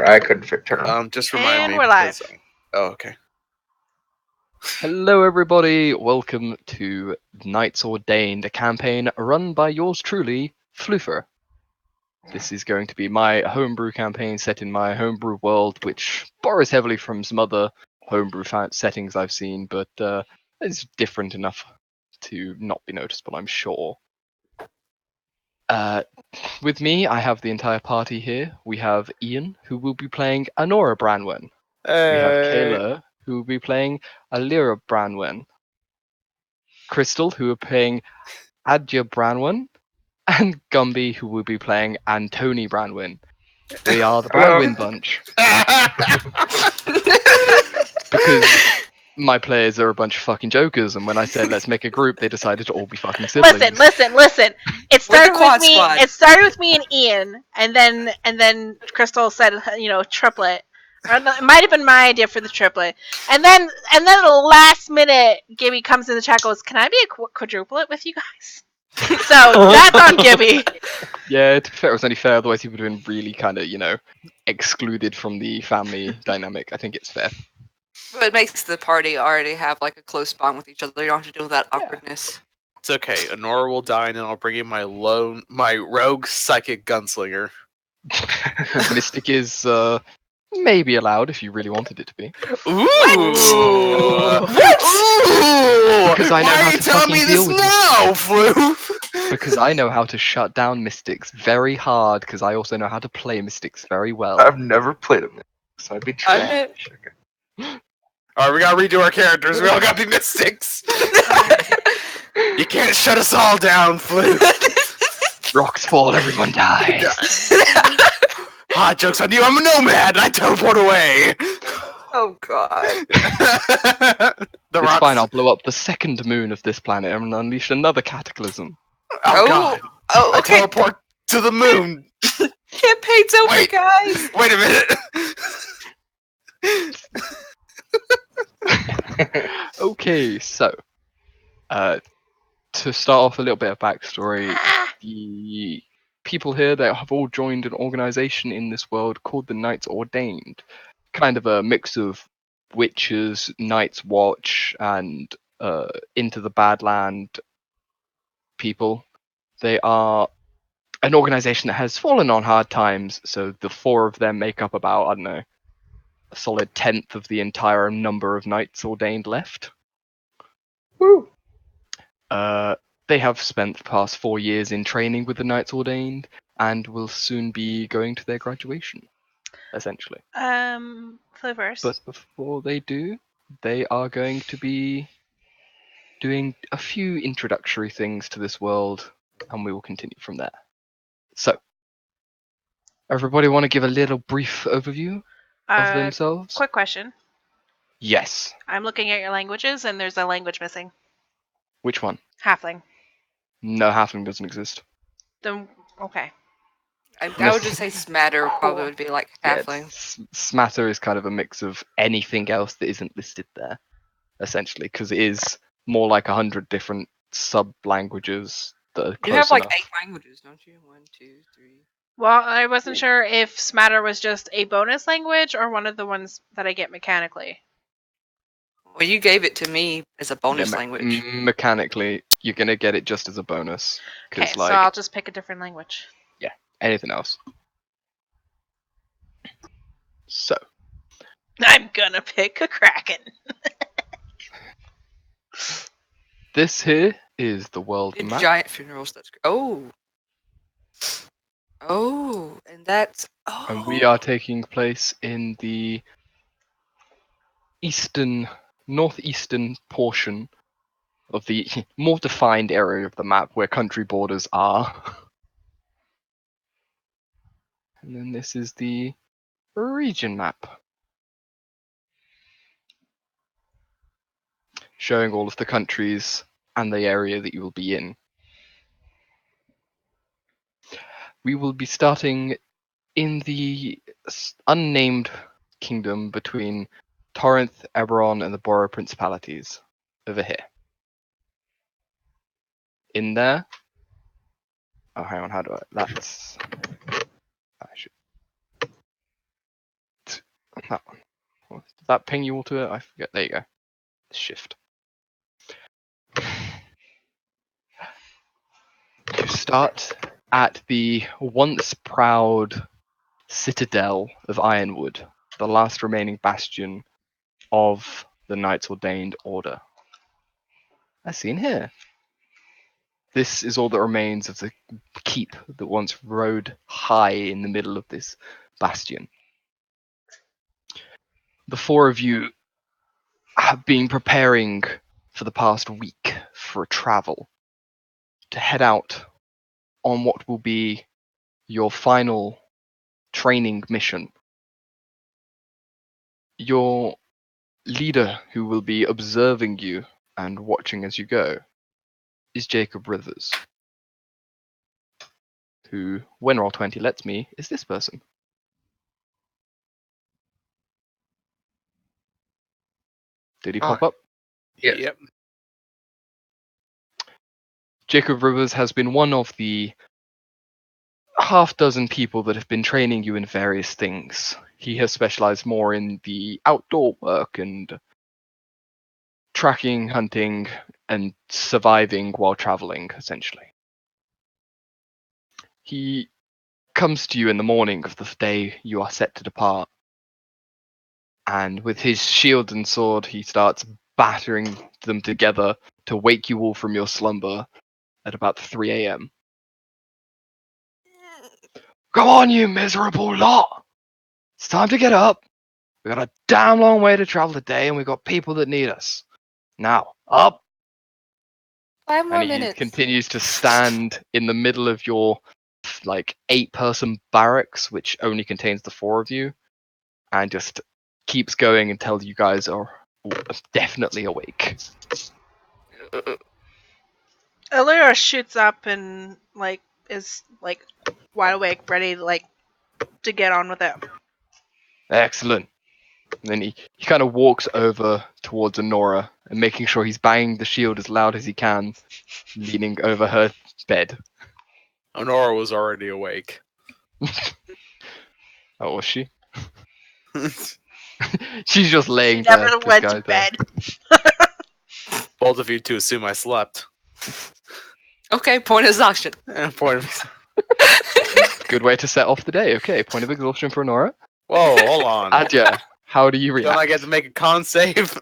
I couldn't turn on. Just remind And me. we're live. Okay. Hello everybody, welcome to Knights Ordained, a campaign run by yours truly, Floofer. This is going to be my homebrew campaign set in my homebrew world, which borrows heavily from some other homebrew settings I've seen, but it's different enough to not be noticeable, I'm sure. With me, I have the entire party here. We have Ian, who will be playing Anora Branwen. We have Kayla, who will be playing Alira Branwen. Crystal, who are playing Adja Branwen, and Gumby, who will be playing Antony Branwen. We are the Branwen bunch. Because my players are a bunch of fucking jokers, and when I said let's make a group, they decided to all be fucking siblings. Listen. It started We're the quad with me. squad. It started with me and Ian, and then Crystal said, triplet. Or it might have been my idea for the triplet, and then at the last minute, Gibby comes in the chat, goes, "Can I be a quadruplet with you guys?" So that's on Gibby. Yeah, to be fair, it was only fair. Otherwise, he would have been really kind of, excluded from the family dynamic. I think it's fair. But it makes the party already have like a close bond with each other. You don't have to deal with that awkwardness. It's okay. Honora will die, and then I'll bring in my rogue psychic gunslinger. Mystic is maybe allowed if you really wanted it to be. Ooh! What? Ooh! Because I know Why how are you to telling me fucking this deal with now, Floof? Because I know how to shut down mystics very hard, because I also know how to play mystics very well. I've never played a Mystic, so I'd be trash. Alright, we gotta redo our characters. We all gotta be mystics. You can't shut us all down, Floof. Rocks fall, everyone dies. Hot jokes on you. I'm a nomad. I teleport away. Oh god. It's fine, I'll blow up the second moon of this planet and unleash another cataclysm. Oh god. Oh, I okay. teleport to the moon. Campaign's over, Wait. guys. Wait a minute. Okay, so to start off a little bit of backstory, the people here that have all joined an organization in this world called the Knights Ordained. Kind of a mix of witches, Night's Watch, and Into the Badland people. They are an organization that has fallen on hard times, so the four of them make up about, I don't know, a solid 10th of the entire number of Knights Ordained left. Woo. They have spent the past 4 years in training with the Knights Ordained, and will soon be going to their graduation, essentially. Flavors. But before they do, they are going to be doing a few introductory things to this world, and we will continue from there. So, everybody want to give a little brief overview of themselves? Quick question. Yes. I'm looking at your languages, and there's a language missing. Which one? Halfling. No, halfling doesn't exist. Then okay. I would just say smatter probably would be like halfling. Yeah, smatter is kind of a mix of anything else that isn't listed there, essentially, because it is more like 100 different sub-languages that are close You have like enough. 8 languages, don't you? 1, 2, 3. Well, I wasn't sure if smatter was just a bonus language or one of the ones that I get mechanically. Well, you gave it to me as a bonus language. Mechanically, you're going to get it just as a bonus. Okay, Like, so I'll just pick a different language. Yeah, anything else. So. I'm gonna pick a Kraken. This here is the world map. Giant funerals, that's great. Oh, and that's... Oh. And we are taking place in the northeastern portion of the more defined area of the map where country borders are. And then this is the region map, showing all of the countries and the area that you will be in. We will be starting in the unnamed kingdom between Torrinth, Eberron, and the Borough Principalities, over here. In there... Oh, hang on, how do I... I should... That one. Does that ping you all to it? I forget. There you go. Shift. You start at the once proud citadel of Ironwood, the last remaining bastion of the Knights Ordained Order. As seen here. This is all that remains of the keep that once rode high in the middle of this bastion. The four of you have been preparing for the past week for a travel to head out on what will be your final training mission. Your leader, who will be observing you and watching as you go, is Jacob Rivers, who, when Roll20 lets me, is this person. Did he pop up? Yes. Yep. Jacob Rivers has been one of the half dozen people that have been training you in various things. He has specialized more in the outdoor work and tracking, hunting, and surviving while traveling, essentially. He comes to you in the morning of the day you are set to depart, and with his shield and sword, he starts battering them together to wake you all from your slumber at about 3 a.m. Come on, you miserable lot! It's time to get up. We got a damn long way to travel today, and we got people that need us. Now, up! 5 more And he minutes. continues to stand in the middle of your, 8-person barracks, which only contains the four of you, and just keeps going until you guys are definitely awake. Illyra shoots up and is wide awake, ready to get on with it. Excellent. And then he kind of walks over towards Honora and making sure he's banging the shield as loud as he can, leaning over her bed. Honora was already awake. Oh, was she? She's just laying She never there. went to bed. Both of you to assume I slept. Okay, point of exhaustion. Point of... Good way to set off the day. Okay, point of exhaustion for Honora. Whoa, hold on. Adja, how do you Don't react? I get to make a con save?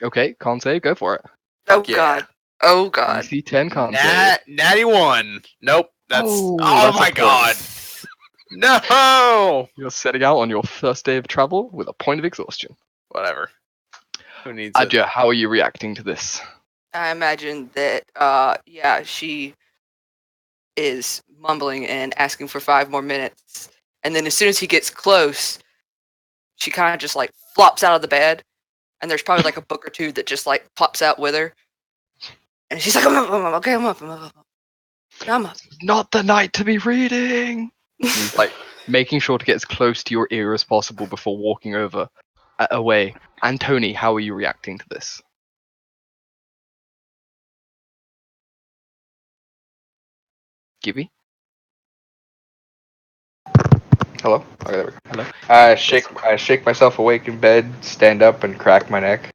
Okay, con save, go for it. Oh Fuck yeah. god. Oh god. DC 10 con save. Natty 1. Nope. That's. Oh, Oh, that's a my point. god. No! You're setting out on your first day of travel with a point of exhaustion. Whatever. Who needs it? Adja, how are you reacting to this? I imagine that she is mumbling and asking for 5 more minutes. And then as soon as he gets close, she kind of just flops out of the bed. And there's probably a book or two that just pops out with her. And she's like, I'm up, okay, I'm up. I'm up. Not the night to be reading! He's making sure to get as close to your ear as possible before walking away. And Tony, how are you reacting to this? Gibby? Hello? Okay, there we go. Hello? I shake myself awake in bed, stand up, and crack my neck.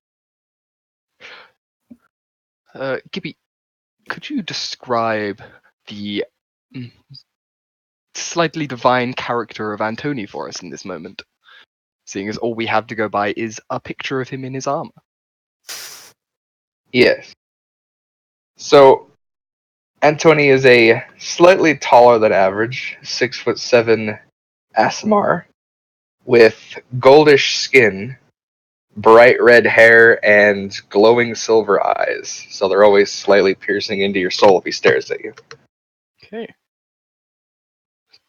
Gibby, could you describe the slightly divine character of Antony for us in this moment? Seeing as all we have to go by is a picture of him in his armor. Yes. So, Antony is a slightly taller than average, 6'7" Asimar, with goldish skin, bright red hair, and glowing silver eyes. So they're always slightly piercing into your soul if he stares at you. Okay.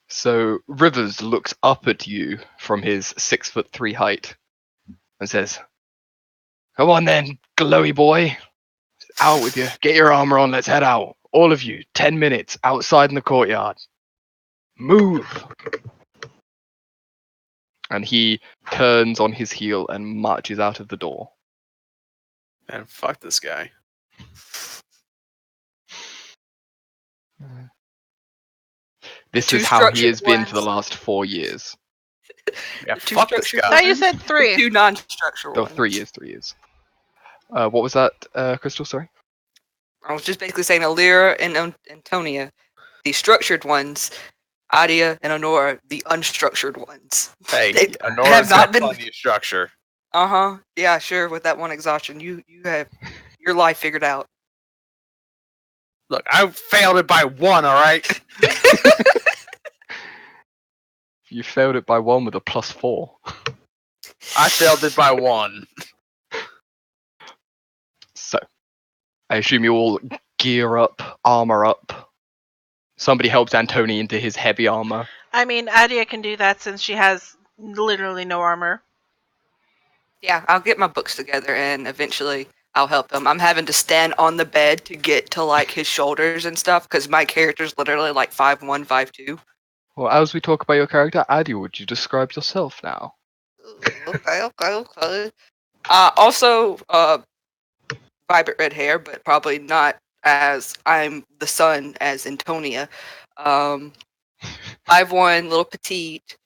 So Rivers looks up at you from his 6'3" height and says, "Come on then, glowy boy. Out with you. Get your armor on, let's head out. All of you, 10 minutes outside in the courtyard. Move!" And he turns on his heel and marches out of the door. Man, fuck this guy. This Two is how he has structured been for the ones. last 4 years. Yeah, The two fuck this structured guy. I thought you ones, said the 3. two non-structural Oh, ones. 3 years, 3 years. What was that, Crystal? Sorry. I was just basically saying Alira and Antonia, the structured ones, Adia and Honora, the unstructured ones. Hey, They Honora's have not got been. plenty of structure. Yeah, sure. With that one exhaustion, you have your life figured out. Look, I failed it by 1, alright? You failed it by 1 with a +4. I failed it by 1. So, I assume you all gear up, armor up. Somebody helps Antony into his heavy armor. I mean, Adia can do that since she has literally no armor. Yeah, I'll get my books together and eventually I'll help him. I'm having to stand on the bed to get to like his shoulders and stuff because my character's literally like 5'1", 5'2". Well, as we talk about your character, Adi, would you describe yourself now? Okay. Also, vibrant red hair, but probably not as I'm the son as Antonia. 5'1", little petite.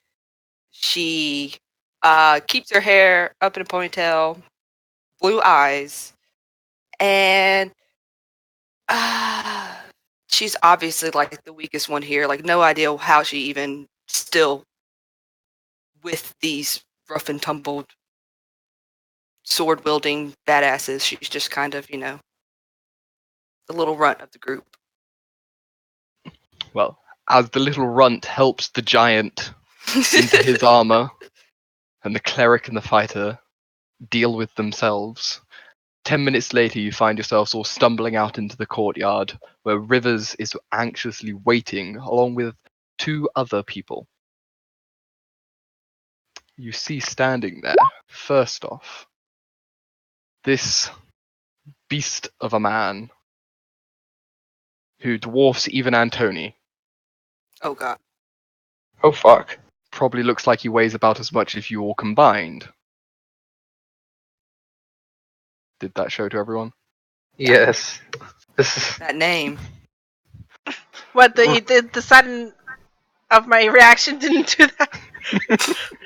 She keeps her hair up in a ponytail, blue eyes, and she's obviously like the weakest one here. Like no idea how she even still with these rough and tumbled sword wielding badasses. She's just kind of, the little runt of the group. Well, as the little runt helps the giant into his armor, and the cleric and the fighter deal with themselves, 10 minutes later you find yourselves all stumbling out into the courtyard, where Rivers is anxiously waiting, along with 2 other people. You see standing there, first off, this beast of a man who dwarfs even Antony. Oh god. Oh fuck. Probably looks like he weighs about as much as you all combined. Did that show to everyone? Yes. This is That name. What the sudden of my reaction didn't do that.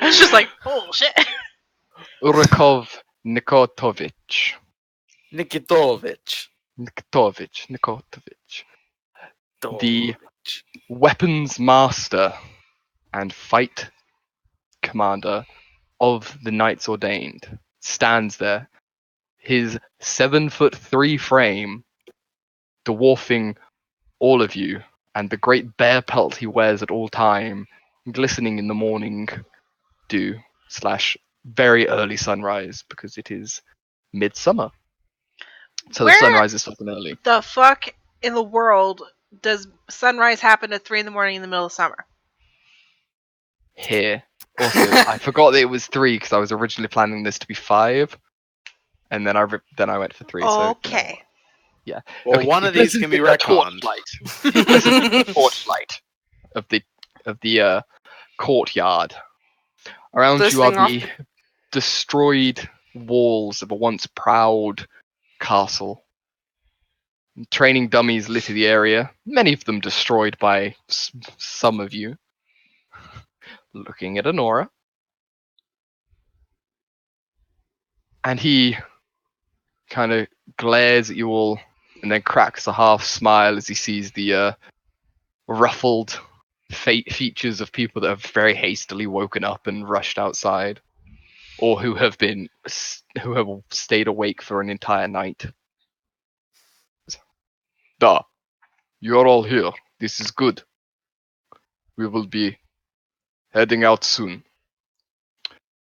It's just like, oh shit. Urakov Nikotovich. Nikitovich. Nikotovich. The weapons master and fight commander of the Knights Ordained stands there, his 7'3" frame dwarfing all of you, and the great bear pelt he wears at all time glistening in the morning dew / very early sunrise, because it is midsummer. So the Where sunrise is fucking early. the fuck in the world does sunrise happen at 3 in the morning in the middle of summer? Here. Also, I forgot that it was 3 because I was originally planning this to be 5, and then I went for 3. Okay. Yeah. Well, Okay, one of this these has can be been a retconned. torchlight. This has been a torchlight of the courtyard. Around you are Listening off the destroyed walls of a once proud castle. Training dummies litter the area, many of them destroyed by some of you. Looking at Honora. And he kind of glares at you all and then cracks a half smile as he sees the ruffled features of people that have very hastily woken up and rushed outside, or who have stayed awake for an entire night. Da, you're all here. This is good. We will be heading out soon.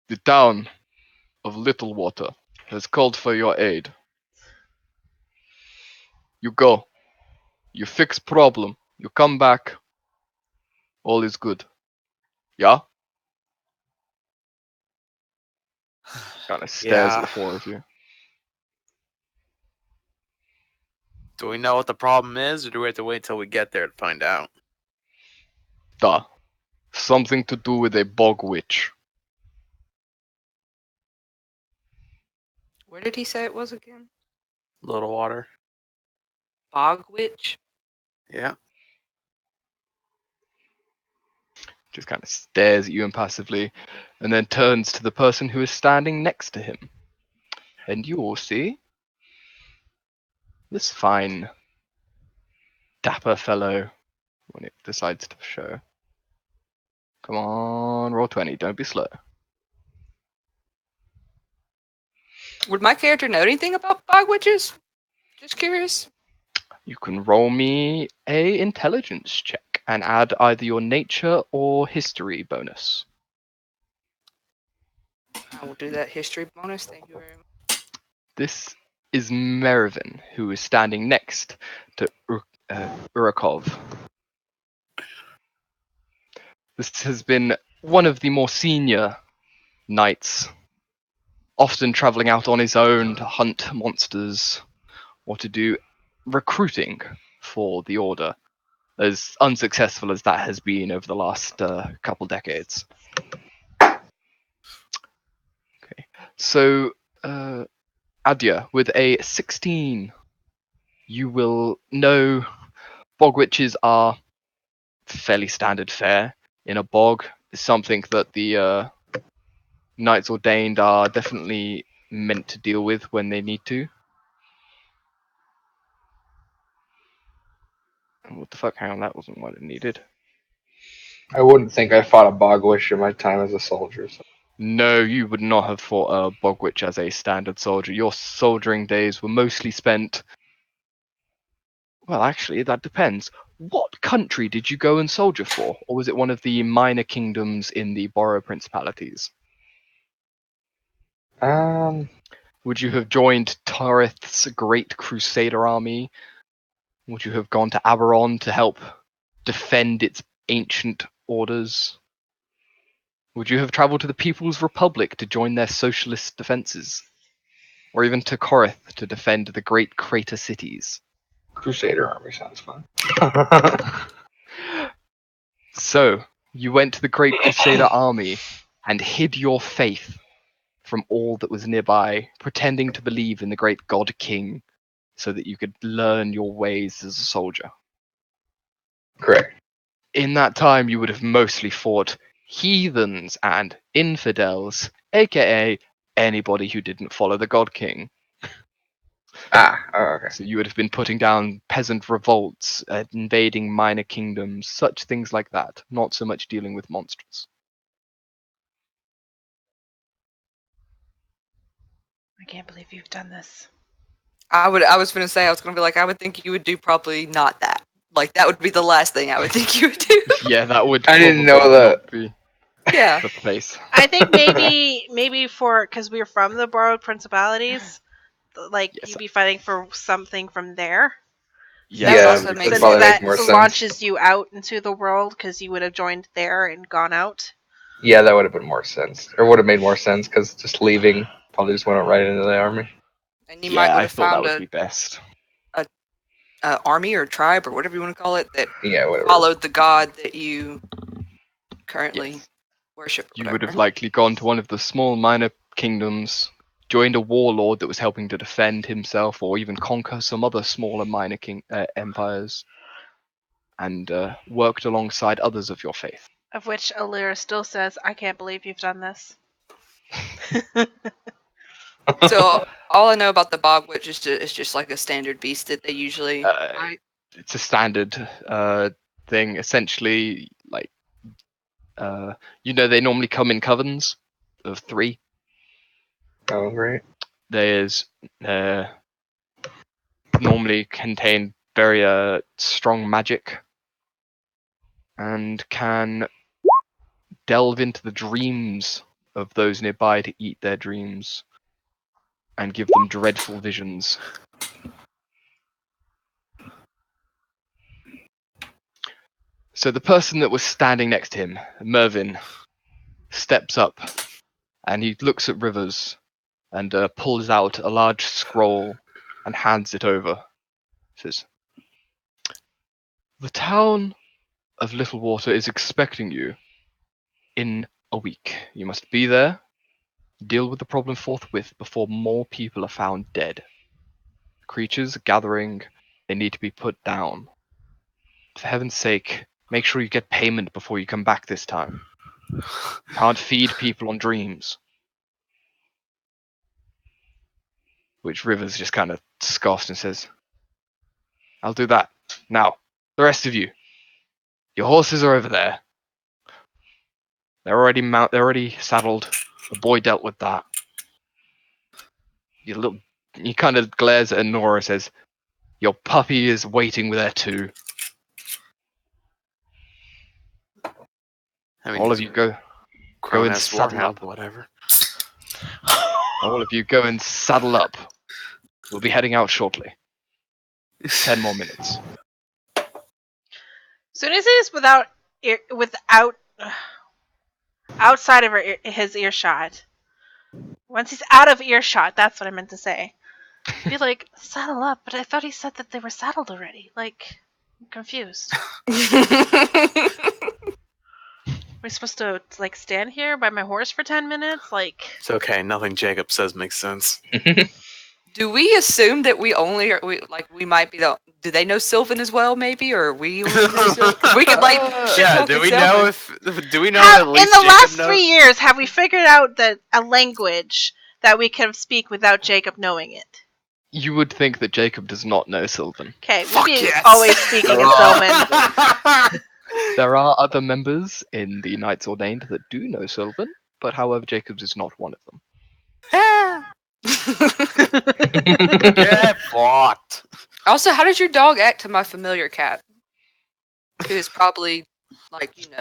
The town of Little Water has called for your aid. You go. You fix problem. You come back. All is good. Yeah? Kind of stares at Yeah. the 4 of you. Do we know what the problem is, or do we have to wait till we get there to find out? Da. Something to do with a bog witch. Where did he say it was again? Little water. Bog Witch? Yeah. just kind of stares at you impassively, and then turns to the person who is standing next to him. And you all see this fine, dapper fellow when it decides to show. Come on, roll 20, don't be slow. Would my character know anything about bog witches? Just curious. You can roll me a intelligence check and add either your nature or history bonus. I will do that history bonus. Thank you very much. This is Merivin, who is standing next to Urakov. This has been one of the more senior knights, often traveling out on his own to hunt monsters or to do recruiting for the Order, as unsuccessful as that has been over the last couple decades. Okay, so Adya, with a 16, you will know bog witches are fairly standard fare in a bog. Is something that the Knights Ordained are definitely meant to deal with when they need to. What the fuck? Hang on, that wasn't what it needed. I wouldn't think I fought a bog witch in my time as a soldier. So. No, you would not have fought a bog witch as a standard soldier. Your soldiering days were mostly spent. Well, actually, that depends. What country did you go and soldier for? Or was it one of the minor kingdoms in the Borough Principalities? Would you have joined Tarith's great crusader army? Would you have gone to Aberon to help defend its ancient orders? Would you have travelled to the People's Republic to join their socialist defences? Or even to Korith to defend the great crater cities? Crusader army sounds fun. So, you went to the great crusader army and hid your faith from all that was nearby, pretending to believe in the great god king so that you could learn your ways as a soldier. Correct. In that time, you would have mostly fought heathens and infidels, aka anybody who didn't follow the god king. Okay. So you would have been putting down peasant revolts, invading minor kingdoms, such things like that, not so much dealing with monsters. I can't believe you've done this. I was gonna say, I was gonna be like, I would think you would do probably not that. Like that would be the last thing I would think you would do. Yeah, that would I didn't probably know that. not be Yeah. the place. I think maybe for because we're from the borrowed principalities, like Yes. you'd be fighting for something from there. Yeah, That Yeah, also that makes would Since probably that make more sense. launches you out into the world because you would have joined there and gone out. Yeah, that would have been more sense. Or would have made more sense because just leaving probably just went right into the army. And you Yeah, might would I have thought that found would be best. a army or tribe or whatever you want to call it that Yeah, whatever. followed the god that you currently Yes. worship. Or You whatever. would have likely gone to one of the small minor kingdoms, joined a warlord that was helping to defend himself, or even conquer some other smaller minor empires, and worked alongside others of your faith. Of which Alira still says, "I can't believe you've done this." So all I know about the bog witch is just like a standard beast that they usually fight. It's a standard thing, essentially. Like, they normally come in covens of 3. Oh, great. There's normally contain very strong magic and can delve into the dreams of those nearby to eat their dreams and give them dreadful visions. So the person that was standing next to him, Mervyn, steps up and he looks at Rivers and pulls out a large scroll and hands it over. Says, "The town of Little Water is expecting you in a week. You must be there, deal with the problem forthwith before more people are found dead. Creatures are gathering, they need to be put down. For heaven's sake, Make sure you get payment before you come back this time. Can't feed people on dreams. Which Rivers just kind of scoffs and says, I'll do that. Now, the rest of you. Your horses are over there. They're already saddled. The boy dealt with that. He kind of glares at Nora and says, your puppy is waiting there too. I mean, All he's of you go grown and as saddle warhound, up. whatever. All of you go and saddle up. We'll be heading out shortly. 10 more minutes. Soon as he's without outside of his earshot. Once he's out of earshot, that's what I meant to say. Be like, saddle up, but I thought he said that they were saddled already. Like, I'm confused. We're supposed to like stand here by my horse for 10 minutes? Like, It's okay. Nothing Jacob says makes sense. Do we assume that we might be the? Do they know Sylvan as well, maybe, or we only know Sylvan? 'Cause we could like. shit Yeah. talk Do to we Sylvan. know if? Do we know that at in least the Jacob last knows? 3 years, have we figured out that a language that we can speak without Jacob knowing it? You would think that Jacob does not know Sylvan. Okay, Fuck we'd be yes. always speaking in Sylvan. There are other members in the Knights Ordained that do know Sylvan, but however, Jacobs is not one of them. Get fucked. Also, how does your dog act to my familiar cat? Who is probably,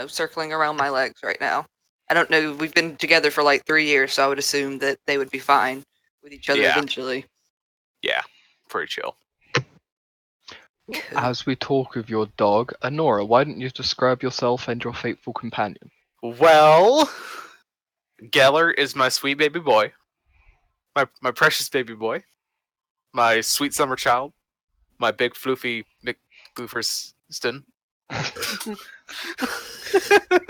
circling around my legs right now. I don't know. We've been together for like 3 years, so I would assume that they would be fine with each other Yeah. eventually. Yeah. Pretty chill. As we talk of your dog, Honora, why don't you describe yourself and your faithful companion? Well, Geller is my sweet baby boy. My precious baby boy. My sweet summer child. My big floofy McFlooferston.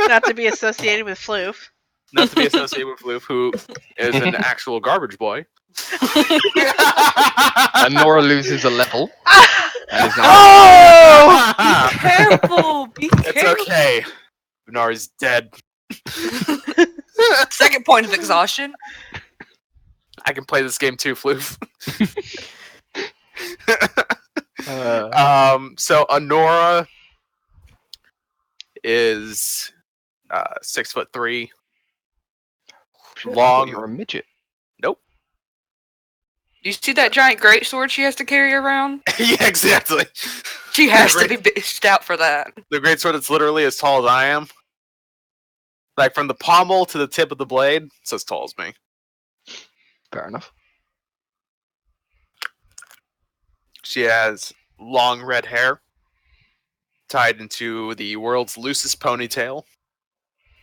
Not to be associated with Floof. Not to be associated with Floof, who is an actual garbage boy. Honora loses a level. And is now Oh! Careful! Be It's careful! okay. Benari's dead. Second point of exhaustion. I can play this game too, Floof. uh, So Honora is 6'3". shit, I Long. thought you were a midget. Nope. Do you see that giant greatsword she has to carry around? Yeah, exactly. She has to be bitched out for that. The greatsword is literally as tall as I am. Like from the pommel to the tip of the blade, it's as tall as me. Fair enough. She has long red hair tied into the world's loosest ponytail.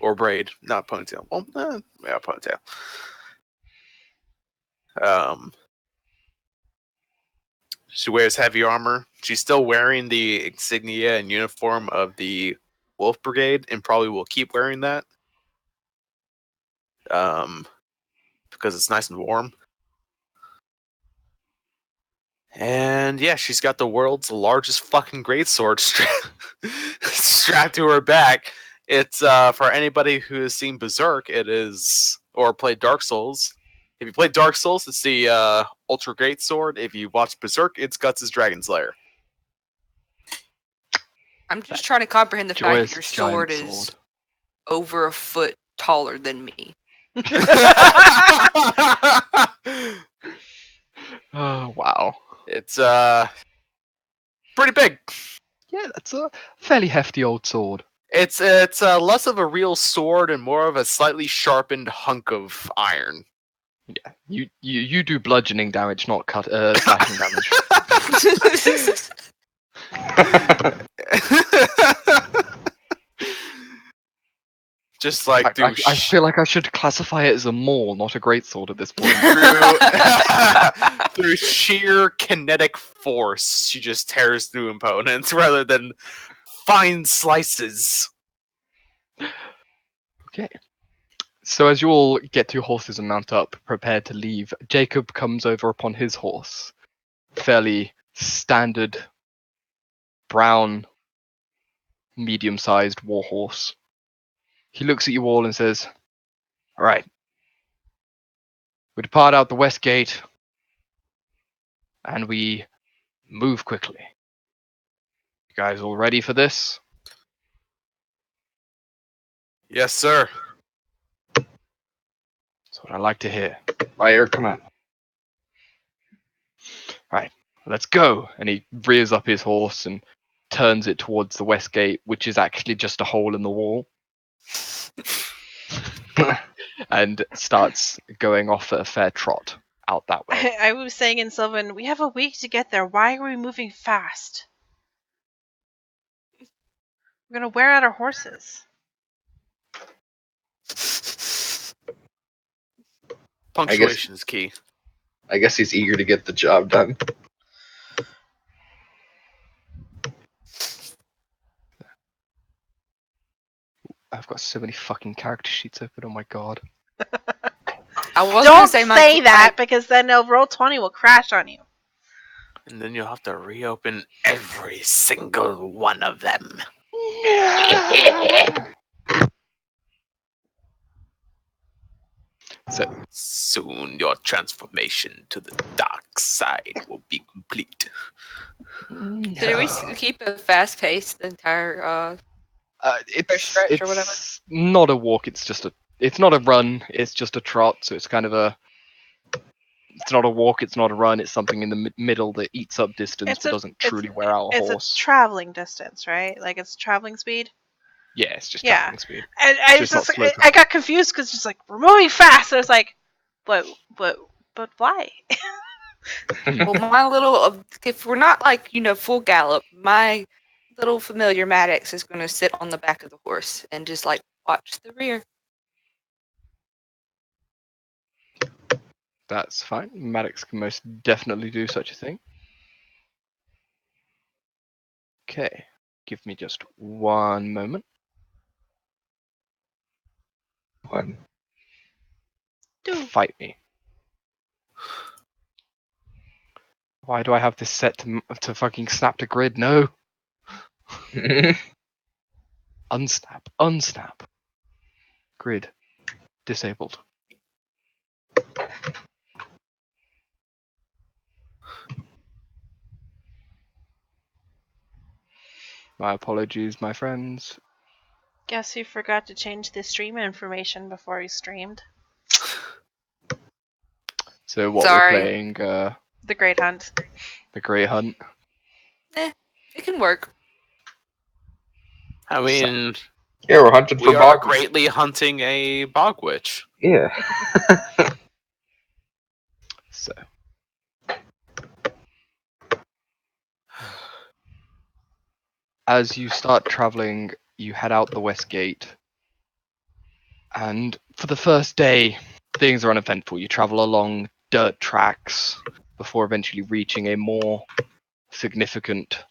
Or braid, not ponytail. Well, yeah, ponytail. She wears heavy armor. She's still wearing the insignia and uniform of the Wolf Brigade, and probably will keep wearing that. Because it's nice and warm. And yeah, she's got the world's largest fucking greatsword strapped to her back. It's for anybody who has seen Berserk, it is, or played Dark Souls. If you played Dark Souls, it's the Ultra Greatsword. If you watch Berserk, it's Guts' Dragon Slayer. I'm just trying to comprehend the fact that Joyous your giant sword is sword. over a foot taller than me. Oh, wow. It's pretty big. Yeah, that's a fairly hefty old sword. It's less of a real sword and more of a slightly sharpened hunk of iron. Yeah, you do bludgeoning damage, not slashing damage. Just like I feel like I should classify it as a maul, not a greatsword at this point. through sheer kinetic force, she just tears through opponents rather than fine slices. Okay. So as you all get to your horses and mount up, prepared to leave, Jacob comes over upon his horse. Fairly standard brown medium-sized warhorse. He looks at you all and says, "All right, we depart out the west gate, and we move quickly. You guys all ready for this?" Yes, sir. That's what I like to hear. By your command. Right, let's go. And he rears up his horse and turns it towards the west gate, which is actually just a hole in the wall, and starts going off at a fair trot out that way. I was saying in Sylvan, we have a week to get there. Why are we moving fast? We're gonna wear out our horses. Punctuation is key. I guess he's eager to get the job done. I've got so many fucking character sheets open. Oh my god. I was Don't gonna say say that because then roll 20 will crash on you. And then you'll have to reopen every single one of them. So Soon your transformation to the dark side will be complete. Did we keep a fast pace the entire it's stretch or whatever? it's not a walk. It's not a run. It's just a trot. So it's kind of a. It's not a walk. It's not a run. It's something in the middle that eats up distance but doesn't truly wear out a It's horse. a traveling distance, right? Like it's traveling speed. Yeah, it's just Yeah. traveling speed. And I Just not slow I got confused because just like we're moving fast. I was like, but why? Well, my little, if we're not like, full gallop, my little familiar Maddox is going to sit on the back of the horse and just like watch the rear. That's fine. Maddox can most definitely do such a thing. Okay, give me just one moment. One. Fight me. Why do I have this set to fucking snap to grid? No. Unsnap. Unsnap. Grid. Disabled. My apologies, my friends. Guess who forgot to change the stream information before we streamed? So what Sorry. we're playing, The Great Hunt. the Grey Hunt. It can work. I mean, Yeah, we're hunting for we are bog. greatly hunting a bog witch. Yeah. So. As you start traveling, you head out the west gate. And for the first day, things are uneventful. You travel along dirt tracks before eventually reaching a more significant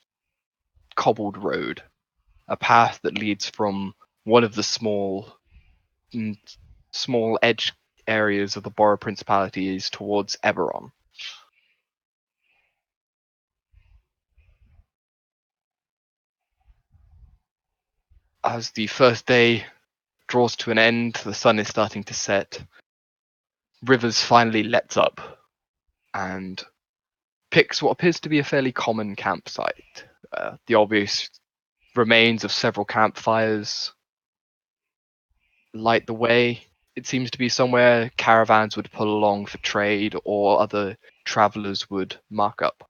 cobbled road. A path that leads from one of the small edge areas of the Borough Principalities towards Eberron. As the first day draws to an end, the sun is starting to set. Rivers finally lets up and picks what appears to be a fairly common campsite. The obvious remains of several campfires light the way. It seems to be somewhere caravans would pull along for trade or other travelers would mark up.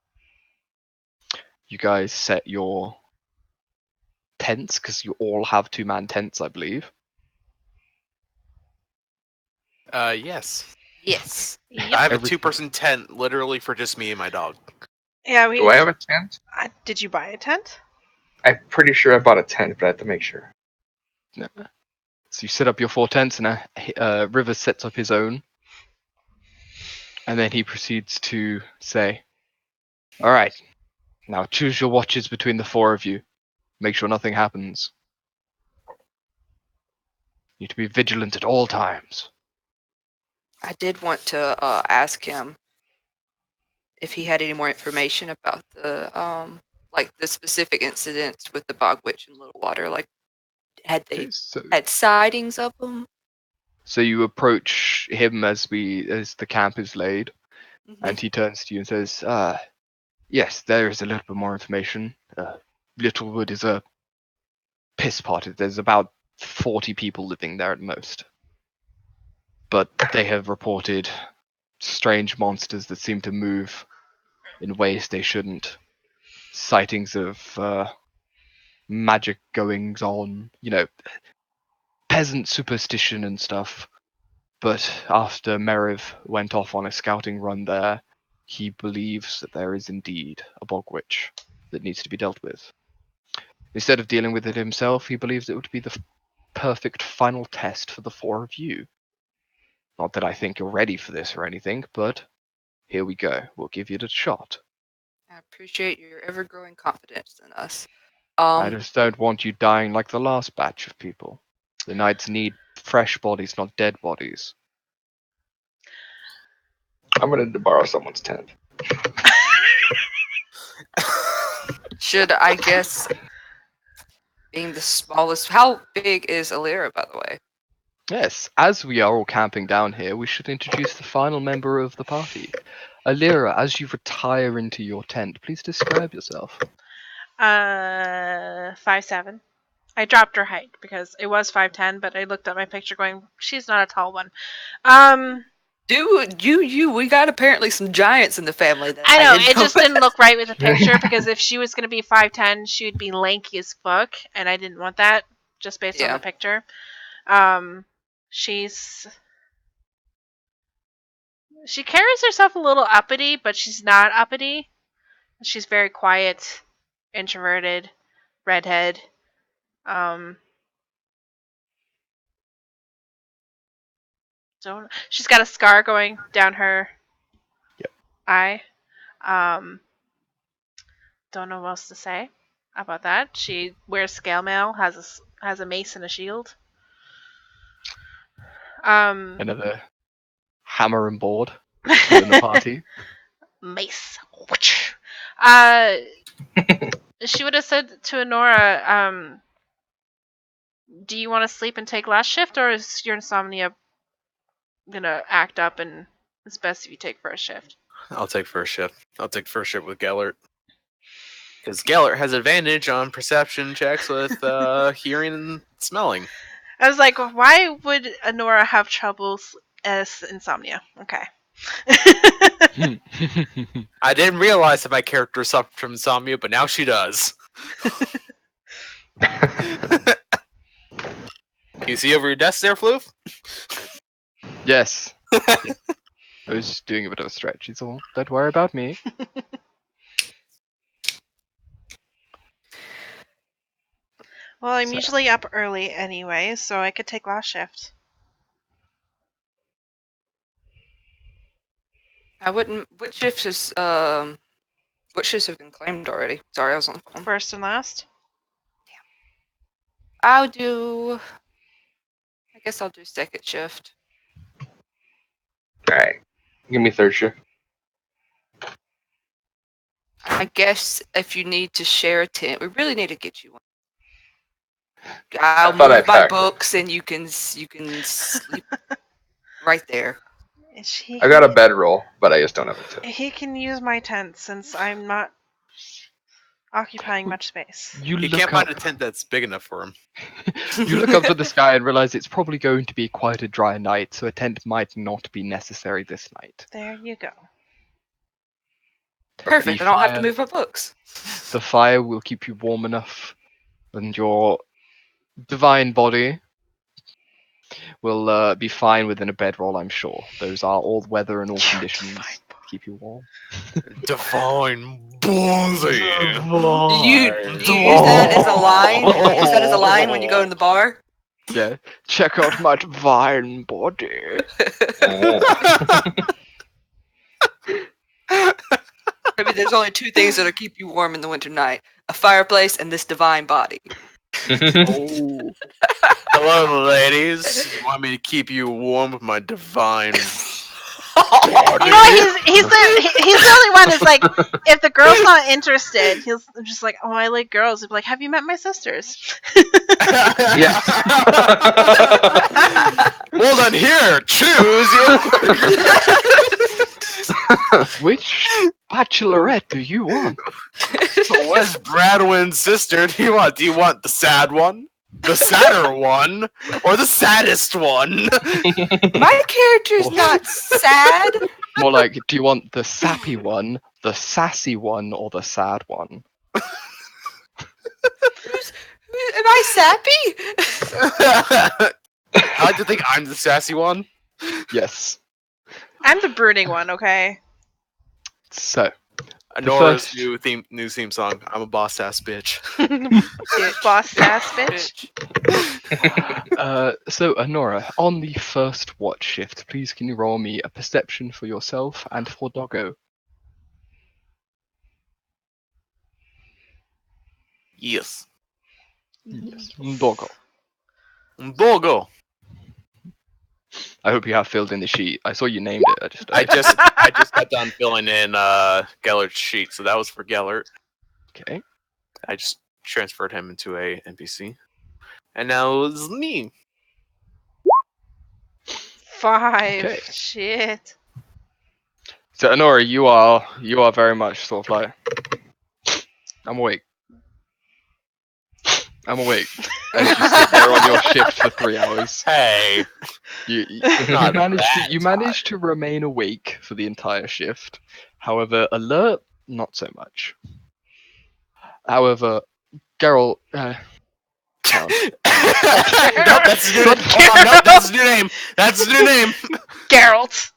You guys set your tents, because you all have two-man tents, I believe. Yes. Yes. I have a Every- two-person tent literally for just me and my dog. Yeah, we. Do I have a tent? Did you buy a tent? I'm pretty sure I bought a tent, but I have to make sure. No. So you set up your 4 tents, and River sets up his own. And then he proceeds to say, "All right, now choose your watches between the 4 of you. Make sure nothing happens. You need to be vigilant at all times." I did want to ask him if he had any more information about the like the specific incidents with the Bog Witch and Little Water? Like, had they Okay, so had sightings of them? you approach him as the camp is laid, Mm-hmm. and he turns to you and says, yes, there is a little bit more information. Littlewood is a piss pot. There's about 40 people living there at most. But they have reported strange monsters that seem to move in ways they shouldn't. Sightings of magic goings on, peasant superstition and stuff. But after Meriv went off on a scouting run there, he believes that there is indeed a bog witch that needs to be dealt with. Instead of dealing with it himself, he believes it would be the perfect final test for the four of you. Not that I think you're ready for this or anything, but here we go. We'll give it a shot. I appreciate your ever-growing confidence in us. I just don't want you dying like the last batch of people. The knights need fresh bodies, not dead bodies. I'm gonna borrow someone's tent. should I guess, being the smallest, how big is Alira, by the way? Yes, as we are all camping down here, we should introduce the final member of the party. Alira, as you retire into your tent, please describe yourself. 5'7". I dropped her height because it was 5'10", but I looked at my picture going, she's not a tall one. Dude, we got apparently some giants in the family that I know, it didn't just know didn't look right with the picture because if she was going to be 5'10", she would be lanky as fuck, and I didn't want that just based on Yeah. the picture. She carries herself a little uppity, but she's not uppity. She's very quiet, introverted, redhead. She's got a scar going down her Yep. eye. Don't know what else to say about that. She wears scale mail, has a mace and a shield. Another hammer and board in the party. Mace. She would have said to Honora, do you want to sleep and take last shift, or is your insomnia gonna act up and it's best if you take first shift? I'll take first shift. I'll take first shift with Gellert. Because Gellert has advantage on perception checks with hearing and smelling. I was like, why would Honora have troubles as insomnia? Okay. I didn't realize that my character suffered from insomnia, but now she does. You see over your desk there, Floof? Yes. I was just doing a bit of a stretch, it's all. Don't worry about me. Well, I'm So- usually up early anyway, so I could take last shift. I wouldn't. What shifts have been claimed already? Sorry, I was on the phone. First and last. I guess I'll do second shift. Alright. Give me third shift. I guess if you need to share a tent, we really need to get you one. I'll thought I move my packed. books and you can sleep right there. I got a bedroll, but I just don't have a tent. He can use my tent since I'm not occupying much space. You look can't find up- a tent that's big enough for him. You look up to the sky and realize it's probably going to be quite a dry night, so a tent might not be necessary this night. There you go. Perfect. The I don't have to fire- move my books. The fire will keep you warm enough, and your divine body will be fine within a bedroll, I'm sure. Those are all weather and all conditions to keep you warm. Divine ballsy. Do you use that as a line? Do you use that as a line when you go in the bar? Yeah, check out my divine body. Maybe there's only two things that'll keep you warm in the winter night: a fireplace and this divine body. Oh. Hello, ladies. You want me to keep you warm with my divine You know what? He's the only one who's like, if the girl's not interested, he's just like, oh, I like girls. He'll be like, have you met my sisters? Yes. Well then, here, choose your. Which bachelorette do you want? So what's Bradwin's sister? Do you want? Do you want the sad one, the sadder one, or the saddest one? My character's not sad. More like, do you want the sappy one, the sassy one, or the sad one? Am I sappy? I like to think I'm the sassy one. Yes. I'm the brooding one, okay? So, Nora's first- new theme song. I'm a boss ass bitch. Boss ass bitch. so Honora, on the first watch shift, please can you roll me a perception for yourself and for Doggo? Yes. Yes. Doggo. Bogo. I hope you have filled in the sheet. I saw you named it. I just got done filling in Gellert's sheet, so that was for Gellert. Okay. I just transferred him into a NPC, and now it's me. 5. Okay. Shit. So Honora, you are very much sort of like, I'm awake. I'm awake. As you sit there on your shift for 3 hours. Hey, You Not you managed to remain awake for the entire shift. However, alert, not so much. However, Geralt, hang on. nope, that's his new name. Hold on, nope, that's his new name. That's his new name. Geralt.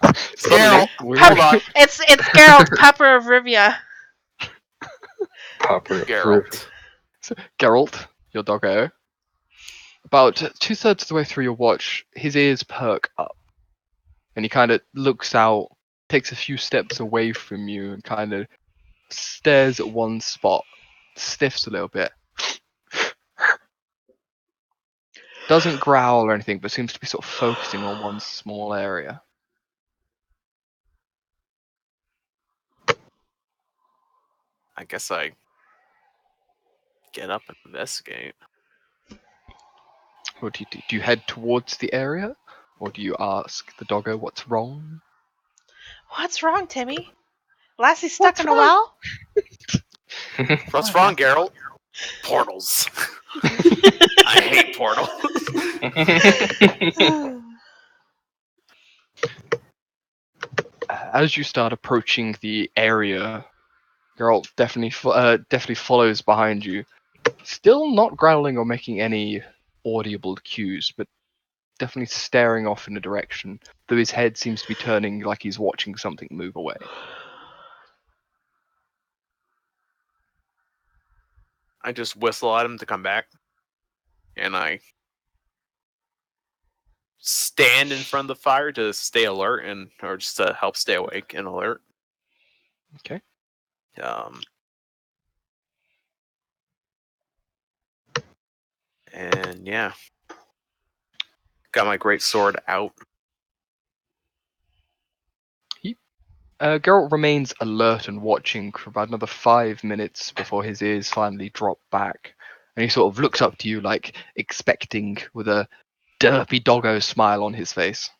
Geralt. Weird. Hold on, It's Geralt, Pepper of Rivia. Popper. Geralt. So, Geralt, your doggo. About 2/3 of the way through your watch, his ears perk up, and he kind of looks out, takes a few steps away from you, and kind of stares at one spot, stiffs a little bit. Doesn't growl or anything, but seems to be sort of focusing on one small area. I guess I get up and investigate. What do you do? Do you head towards the area, or do you ask the doggo what's wrong? What's wrong, Timmy? Lassie's stuck What's in a wrong? well? What's wrong, Geralt? Portals. I hate portals. As you start approaching the area, Geralt definitely follows behind you. Still not growling or making any audible cues, but definitely staring off in a direction, though his head seems to be turning like he's watching something move away. I just whistle at him to come back, and I stand in front of the fire to stay alert or just to help stay awake and alert. Okay. And yeah, got my great sword out. Geralt remains alert and watching for about another 5 minutes before his ears finally drop back, and he sort of looks up to you like expecting, with a derpy doggo smile on his face.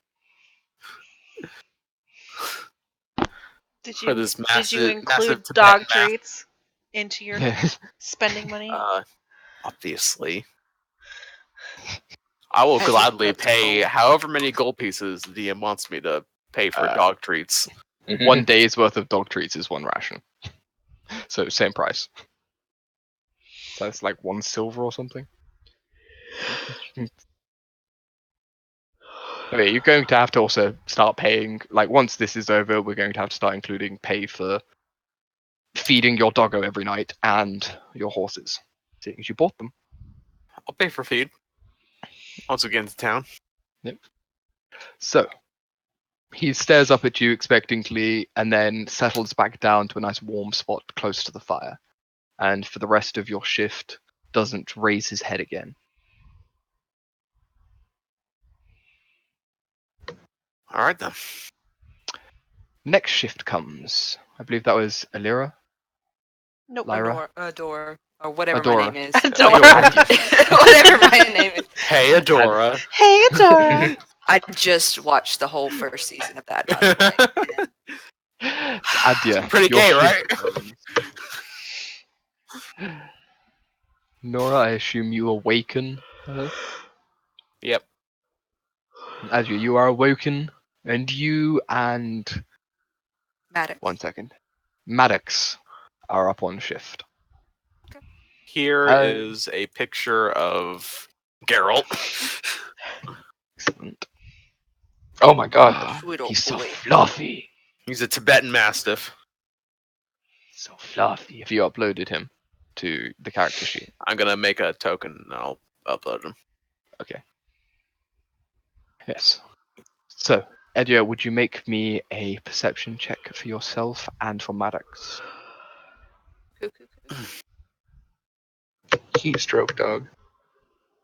Did For this you massive include Tibetan dog mask. treats into your spending money? Obviously. I will As if gladly that's pay gold. however many gold pieces the DM wants me to pay for dog treats. 1 day's worth of dog treats is 1 ration. So same price. So it's like 1 silver or something. Okay, you're going to have to also start paying, like once this is over, we're going to have to start including pay for feeding your doggo every night and your horses, seeing as you bought them. I'll pay for feed once we get into town. So, he stares up at you expectantly and then settles back down to a nice warm spot close to the fire. And for the rest of your shift, doesn't raise his head again. All right then. Next shift comes. I believe that was Alira. Nope. Lyra? Adora, or whatever my Adora. name is. Adora. Whatever my name is. Hey, Adora. Hey, Adora. I just watched the whole first season of that, by the way. Adia. Pretty your gay, shift right? comes. Nora, I assume you awaken her. Yep. Adia, you are awoken, and you and Maddox. 1 second. Maddox are up on shift. Here Uh, is a picture of Geralt. Excellent. Oh my god. Sweet old He's so boy. fluffy. He's a Tibetan Mastiff. So fluffy. Have you uploaded him to the character sheet? I'm gonna make a token and I'll upload him. Okay. Yes. So, Edia, would you make me a perception check for yourself and for Maddox? Coo, coo, coo. Heat stroke, dog.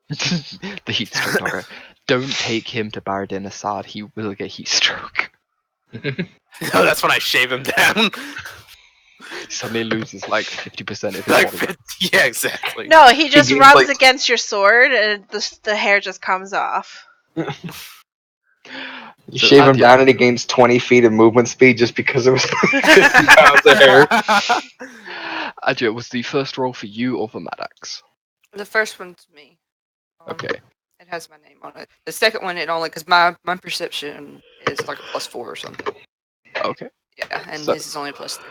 The heat stroke dogger. Don't take him to Baradin Assad. He will get heat stroke. No, that's when I shave him down. Suddenly loses like 50% of his Like, body. yeah, exactly. No, he just gains, rubs like- against your sword, and the hair just comes off. You So, shave him Adia, down and he gains 20 feet of movement speed just because it was 50 pounds of hair. Adia, was the first roll for you or for Maddox? The first one's me. Okay. It has my name on it. The second one, it only because my perception is like a +4 or something. Okay. Yeah, and So- his is only a +3.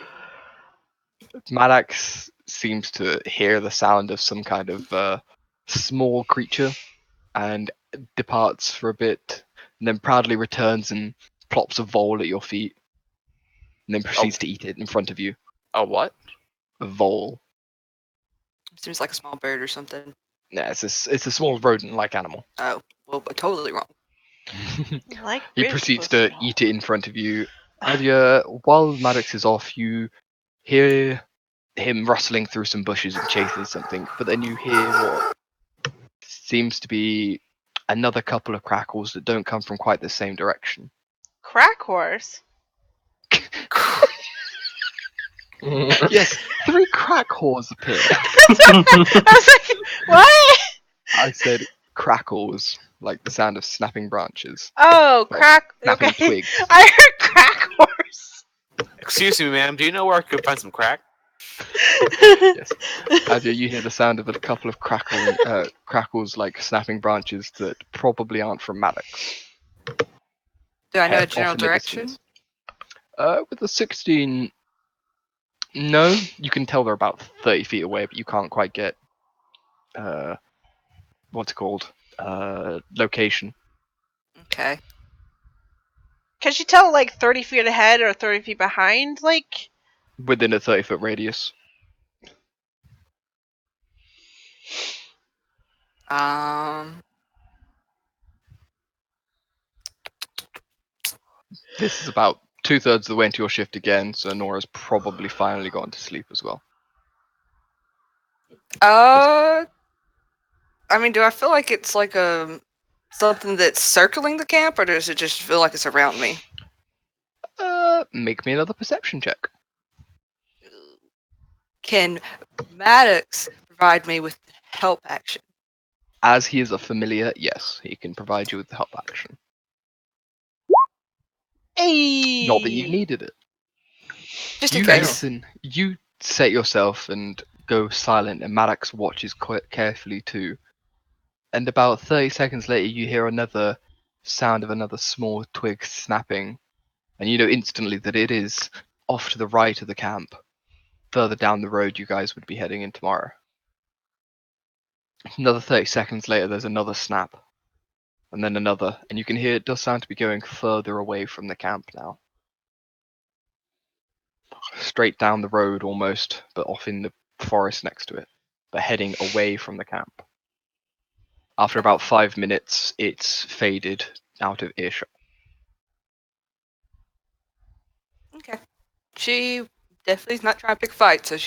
Maddox seems to hear the sound of some kind of small creature and departs for a bit, and then proudly returns and plops a vole at your feet, and then proceeds to eat it in front of you. Oh, what? A vole. Seems like a small bird or something. Yeah, it's a small rodent-like animal. Oh, well, but totally wrong. Like He we're proceeds supposed to know. eat it in front of you. Adia, while Maddox is off, you hear him rustling through some bushes and chasing something, but then you hear what seems to be another couple of crackles that don't come from quite the same direction. Crack horse. Yes, 3 crack whores appear. I was like, what? I said crackles, like the sound of snapping branches. Oh, crack. Snapping Okay. twigs. I heard crack horse. Excuse me, ma'am. Do you know where I could find some crack? Yes. Adia, you hear the sound of a couple of crackles like snapping branches that probably aren't from Maddox. Do I know a Off general in the direction? distance. With a 16, no, you can tell they're about 30 feet away, but you can't quite get, what's it called? Location. Okay. Can she tell like 30 feet ahead or 30 feet behind? Like, Within a 30-foot radius. Um. This is about 2/3 of the way into your shift again, so Nora's probably finally gone to sleep as well. I mean, do I feel like it's like something that's circling the camp, or does it just feel like it's around me? Make me another perception check. Can Maddox provide me with help action? As he is a familiar, yes, he can provide you with the help action. hey. Not that you needed it. Just You in case. listen, you set yourself and go silent, and Maddox watches quite carefully too. And about 30 seconds later, you hear another sound of another small twig snapping, and you know instantly that it is off to the right of the camp, further down the road you guys would be heading in tomorrow. Another 30 seconds later, there's another snap, and then another, and you can hear it does sound to be going further away from the camp now. Straight down the road almost, but off in the forest next to it, but heading away from the camp. After about 5 minutes, it's faded out of earshot. Okay. She definitely is not trying to pick a fight, so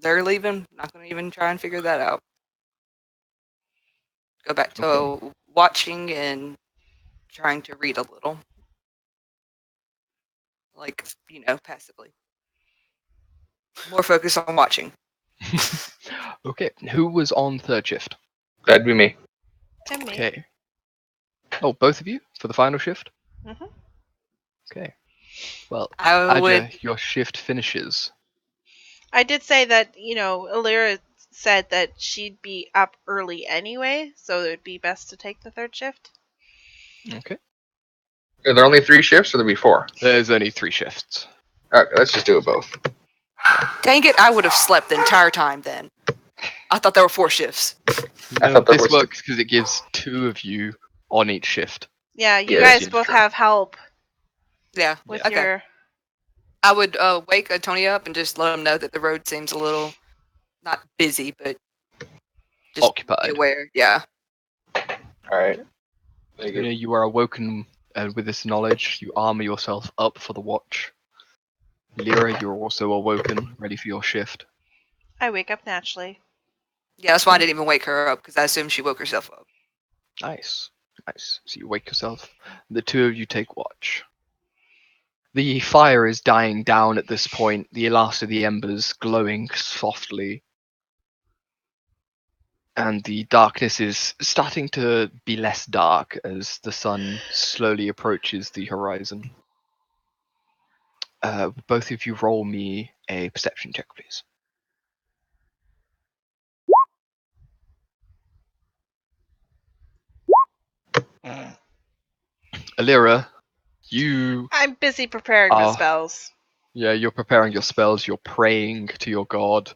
they're leaving. Not gonna even try and figure that out. Go back to watching and trying to read a little. like, passively. More focused on watching. Okay, who was on third shift? That'd be me. And me. Okay. Oh, both of you for the final shift? Mhm. Okay. Well, I would. Adja, your shift finishes. I did say that, Alira said that she'd be up early anyway, so it would be best to take the third shift. Okay. Are there only 3 shifts, or there'll be 4? There's only 3 shifts. Okay, let's just do it both. Dang it! I would have slept the entire time then. I thought there were 4 shifts. I No, thought there this was- works because it gives 2 of you on each shift. Yeah, you Yeah, guys seems both true. have help Yeah. with Okay. your. I would wake Tony up and just let him know that the road seems a little not busy, but just be Occupied. aware. Yeah. Alright. Thank you. You are awoken with this knowledge. You armor yourself up for the watch. Lyra, you're also awoken, ready for your shift. I wake up naturally. Yeah, that's why I didn't even wake her up because I assumed she woke herself up. Nice. Nice. So you wake yourself. The 2 of you take watch. The fire is dying down at this point, the last of the embers glowing softly. And the darkness is starting to be less dark as the sun slowly approaches the horizon. Both of you roll me a perception check, please. Alira, you I'm busy preparing my Ah. spells. you're preparing your spells, you're praying to your god.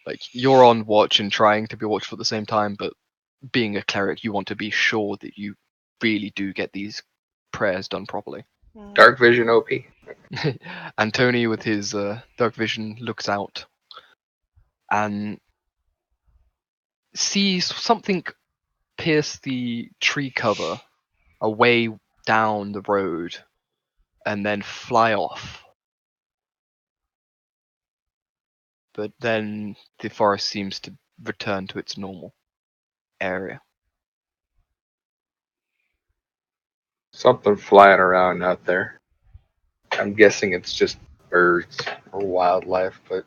Like, you're on watch and trying to be watchful at the same time, but being a cleric, you want to be sure that you really do get these prayers done properly. Dark vision OP. And Tony, with his dark vision, looks out and sees something pierce the tree cover away down the road and then fly off. But then the forest seems to return to its normal area. Something flying around out there. I'm guessing it's just birds or wildlife, but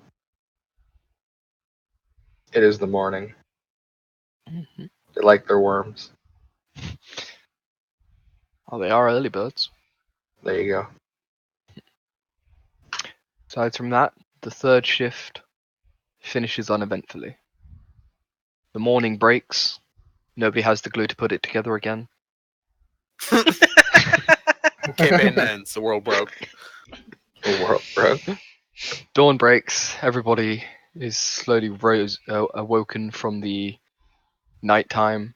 it is the morning. Mm-hmm. They like their worms. Oh, they are early birds. There you go. Aside from that, the third shift finishes uneventfully. The morning breaks. Nobody has the glue to put it together again. Campaign ends. The world broke. The world, bro. Dawn breaks. Everybody is slowly awoken from the nighttime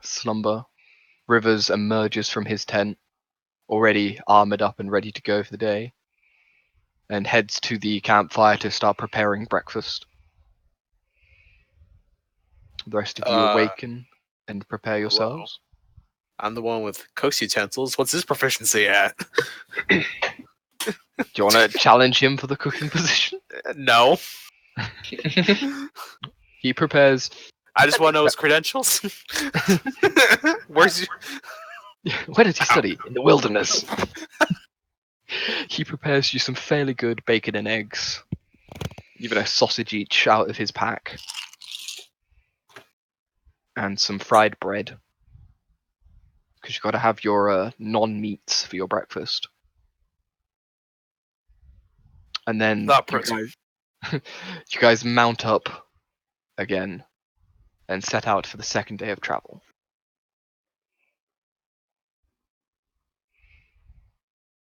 slumber. Rivers emerges from his tent, already armored up and ready to go for the day, and heads to the campfire to start preparing breakfast. The rest of you awaken and prepare yourselves. I'm the one with coast utensils. What's his proficiency at? Do you want to challenge him for the cooking position? No. He prepares. I just want to know his credentials. Where's your... Where did he study? In the wilderness. He prepares you some fairly good bacon and eggs, even a sausage each out of his pack, and some fried bread. Because you've got to have your non-meats for your breakfast. And then Not you protein. you guys mount up again and set out for the second day of travel.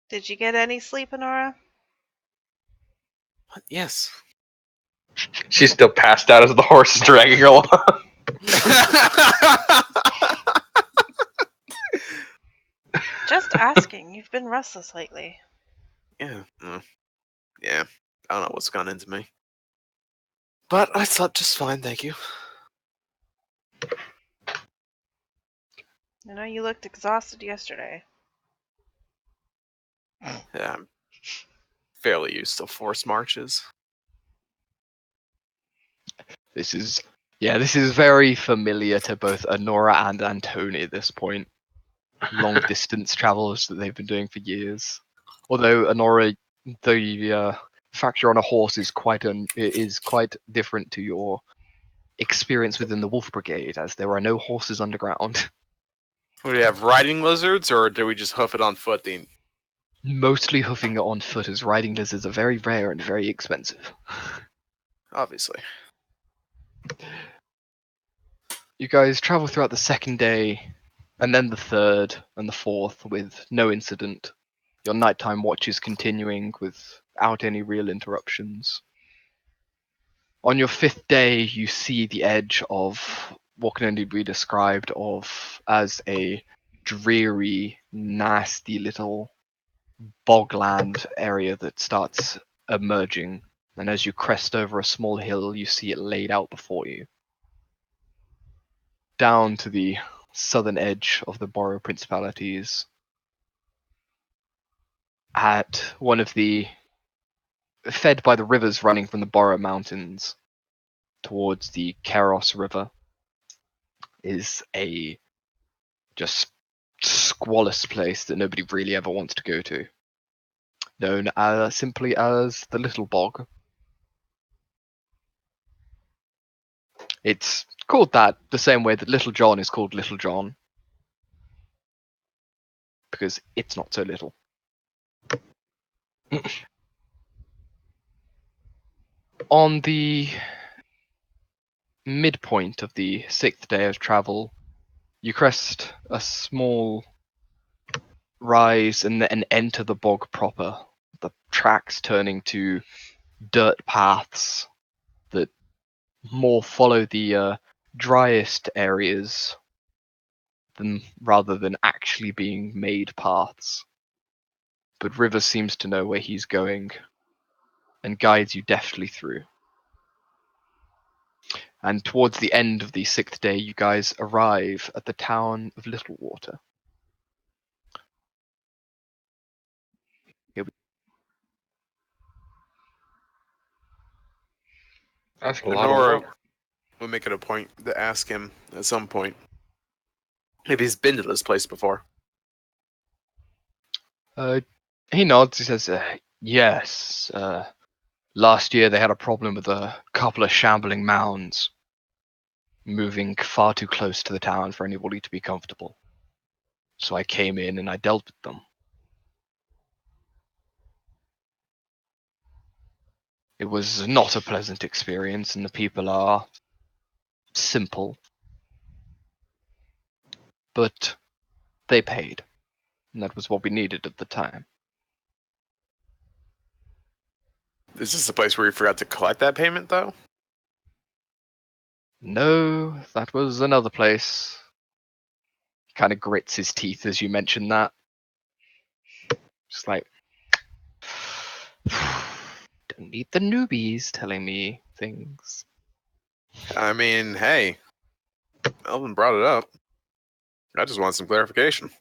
Did you get any sleep, Honora? Yes. She's still passed out as the horse is dragging her along. Just asking. You've been restless lately. Yeah. Yeah. I don't know what's gone into me. But I slept just fine, thank you. You looked exhausted yesterday. Yeah, I'm fairly used to forced marches. This is very familiar to both Honora and Antoni at this point. Long distance travels that they've been doing for years. Although Honora, the fact you're on a horse is quite different to your experience within the Wolf Brigade, as there are no horses underground. Do we have riding lizards, or do we just hoof it on foot, Dean? Mostly hoofing it on foot, as riding lizards are very rare and very expensive. Obviously. You guys travel throughout the second day, and then the third and the fourth with no incident. Your nighttime watch is continuing without any real interruptions. On your fifth day, you see the edge of what can only be described as a dreary, nasty little bogland area that starts emerging. And as you crest over a small hill, you see it laid out before you. Down to the southern edge of the Borough Principalities, at one of the fed by the rivers running from the Borough Mountains towards the Keros River, is a just squalous place that nobody really ever wants to go to, known simply as the Little Bog. It's called that the same way that Little John is called Little John, because it's not so little. On the midpoint of the sixth day of travel, you crest a small rise and then enter the bog proper, the tracks turning to dirt paths that more follow the driest areas rather than actually being made paths. But River seems to know where he's going and guides you deftly through. And towards the end of the sixth day, you guys arrive at the town of Littlewater. That's a lot of Honora water. will make it a point to ask him at some point if he's been to this place before. He nods. He says, "Yes. Last year they had a problem with a couple of shambling mounds moving far too close to the town for anybody to be comfortable. So I came in and I dealt with them. It was not a pleasant experience, and the people are simple, but they paid, and that was what we needed at the time." Is this the place where you forgot to collect that payment, though? No, that was another place. He kind of grits his teeth as you mention that. Just like, don't need the newbies telling me things. I mean, hey, Melvin brought it up. I just want some clarification.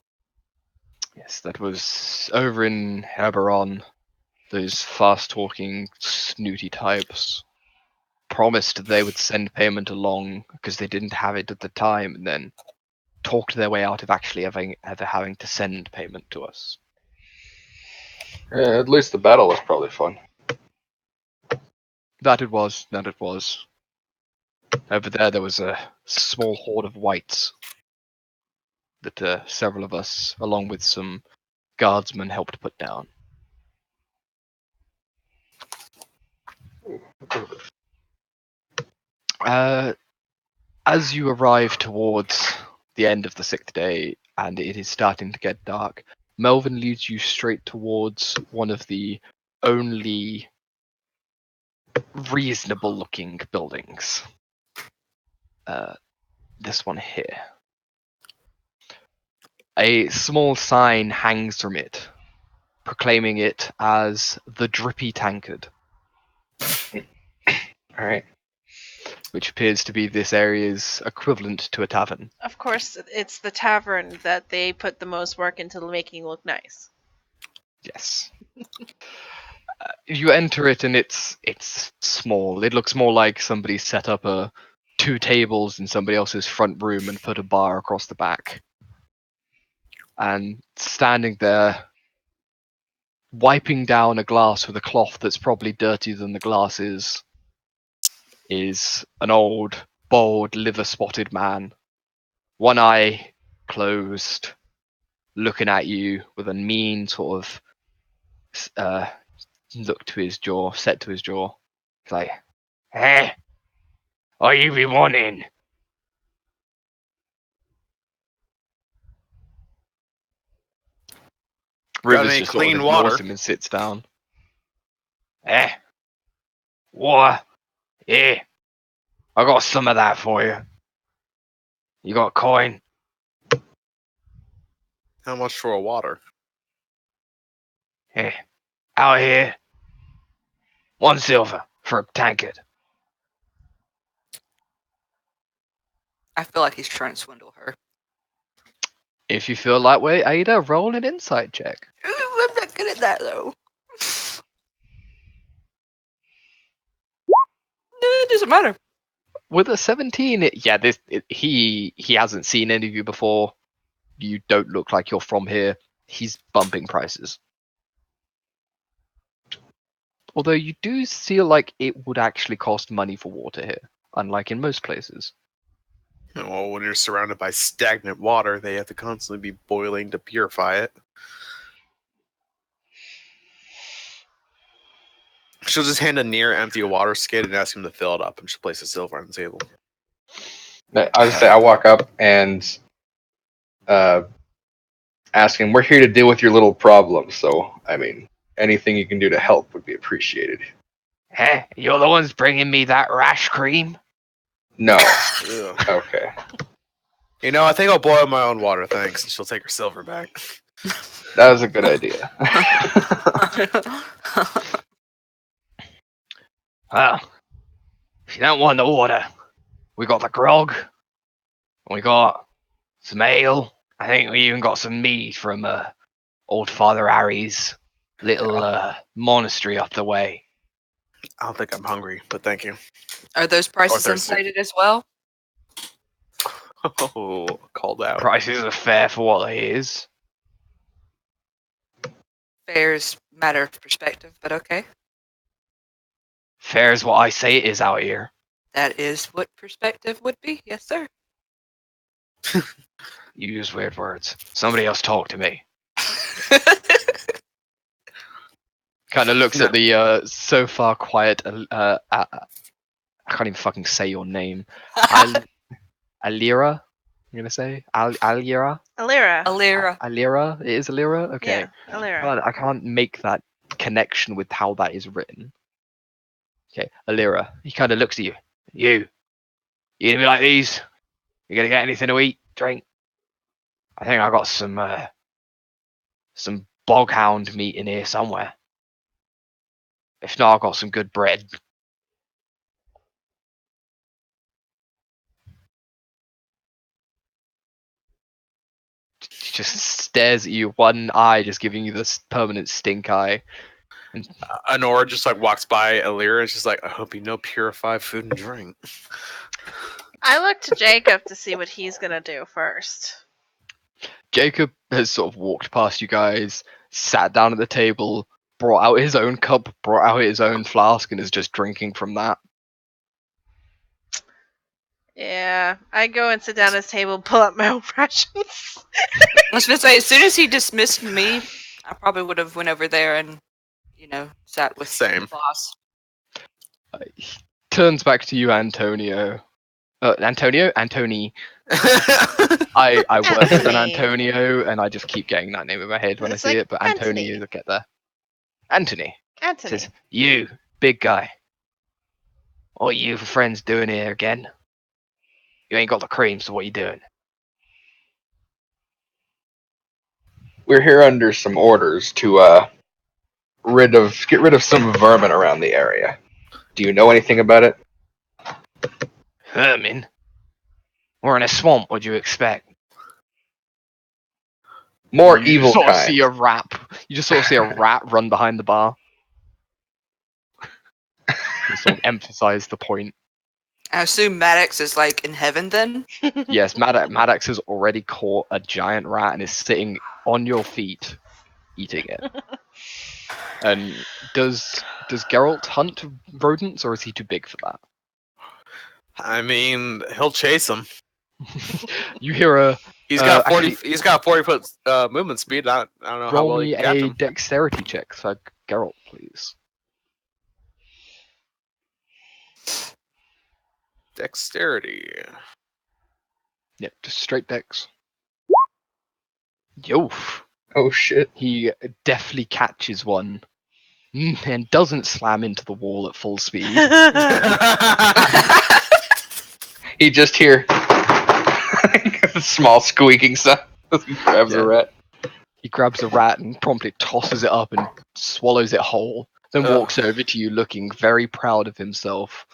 Yes, that was over in Eberron. Those fast-talking, snooty types promised they would send payment along because they didn't have it at the time, and then talked their way out of actually ever having to send payment to us. Yeah, at least the battle was probably fun. That it was. Over there was a small horde of whites that several of us, along with some guardsmen, helped put down. As you arrive towards the end of the sixth day, and it is starting to get dark, Melvin leads you straight towards one of the only reasonable-looking buildings. This one here. A small sign hangs from it, proclaiming it as the Drippy Tankard, All right. which appears to be this area's equivalent to a tavern. Of course, it's the tavern that they put the most work into making look nice. Yes. You enter it and it's small. It looks more like somebody set up two tables in somebody else's front room and put a bar across the back. And standing there, wiping down a glass with a cloth that's probably dirtier than the glass is an old, bald, liver-spotted man. One eye closed, looking at you with a mean sort of look to his jaw, set to his jaw. It's like, "Eh, what you be wanting?" Rivers any just sort clean of ignores water? him and sits down. Water? Yeah, I got some of that for you. You got a coin? How much for a water? Yeah, out here. 1 silver for a tankard. I feel like he's trying to swindle her. If you feel that way, Ada, roll an insight check. Ooh, I'm not good at that though. It doesn't matter. With a 17, he hasn't seen any of you before. You don't look like you're from here. He's bumping prices. Although you do feel like it would actually cost money for water here, unlike in most places. Well, when you're surrounded by stagnant water, they have to constantly be boiling to purify it. She'll just hand a near empty water skid and ask him to fill it up, and she'll place a silver on the table. I just say I walk up and ask him, "We're here to deal with your little problem, so I mean, anything you can do to help would be appreciated." Hey, you're the ones bringing me that rash cream? No. Ugh. Okay. You know, I think I'll boil my own water, thanks, and she'll take her silver back. That was a good idea. Well, if you don't want the water, we got the grog. We got some ale. I think we even got some mead from old Father Harry's little monastery up the way. I don't think I'm hungry, but thank you. Are those prices thirsty. inflated as well? Oh, called out. Prices are fair for what they is. Fair's matter of perspective, but okay. Fair is what I say it is out here. That is what perspective would be. Yes, sir. You use weird words. Somebody else talk to me. Kind of looks at the so far quiet. I can't even fucking say your name. Alira. I'm gonna say Alira. Alira. Alira. Alira. It is Alira. Okay. Yeah, Alira. God, I can't make that connection with how that is written. Okay, Alira. He kind of looks at you. You gonna be like these? You gonna get anything to eat, drink? I think I got some boghound meat in here somewhere. If not, I've got some good bread. She just stares at you, one eye just giving you this permanent stink eye. Honora just like walks by Alira and she's like, I hope you know purify food and drink. I look to Jacob to see what he's gonna do first. Jacob has sort of walked past you guys, sat down at the table, brought out his own cup, brought out his own flask, and is just drinking from that. Yeah, I go and sit down at his table, pull up my own rations. I was gonna say, as soon as he dismissed me, I probably would have went over there and, sat with Same. the boss. He turns back to you, Antonio. Antony. I work with an Antonio, and I just keep getting that name in my head when It's I see like it, but Anthony. Antonio, get there. Anthony Anthony. says, "You, big guy. What are you friends doing here again? You ain't got the cream, so what you doing?" We're here under some orders to get rid of some vermin around the area. Do you know anything about it? Vermin? We're in a swamp, what'd you expect? More You evil sort of kind. see a rat. You just sort of see a rat run behind the bar. To sort of emphasize the point. I assume Maddox is like in heaven then. Yes, Maddox has already caught a giant rat and is sitting on your feet, eating it. And does Geralt hunt rodents, or is he too big for that? I mean, he'll chase him. You hear a He's got 40. actually, He's got 40-foot movement speed. I don't know how roll well me you can catch a him. dexterity check for Geralt, please. Dexterity. Yep, just straight dex. Yo, Oh shit. he deftly catches one and doesn't slam into the wall at full speed. He just hear a small squeaking sound as he grabs Yeah. a rat. He grabs a rat and promptly tosses it up and swallows it whole, then Ugh. walks over to you looking very proud of himself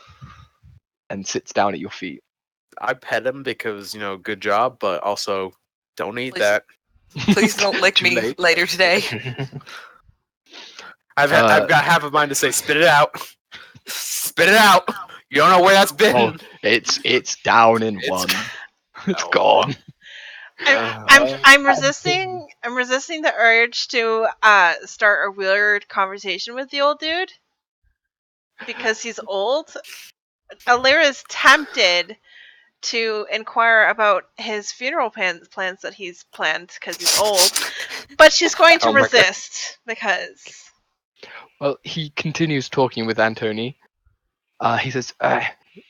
and sits down at your feet. I pet him because good job, but also don't eat Please. that. Please don't lick Too me late. later today. I've got half of mine to say, spit it out, spit it out. You don't know where that's been. Oh, it's down in It's- one. It's Oh. gone. I'm resisting. I'm resisting the urge to start a weird conversation with the old dude because he's old. Alira's tempted to inquire about his funeral plans that he's planned because he's old, but she's going to Oh my God. resist because. Well, he continues talking with Antony. He says,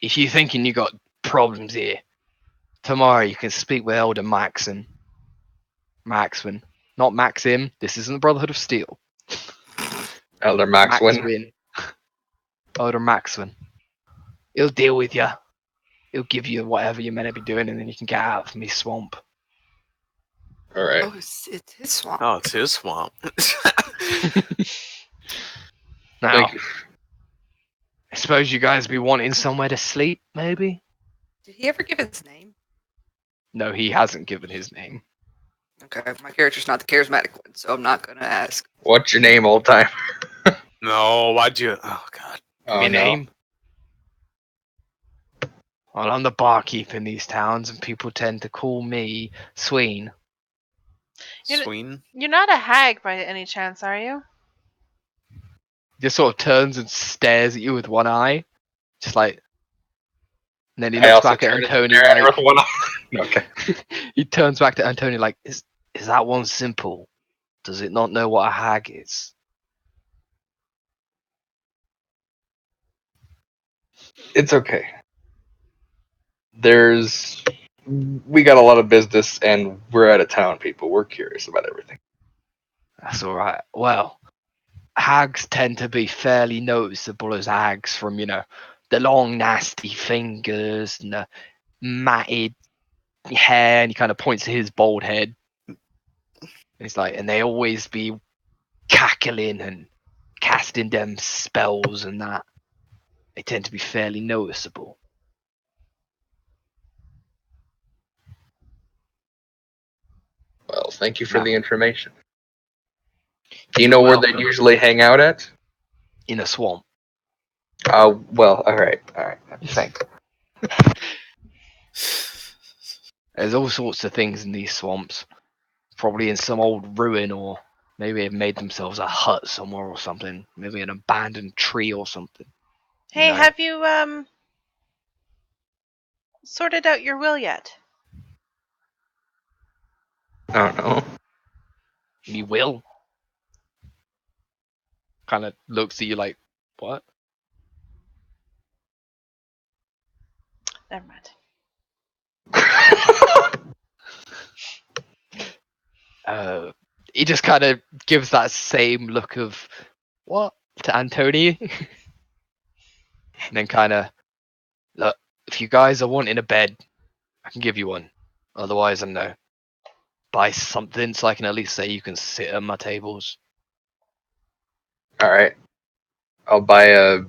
if you're thinking you got problems here, tomorrow you can speak with Elder Maxon. Maxwin. Not Maxim. This isn't the Brotherhood of Steel. Elder Maxwin. Maxwin. Elder Maxwin. He'll deal with you. He'll give you whatever you're meant to be doing, and then you can get out of me swamp. All right. Oh, it's his swamp. Oh, it's his swamp. Now, Thank you. I suppose you guys be wanting somewhere to sleep, maybe? Did he ever give his name? No, he hasn't given his name. Okay, my character's not the charismatic one, so I'm not gonna ask. What's your name, old time? No, why'd you? Oh God. Oh, My no. name? Well, I'm the barkeep in these towns, and people tend to call me Sween. You know- Sween. You're not a hag by any chance, are you? Just sort of turns and stares at you with one eye, just like. And then he I looks also back at turn and Antony stare at her like. with one eye. Okay. He turns back to Antony like, is that one simple? Does it not know what a hag is? It's okay. We got a lot of business, and we're out of town, people. We're curious about everything. That's all right. Well, hags tend to be fairly noticeable as hags from, the long, nasty fingers and the matted hair, and he kind of points to his bald head. He's like, and they always be cackling and casting them spells and that. They tend to be fairly noticeable. Well, thank you for Nah. the information. Do you know where they welcome. usually hang out at? In a swamp. Well, all right. Thanks. There's all sorts of things in these swamps. Probably in some old ruin, or maybe they've made themselves a hut somewhere or something. Maybe an abandoned tree or something. Hey, No. have you sorted out your will yet? I don't know. Me will. Kind of looks at you like, what? Never mind. He just kind of gives that same look of what to Antony, and then kind of look. If you guys are wanting a bed, I can give you one. Otherwise, I don't know. Buy something so I can at least say you can sit at my tables. All right. I'll buy a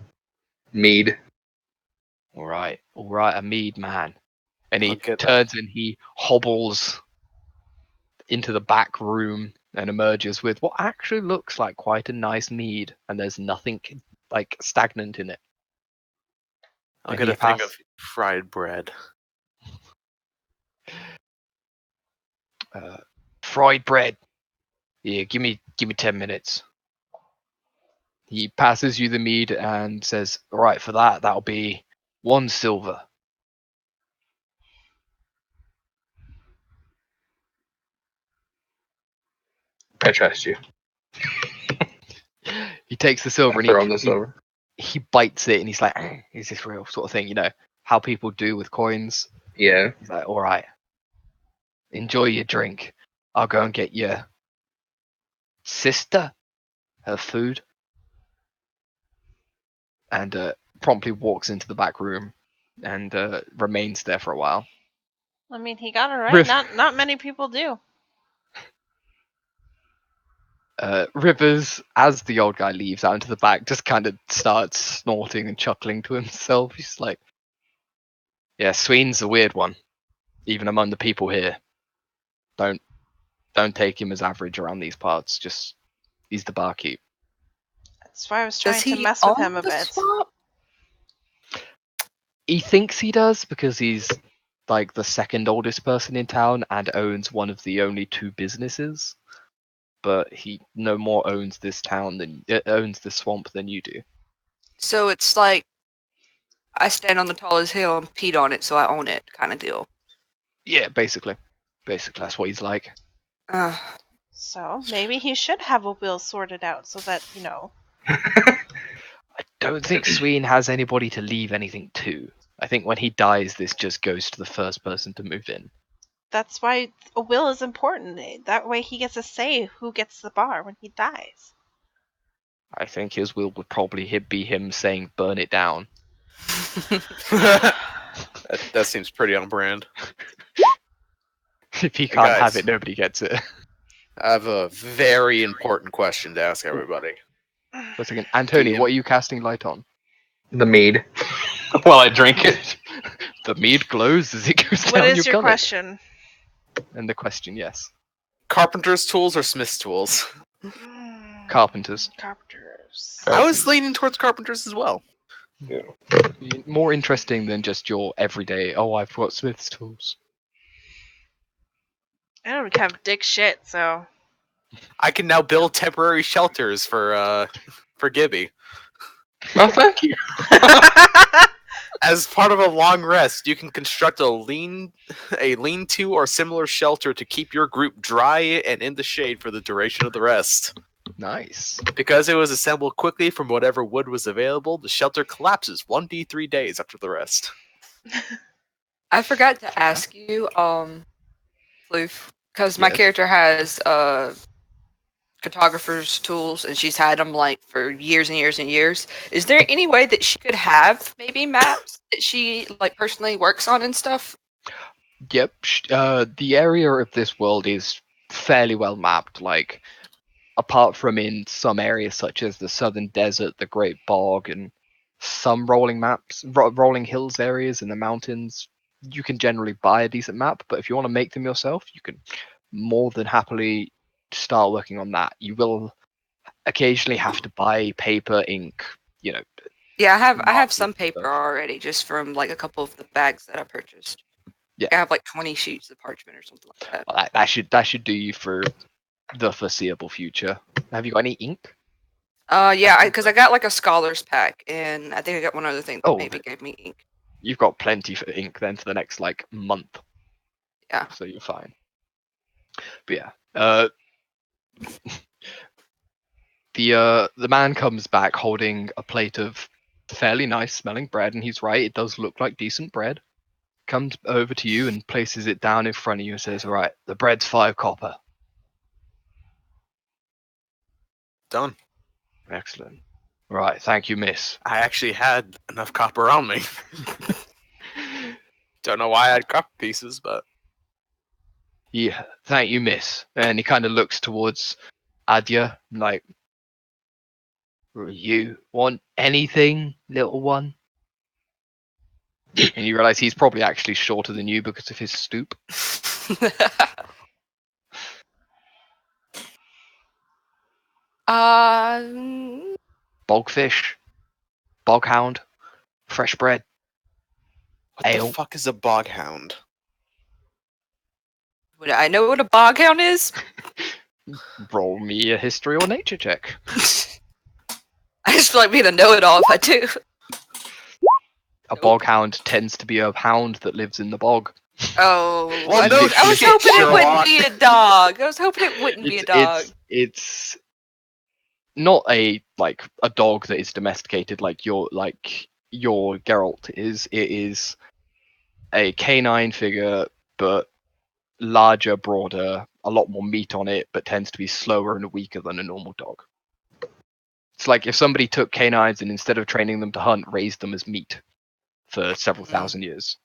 mead. All right, a mead man. And he Okay, turns and he hobbles into the back room and emerges with what actually looks like quite a nice mead, and there's nothing like stagnant in it. I'll And get he a thing pass- of fried bread. fried bread. Yeah, give me 10 minutes. He passes you the mead and says, "Right, for that'll be 1 silver." I trust you. He takes the silver I and throw him this over. he bites it and he's like, "Is this real?" Sort of thing, how people do with coins. Yeah. He's like, "All right, enjoy your drink. I'll go and get your sister her food," and promptly walks into the back room and remains there for a while. I mean, he got it right. Riff- Not many people do. Rivers, as the old guy leaves out into the back, just kind of starts snorting and chuckling to himself. He's like, "Yeah, Sween's a weird one, even among the people here. Don't take him as average around these parts. Just he's the barkeep." That's why I was Does trying to he mess with own him a the bit. swamp? He thinks he does because he's like the second oldest person in town and owns one of the only 2 businesses. But he no more owns this town than owns the swamp than you do. So it's like I stand on the tallest hill and peed on it, so I own it, kind of deal. Yeah, basically that's what he's like. Uh, So maybe he should have a will sorted out so that I don't think Sween has anybody to leave anything to. I think when he dies, this just goes to the first person to move in. that's why a will is important. That way he gets a say who gets the bar when he dies. I think his will would probably be him saying, "Burn it down." that seems pretty on brand. If he Hey, can't have guys. it, nobody gets it. I have a very important question to ask everybody. For a second, Antonio, DM. what are you casting light on? The mead. While I drink it. The mead glows as it goes What down is your your gullet. question? And the question, yes. Carpenter's tools or Smith's tools? Carpenters. Carpenters. I was leaning towards carpenters as well. More interesting than just your everyday, "Oh, I've got Smith's tools." I don't have dick shit, so I can now build temporary shelters for Gibby. Oh, thank you. As part of a long rest, you can construct a lean-to or similar shelter to keep your group dry and in the shade for the duration of the rest. Nice. Because it was assembled quickly from whatever wood was available, the shelter collapses 1d3 days after the rest. I forgot to ask you, Floof, because my Yes. character has cartographer's tools, and she's had them like for years and years and years. Is there any way that she could have maybe maps that she like personally works on and stuff? Yep. The area of this world is fairly well mapped. Like, apart from in some areas such as the Southern Desert, the Great Bog, and some rolling hills areas in the mountains, you can generally buy a decent map. But if you want to make them yourself, you can more than happily start working on that. You will occasionally have to buy paper, ink, Yeah, I have markers some and paper stuff. already, just from like a couple of the bags that I purchased. Yeah. I have like 20 sheets of parchment or something like that. Well, that should do you for the foreseeable future. Have you got any ink? Yeah, because I got like a scholar's pack, and I think I got one other thing that Oh, maybe gave me ink. You've got plenty for ink then for the next like month. Yeah. So you're fine. But yeah, the man comes back holding a plate of fairly nice smelling bread, and he's right, it does look like decent bread. Comes over to you and places it down in front of you and says, "All right, the bread's 5 copper." Done. Excellent. Right, thank you, miss. I actually had enough copper on me. Don't know why I had copper pieces, but Yeah, thank you, miss. And he kind of looks towards Adya, like, "You want anything, little one?" And you realize he's probably actually shorter than you because of his stoop. um, Bogfish, boghound, fresh bread, what ale. the fuck is a boghound? would I know what a boghound is? Roll me a history or nature check. just feel like being a know-it-all if I do. A bog hound tends to be a hound that lives in the bog. Oh, Well, I no was shit, hoping it wouldn't Sherlock. be a dog. I was hoping it wouldn't be a dog. It's not a dog that is domesticated like your Geralt is. It is a canine figure, but larger, broader, a lot more meat on it, but tends to be slower and weaker than a normal dog. It's like if somebody took canines and instead of training them to hunt, raised them as meat for several thousand years.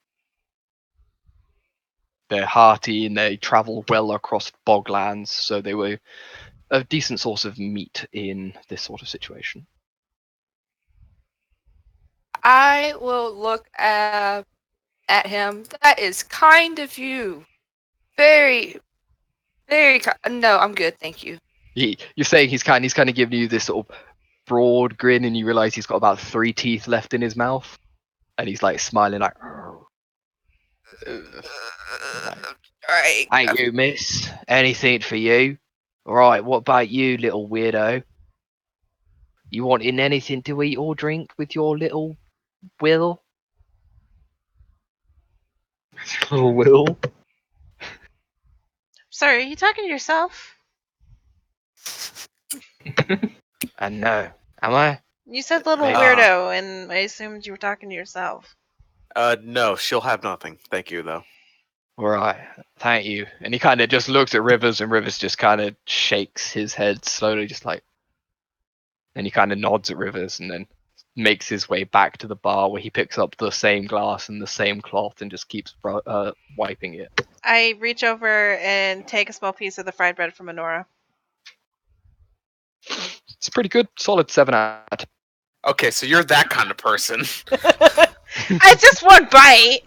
They're hearty and they travel well across boglands, so they were a decent source of meat in this sort of situation. I will look at him. That is kind of you. Very, very kind. No, I'm good, thank you. You're saying he's kind of giving you this sort of broad grin, and you realize he's got about 3 teeth left in his mouth, and he's like smiling like. Alright. Ain't you, miss? Anything for you? Right, what about you, little weirdo? You wanting anything to eat or drink with your little Will? Little Will. Sorry, are you talking to yourself? I know. Am I? You said little Maybe. weirdo, and I assumed you were talking to yourself. No, she'll have nothing. Thank you, though. Right, thank you. And he kind of just looks at Rivers, and Rivers just kind of shakes his head slowly, just like. And he kind of nods at Rivers, and then makes his way back to the bar where he picks up the same glass and the same cloth and just keeps wiping it. I reach over and take a small piece of the fried bread from Honora. It's pretty good, solid 7 out of 10. Okay, so you're that kind of person. I just one bite.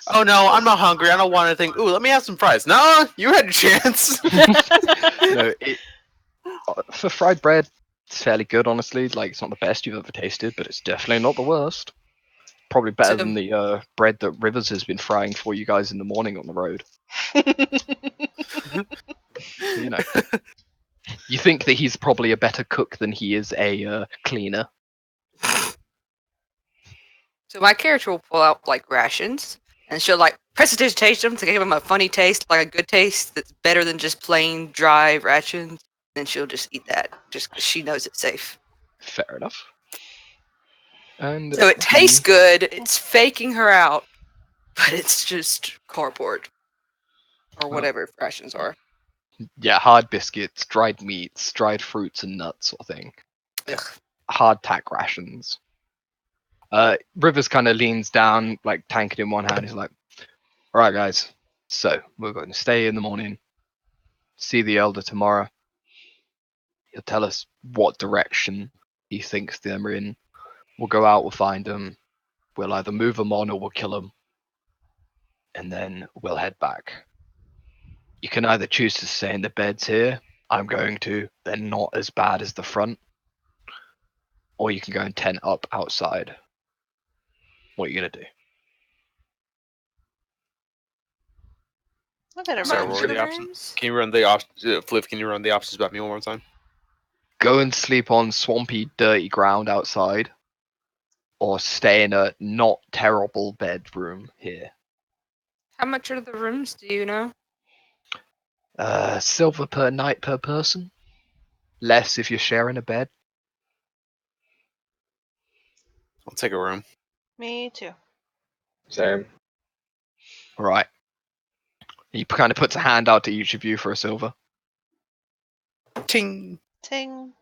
Oh no, I'm not hungry. I don't want anything. Ooh, let me have some fries. No, you had a chance. No, for fried bread, it's fairly good, honestly. Like, it's not the best you've ever tasted, but it's definitely not the worst. Probably better So- than the bread that Rivers has been frying for you guys in the morning on the road. You know, you think that he's probably a better cook than he is a cleaner. So my character will pull out like rations, and she'll like prestidigitate them to give them a funny taste, like a good taste that's better than just plain dry rations. Then she'll just eat that, just 'cause she knows it's safe. Fair enough. And So it tastes good. It's faking her out, but it's just cardboard or whatever rations are. yeah, hard biscuits, dried meats, dried fruits and nuts sort of thing. Ugh. Hard tack rations. Rivers kind of leans down, like tankard in one hand. He's like, "All right, guys. So we're going to stay in the morning. See the elder tomorrow. He'll tell us what direction he thinks they're in. We'll go out. We'll find them. We'll either move them on or we'll kill them, and then we'll head back. You can either choose to stay in the beds here. I'm going to. They're not as bad as the front. Or you can go and tent up outside. What are you gonna do?" I better Sorry, run. what were the options? Can you run the Fliv? Can you run the options about me one more time? Go and sleep on swampy, dirty ground outside, or stay in a not terrible bedroom here. How much are the rooms? Do you know? Silver per night per person. Less if you're sharing a bed. I'll take a room. Me too. Same. Right. He kind of puts a hand out to each of you for a silver. Ting. Ting.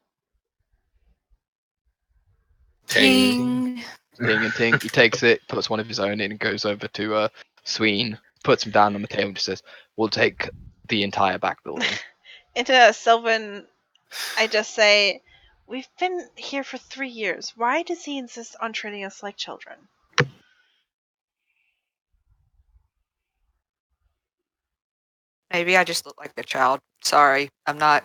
Ting. Ting and ting. He takes it, puts one of his own in, and goes over to Sween, puts him down on the table, and just says, "We'll take the entire back building." Into Sylvan, I just say, we've been here for 3 years. Why does he insist on treating us like children? Maybe I just look like a child. Sorry, I'm not.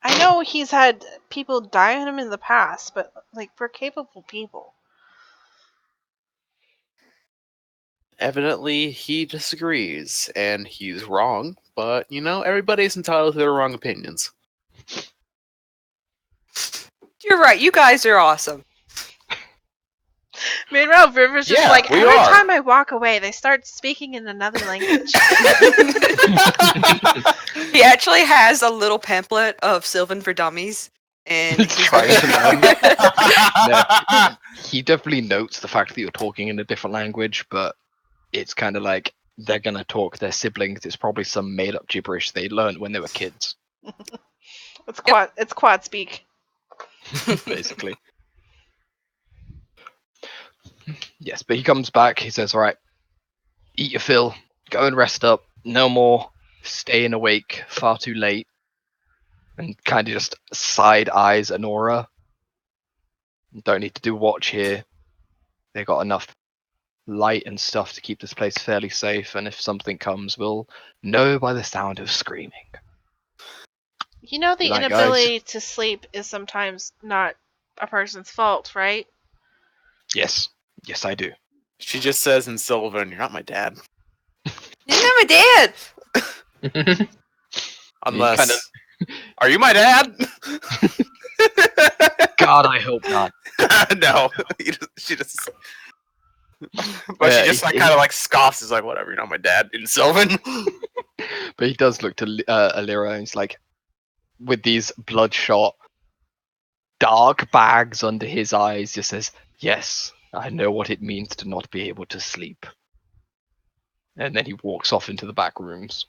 I know he's had people die on him in the past, but like we're capable people. Evidently, he disagrees, and he's wrong. But you know, everybody's entitled to their wrong opinions. You're right. You guys are awesome. Meanwhile, River's just Yeah, like, we every are. time I walk away, they start speaking in another language. He actually has a little pamphlet of Sylvan for Dummies, and He's trying to learn. No, he definitely notes the fact that you're talking in a different language, but it's kind of like they're gonna talk their siblings. It's probably some made-up gibberish they learned when they were kids, It's quad speak. basically. Yes, but he comes back. He says, "All right, eat your fill. Go and rest up. No more staying awake far too late." And kind of just side eyes Honora. Don't need to do watch here. They got enough light and stuff to keep this place fairly safe, and if something comes, we'll know by the sound of screaming. You know, the Good night, inability to sleep is sometimes not a person's fault, right? Yes, I do. She just says in Sylvan, "You're not my dad." You're not my dad. Unless, kinda- are you my dad? God, I hope not. No, she just. But she just like kind of like scoffs. Is like, whatever, you're not my dad in Sylvan. But he does look to Alira, and he's like, with these bloodshot, dark bags under his eyes, just says, "Yes, I know what it means to not be able to sleep." And then he walks off into the back rooms.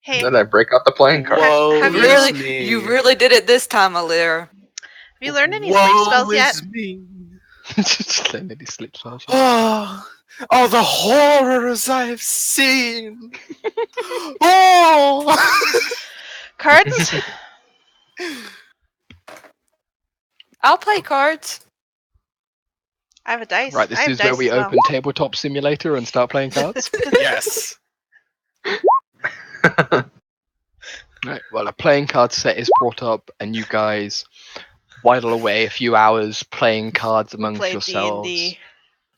Hey, Then I break out the playing card. Whoa, Have is you- me. You really did it this time, Alira. have you learned any sleep spells yet? Is me. Just letting it slip past you. Oh, the horrors I have seen. Oh. Cards? I'll play cards. I have a dice. Right, I this have is where dice we as well. open Tabletop Simulator and start playing cards. Yes. Right, well, a playing card set is brought up, and you guys while away a few hours playing cards amongst Play yourselves. D&D.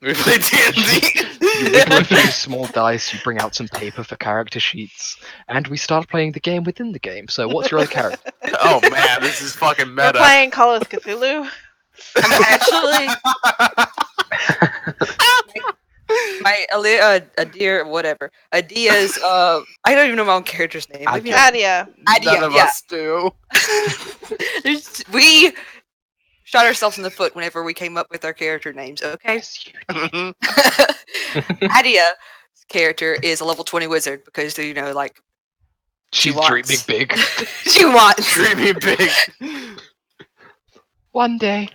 We play D&D. You wiggle a few small dice, you bring out some paper for character sheets, and we start playing the game within the game. So, what's your other character? Oh man, this is fucking We're meta. playing Call of Cthulhu. I'm actually my Adir, whatever. Adia's I don't even know my own character's name. Maybe Adia. Adia, None of yeah. us do. We shot ourselves in the foot whenever we came up with our character names, okay? Adia's character is a level 20 wizard because, you know, like, She's wants. dreaming big. she wants. Dreamy big. One day.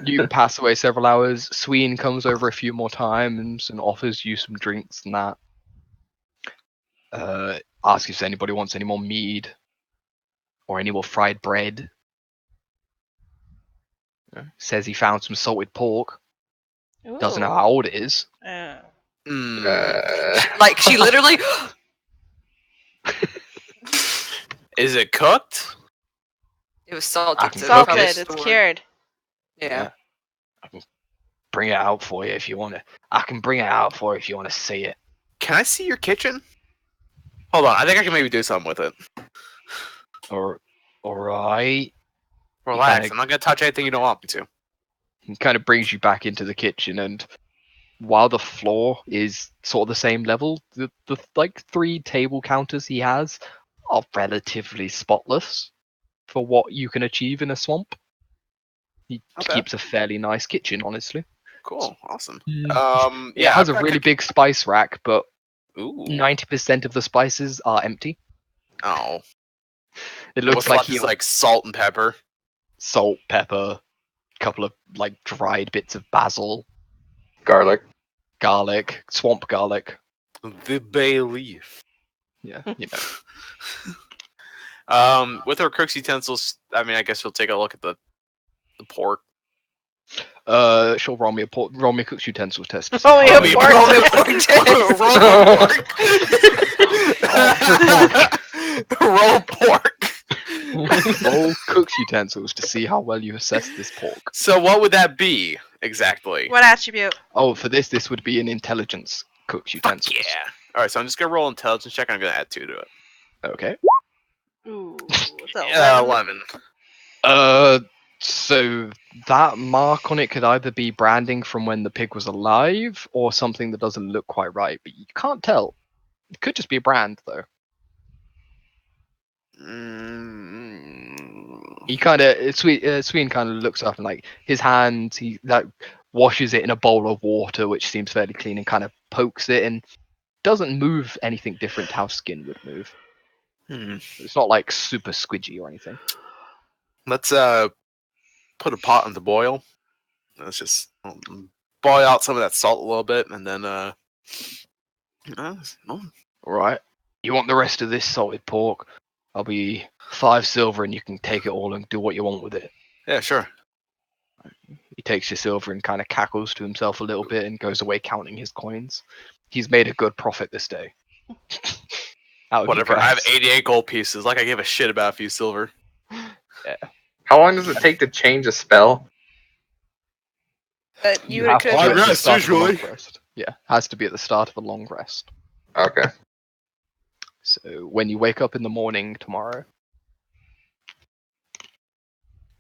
You pass away several hours. Sween comes over a few more times and offers you some drinks and that. Asks if anybody wants any more mead or any more fried bread. Says he found some salted pork. Doesn't know Ooh. how old it is. Like, she literally. Is it cooked? It was salted. I can so Salted. probably It's stored. cured. Yeah. I can bring it out for you if you want to. I can bring it out for you if you want to see it. Can I see your kitchen? Hold on, I think I can maybe do something with it. Or, alright. Relax, kinda- I'm not gonna touch anything you don't want me to. He kind of brings you back into the kitchen, and while the floor is sort of the same level, the like 3 table counters he has are relatively spotless for what you can achieve in a swamp. He Okay. keeps a fairly nice kitchen, honestly. Cool, awesome. It Yeah, has a I've got really big spice rack, but Ooh. 90% of the spices are empty. Oh. It looks What's like left is like salt and pepper. salt, pepper, couple of like dried bits of basil, Garlic. garlic, swamp garlic. The bay leaf. Yeah, you know. With our cook's utensils, I mean, I guess we'll take a look at the pork. She'll roll me a cook's utensils test. to see Roll me how a well you- pork roll me a pork. Roll pork. Roll cook's utensils to see how well you assess this pork. So what would that be exactly? What attribute? Oh, for this would be an intelligence cook's Fuck utensils. yeah. Alright, so I'm just gonna roll intelligence check and I'm gonna add 2 to it. Okay. Ooh, So 11. 11. So that mark on it could either be branding from when the pig was alive, or something that doesn't look quite right, but you can't tell. It could just be a brand, though. He kind of Sweden kind of looks up and like his hand, he like washes it in a bowl of water, which seems fairly clean, and kind of pokes it and doesn't move anything different to how skin would move. It's not like super squidgy or anything. Let's put a pot on the boil. Let's just boil out some of that salt a little bit, and then All right. You want the rest of this salted pork? I'll be 5 silver, and you can take it all and do what you want with it. yeah, sure. He takes your silver and kind of cackles to himself a little bit and goes away counting his coins. He's made a good profit this day. Out of you Whatever. I have guys. 88 gold pieces. Like I give a shit about a few silver. How long does it take to change a spell? But you have to could. do it at the rest, start of a long usually. rest. Yeah, has to be at the start of a long rest. Okay. So when you wake up in the morning tomorrow.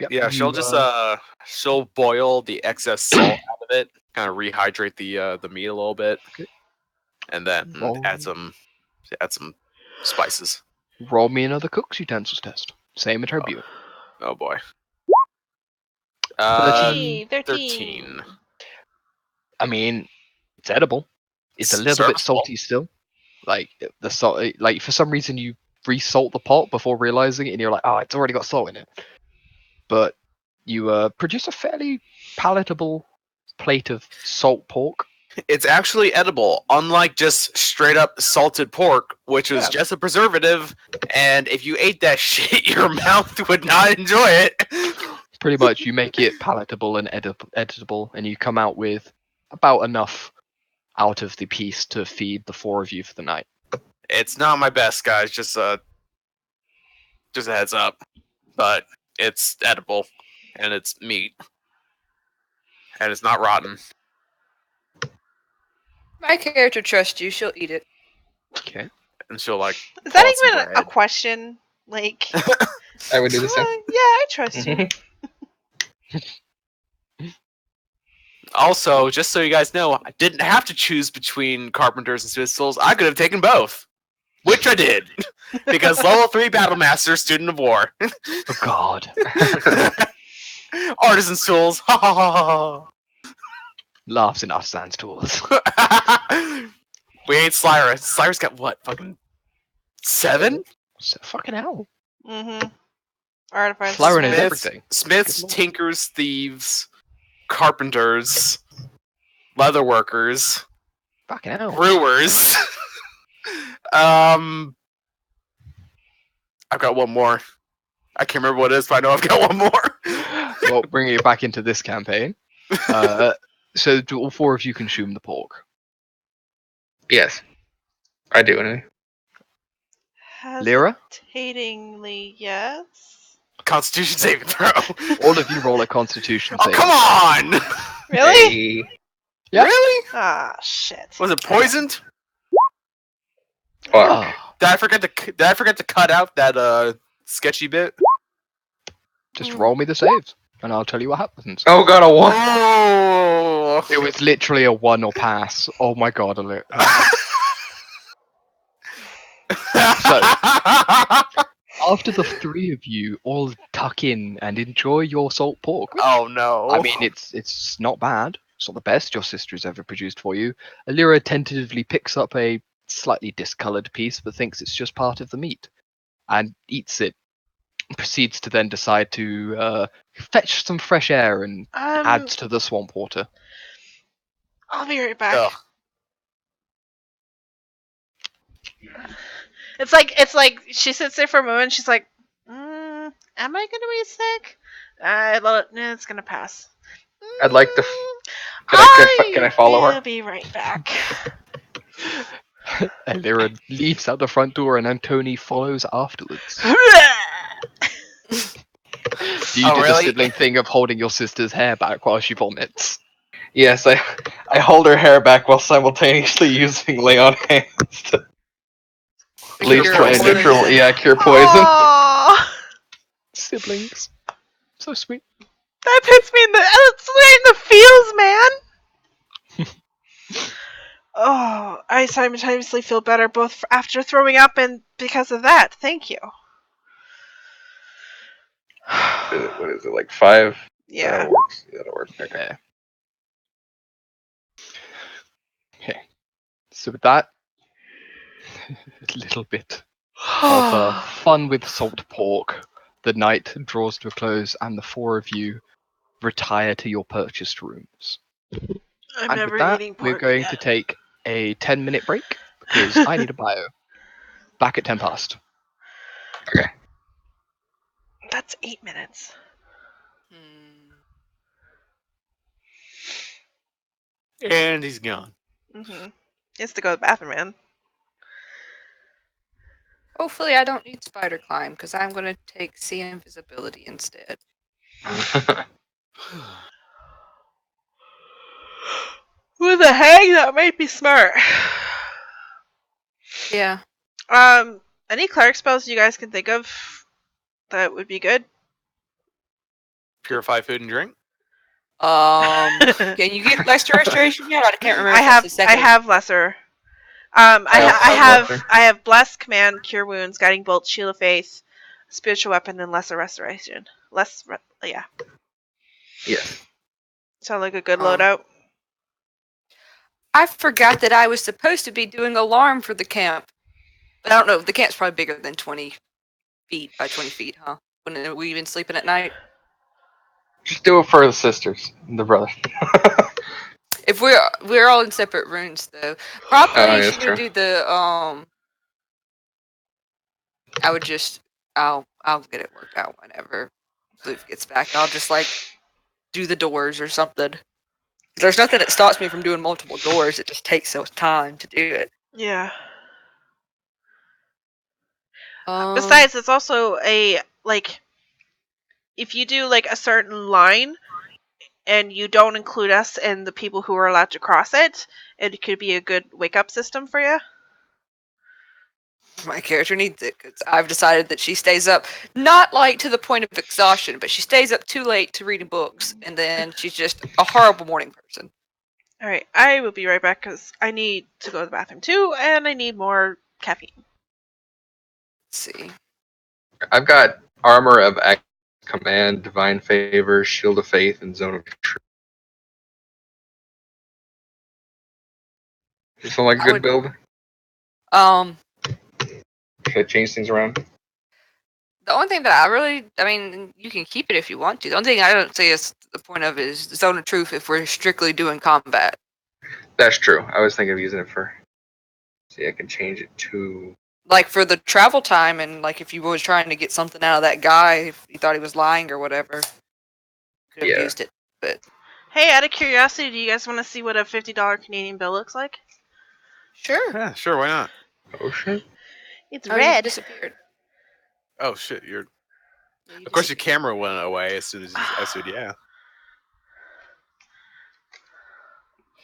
Yep, Yeah, she'll you, just she'll boil the excess salt out of it, kind of rehydrate the meat a little bit, Okay. and then Roll. add some spices. roll me another cook's utensils test. Same attribute. Oh boy. 13. 13. I mean, it's edible. It's a It's little bit serviceable. salty still. Like the salt, like for some reason you resalt the pot before realizing it, and you're like, oh, it's already got salt in it. But you produce a fairly palatable plate of salt pork. It's actually edible, unlike just straight up salted pork, which is Yeah. just a preservative. And if you ate that shit, your mouth would not enjoy it. Pretty much, you make it palatable and editable, and you come out with about enough out of the piece to feed the 4 of you for the night. It's not my best, guys. Just a heads up, but it's edible, and it's meat, and it's not rotten. My character trusts you. She'll eat it. Okay. And she'll like. Is that pull out some even a bread. question? Like, I would do the same. yeah, I trust you. Also, just so you guys know, I didn't have to choose between carpenters and pistols. I could have taken both, which I did, because level 3 battle master, student of war, Oh God. artisan's tools. Ha ha ha ha. Laughs in Sans tools. We ain't Slyra. Slyra's got what? Fucking 7? So fucking hell. Mm-hmm. Artificer. Flower knows Smith. everything. Smiths, Good lord. tinkers, thieves, carpenters, leatherworkers, Fucking hell. brewers. I've got one more. I can't remember what it is, but I know I've got one more. Well, bringing it back into this campaign. So do all 4 of you consume the pork? Yes. I do anyway. Lyra? Hesitatingly, yes. Constitution saving throw. All of you roll a Constitution Oh, save. come on! Really? Hey. Yeah. Really? Ah, shit. Was it poisoned? Fuck. Ah, Did I forget to cut out that sketchy bit? just roll me the saves, and I'll tell you what happens. Oh god, a 1. Oh. It was literally a 1 or pass. Oh my god, After the 3 of you all tuck in and enjoy your salt pork, oh no. I mean, it's not bad. It's not the best your sister has ever produced for you. Alira tentatively picks up a slightly discoloured piece, but thinks it's just part of the meat, and eats it. Proceeds to then decide to fetch some fresh air and adds to the swamp water. I'll be right back. Ugh. It's like she sits there for a moment. She's like, "Am I gonna be sick? No, it's gonna pass." I'd like to. Can I follow her? I'll be right back. Alira leaves out the front door, and Antoni follows afterwards. Do you do the really? sibling thing of holding your sister's hair back while she vomits? Yes, I hold her hair back while simultaneously using lay on hands to Cure try and poison. cure poison. Aw. Siblings. So sweet. That puts me in the feels, man. Oh, I simultaneously feel better both after throwing up and because of that. Thank you. What is it, like 5? Yeah. That works. Yeah, that'll work. Okay. Yeah. Okay. So with that, a little bit of fun with salt pork. The night draws to a close, and the four of you retire to your purchased rooms. I'm And never with that, eating we're pork going again. to take a 10-minute break because I need a bio. Back at 10 past. Okay. That's 8 minutes. Hmm. And he's gone. Mm-hmm. He has to go to the bathroom, man. Hopefully, I don't need spider climb because I'm gonna take see invisibility instead. With a hang, that might be smart. Yeah. Any cleric spells you guys can think of that would be good? Purify food and drink. Can you get less restoration yet? I can't remember I if that's the have second. lesser. I also have lesser. I have bless, command, cure wounds, guiding bolt, shield of faith, spiritual weapon, and lesser restoration. Yeah. Yes. Sound like a good Um, loadout. I forgot that I was supposed to be doing alarm for the camp, but I don't know. The camp's probably bigger than 20 feet by 20 feet, huh? When we even sleeping at night. Just do it for the sisters and the brother. If we're all in separate rooms though, Oh, probably yeah, if that's you're gonna true. do the I would just I'll get it worked out whenever Luke gets back. I'll just like do the doors or something. There's nothing that stops me from doing multiple doors. It just takes so time to do it. Yeah. Um, Besides, it's also a like if you do like a certain line and you don't include us and the people who are allowed to cross it, it could be a good wake up system for you. my character needs it because I've decided that she stays up not like to the point of exhaustion, but she stays up too late to reading books, and then she's just a horrible morning person. All right, I will be right back because I need to go to the bathroom too, and I need more caffeine. Let's see. I've got Armor of Command, Divine Favor, Shield of Faith, and Zone of Truth. Does it sound like a I good would- build? Um, Should I change things around? the only thing that I mean, you can keep it if you want to. The only thing I don't see is the point of is Zone of Truth if we're strictly doing combat. That's true. I was thinking of using it for. See, I can change it to. Like for the travel time, and like if you was trying to get something out of that guy, if you thought he was lying or whatever, could have Yeah. used it. But Hey, out of curiosity, do you guys want to see what a $50 Canadian bill looks like? sure. Yeah, sure. Why not? Oh shit! It's Oh, you red. disappeared. Oh shit! You're. Yeah, you Of course, your disappeared. camera went away as soon as I said yeah.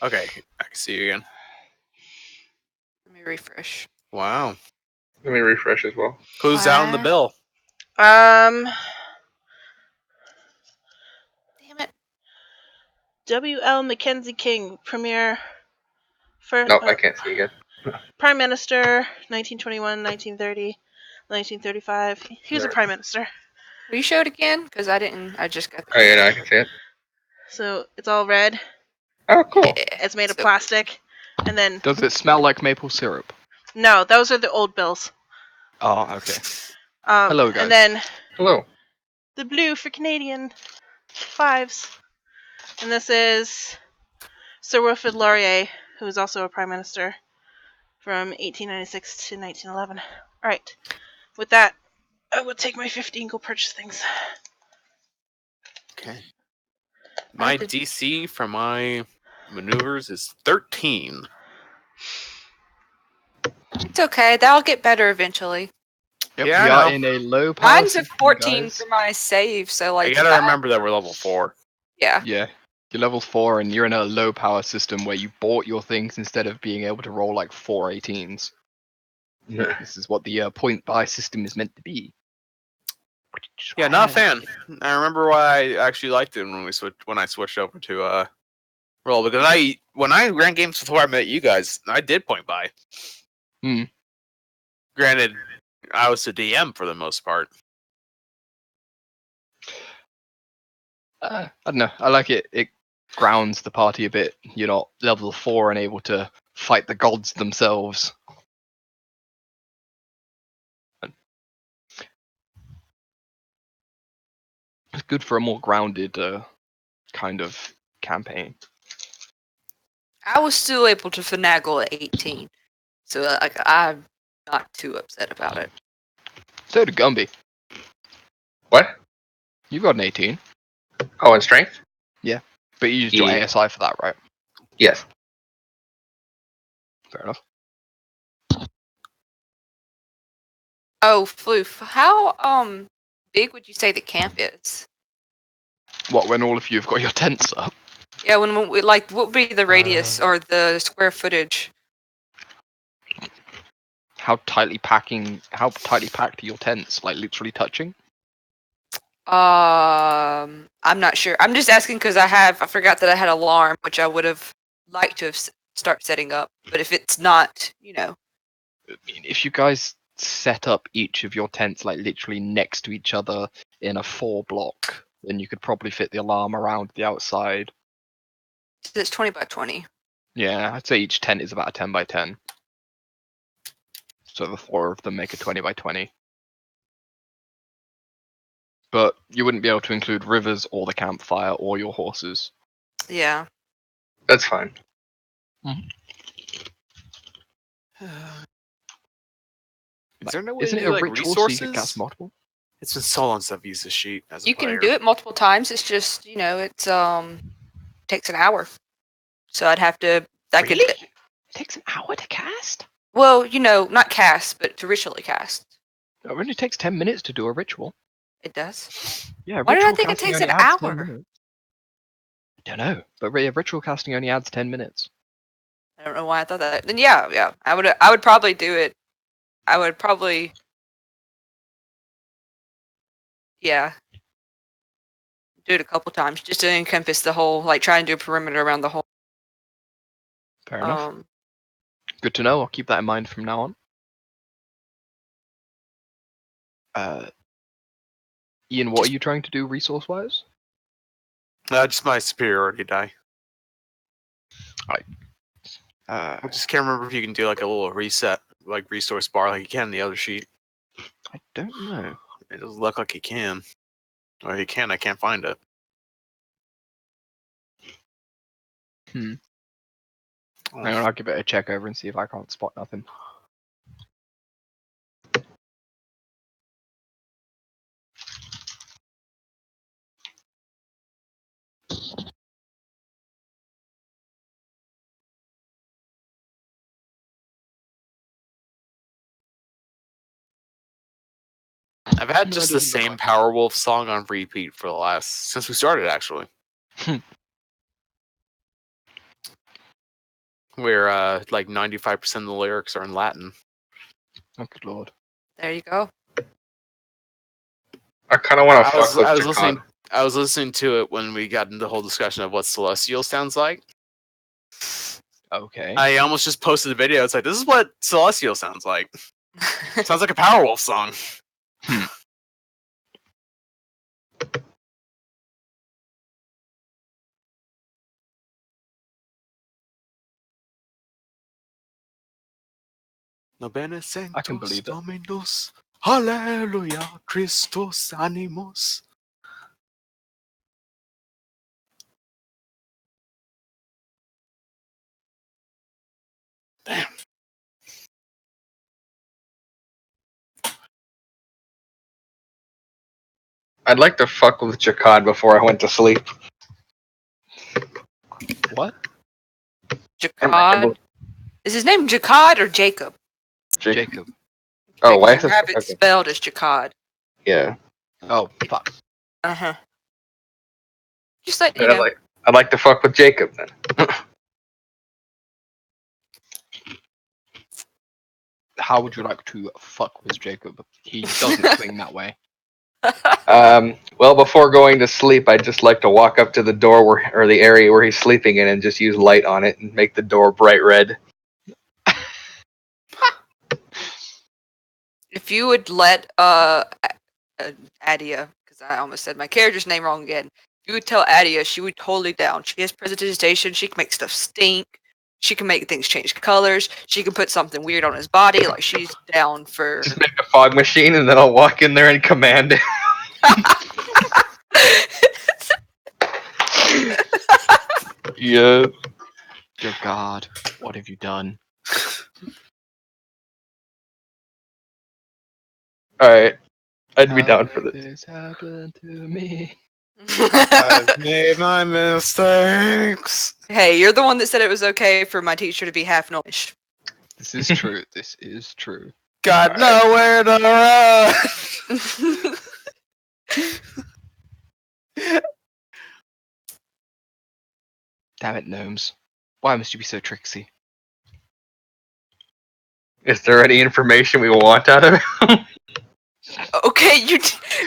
Okay, I can see you again. Let me refresh. Wow. Let me refresh as well. Who's down the bill? Um, Damn it. W.L. Mackenzie King, Premier, Nope, I can't see again. Prime Minister, 1921, 1930, 1935. He was a prime minister. Will you show it again? Because I didn't. I just got. Oh yeah, no, I can see it. So it's all red. Oh, cool. Yeah. It's made of So- plastic. And then, Does it smell like maple syrup? no, those are the old bills. Oh, okay. Hello, guys. And then Hello. the blue for Canadian fives. And this is Sir Wilfrid Laurier, who was also a prime minister from 1896 to 1911. All right. With that, I will take my 50 and go purchase things. Okay. My did- DC for my maneuvers is 13. It's okay. That'll get better eventually. Yep, Yeah, we I are know. in a low power Mine's a system, 14 guys. for my save, so like. I gotta remember that we're level 4. Yeah. Yeah, you're level 4 and you're in a low power system where you bought your things instead of being able to roll like 4 18s. Yeah. This is what the point buy system is meant to be. Yeah, not a fan. I remember why I actually liked it when I switched over to roll, because when I ran games before I met you guys, I did point buy. Hmm. Granted, I was the DM for the most part. I don't know. I like it. It grounds the party a bit. You're not level 4 and able to fight the gods themselves. It's good for a more grounded kind of campaign. I was still able to finagle at 18, so like I'm not too upset about it. So did Gumby. What? You've got an 18, Oh, and strength? but you used your Yeah. ASI for that, right? Yes. Fair enough. Oh, Floof, how big would you say the camp is? What, when all of you have got your tents up? Yeah, when we, like, what would be the radius or the square footage? How tightly packed are your tents? Like literally touching? I'm not sure. I'm just asking because I forgot that I had alarm, which I would have liked to have start setting up. But if it's not, I mean, if you guys set up each of your tents like literally next to each other in a 4 block, then you could probably fit the alarm around the outside. it's 20 by 20. Yeah, I'd say each tent is about a 10 by 10. So the 4 of them make a 20 by 20. But you wouldn't be able to include rivers or the campfire or your horses. Yeah. That's fine. Is there no way Isn't to it do, a like, ritual so you could cast resources? multiple? It's been so long since I've used this sheet as a You player. can do it multiple times. It's just, it's takes an hour. So I'd have to Really? It takes an hour to cast? well, not cast, but to ritually cast. It only takes 10 minutes to do a ritual. It does. Yeah, Why did I ritual think it casting takes only an adds 10 hour? minutes. I don't know, but ritual casting only adds 10 minutes. I don't know why I thought that. Then yeah. I would probably do it. I would probably do it a couple times just to encompass the whole, like try and do a perimeter around the whole. Fair enough. Good to know. I'll keep that in mind from now on. Ian, what are you trying to do resource-wise? Just my superiority die. I just can't remember if you can do like a little reset, like resource bar, like you can in the other sheet. I don't know. It doesn't look like you can. Or if you can, I can't find it. Hang Oh, on, I'll give it a check over and see if I can't spot nothing. I've had No, just it the doesn't look same like Powerwolf song on repeat for the last since we started, actually. Where like 95% of the lyrics are in Latin. Oh, good lord. There you go. I kind of want to I was fuck with I was Jakad. listening. I was listening to it when we got into the whole discussion of what Celestial sounds like. Okay. I almost just posted a video. It's like, this is what Celestial sounds like. Sounds like a Powerwolf song. No bene I can believe it. Dominus. Hallelujah, Christus animus. Damn. I'd like to fuck with Jakad before I went to sleep. What? Jakad. Is his name Jakad or Jacob? Jacob. Oh, why Because is you have it? it Okay. spelled as Jakad. Yeah. Oh, fuck. Just like I'd like to fuck with Jacob then. How would you like to fuck with Jacob? He doesn't swing that way. Well, before going to sleep, I'd just like to walk up to the door or the area where he's sleeping in, and just use light on it and make the door bright red. If you would let Adia, because I almost said my character's name wrong again. If you would tell Adia, she would totally down. She has presentation. She can make stuff stink. She can make things change colors. She can put something weird on his body. Like she's down for. Just make a fog machine, and then I'll walk in there and command it. Yeah. Dear God, what have you done? All right. I'd be How down for did this. this happen to me? I've made my mistakes. Hey, you're the one that said it was okay for my teacher to be half gnomish. This is true. This is true. Got Alright. nowhere to run. Damn it, gnomes. Why must you be so tricksy? Is there any information we want out of it? Okay,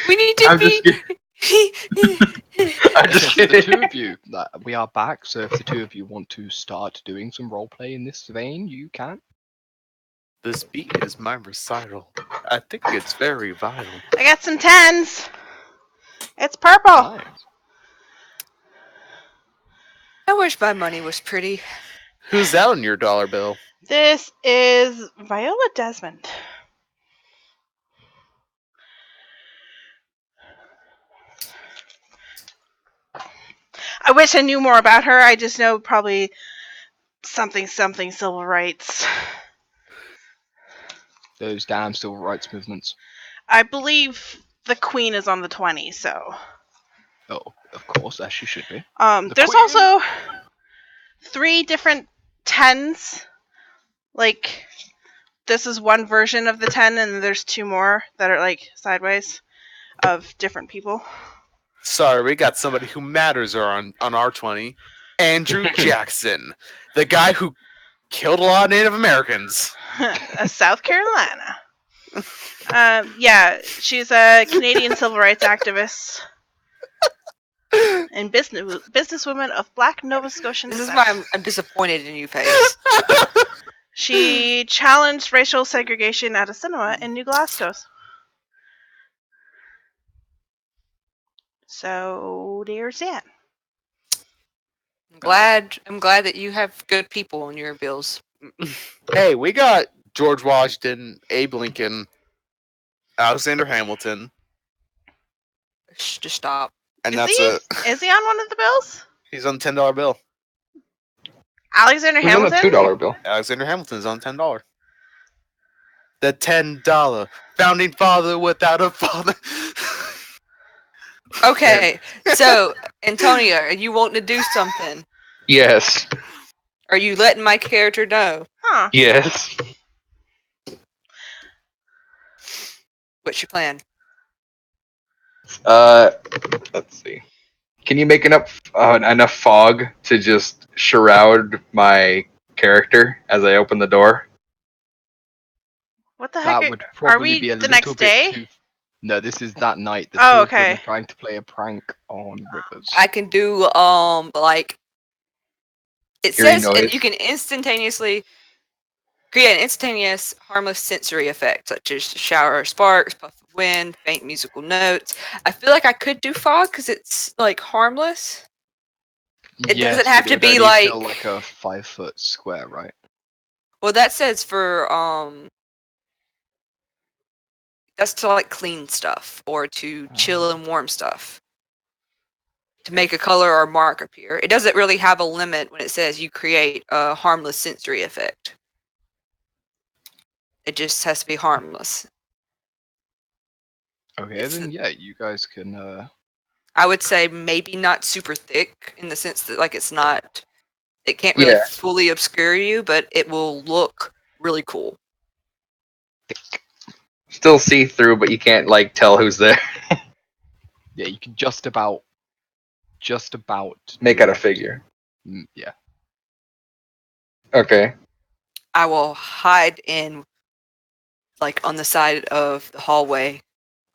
we need to I'm be. just kidding. I'm just Yes, the two kidding. of you, we are back, so if the two of you want to start doing some roleplay in this vein, you can. This beat is my recital. I think it's very vital. I got some 10s. It's purple. Nice. I wish my money was pretty. Who's that on your dollar bill? This is Viola Desmond. I wish I knew more about her. I just know probably something civil rights. Those damn civil rights movements. I believe the queen is on the 20, so. Oh, of course, as she should be. The There's queen? also 3 different 10s. Like, this is one version of the 10, and there's 2 more that are like sideways of different people. Sorry, we got somebody who matters on R20. Andrew Jackson, the guy who killed a lot of Native Americans. South Carolina. Yeah, she's a Canadian civil rights activist and businesswoman of Black Nova Scotian This is descent. why I'm disappointed in you, Face. She challenged racial segregation at a cinema in New Glasgow. So there's that. I'm glad that you have good people on your bills. Hey, we got George Washington, Abe Lincoln, Alexander Hamilton, Shh, just stop. and Is that's he? it. Is he on one of the bills? He's on $10 bill. Alexander Who's on the Hamilton? $2 bill? Alexander Hamilton's on $10. The $10 founding father without a father. Okay, so Antonia, are you wanting to do something? Yes. Are you letting my character know? Huh. Yes. What's your plan? Let's see. Can you make enough fog to just shroud my character as I open the door? What the heck? That would Are probably we be a the little next bit day? too. No, this is that night. The Oh, two of them okay. are trying to play a prank on Rivers. I can do like it Hearing says noise. you can instantaneously create an instantaneous harmless sensory effect, such as shower of sparks, puff of wind, faint musical notes. I feel like I could do fog because it's like harmless. It Yes, doesn't have but to it would be only fill like a 5-foot square, right? well, that says for that's to like clean stuff or to chill and warm stuff. To make a color or mark appear. It doesn't really have a limit when it says you create a harmless sensory effect. It just has to be harmless. Okay, It's- then yeah, you guys can. I would say maybe not super thick in the sense that like it's not it can't really Yeah. fully obscure you, but it will look really cool. Still see through, but you can't like tell who's there. Yeah, you can just about. Make out a figure. Yeah. Okay. I will hide in like on the side of the hallway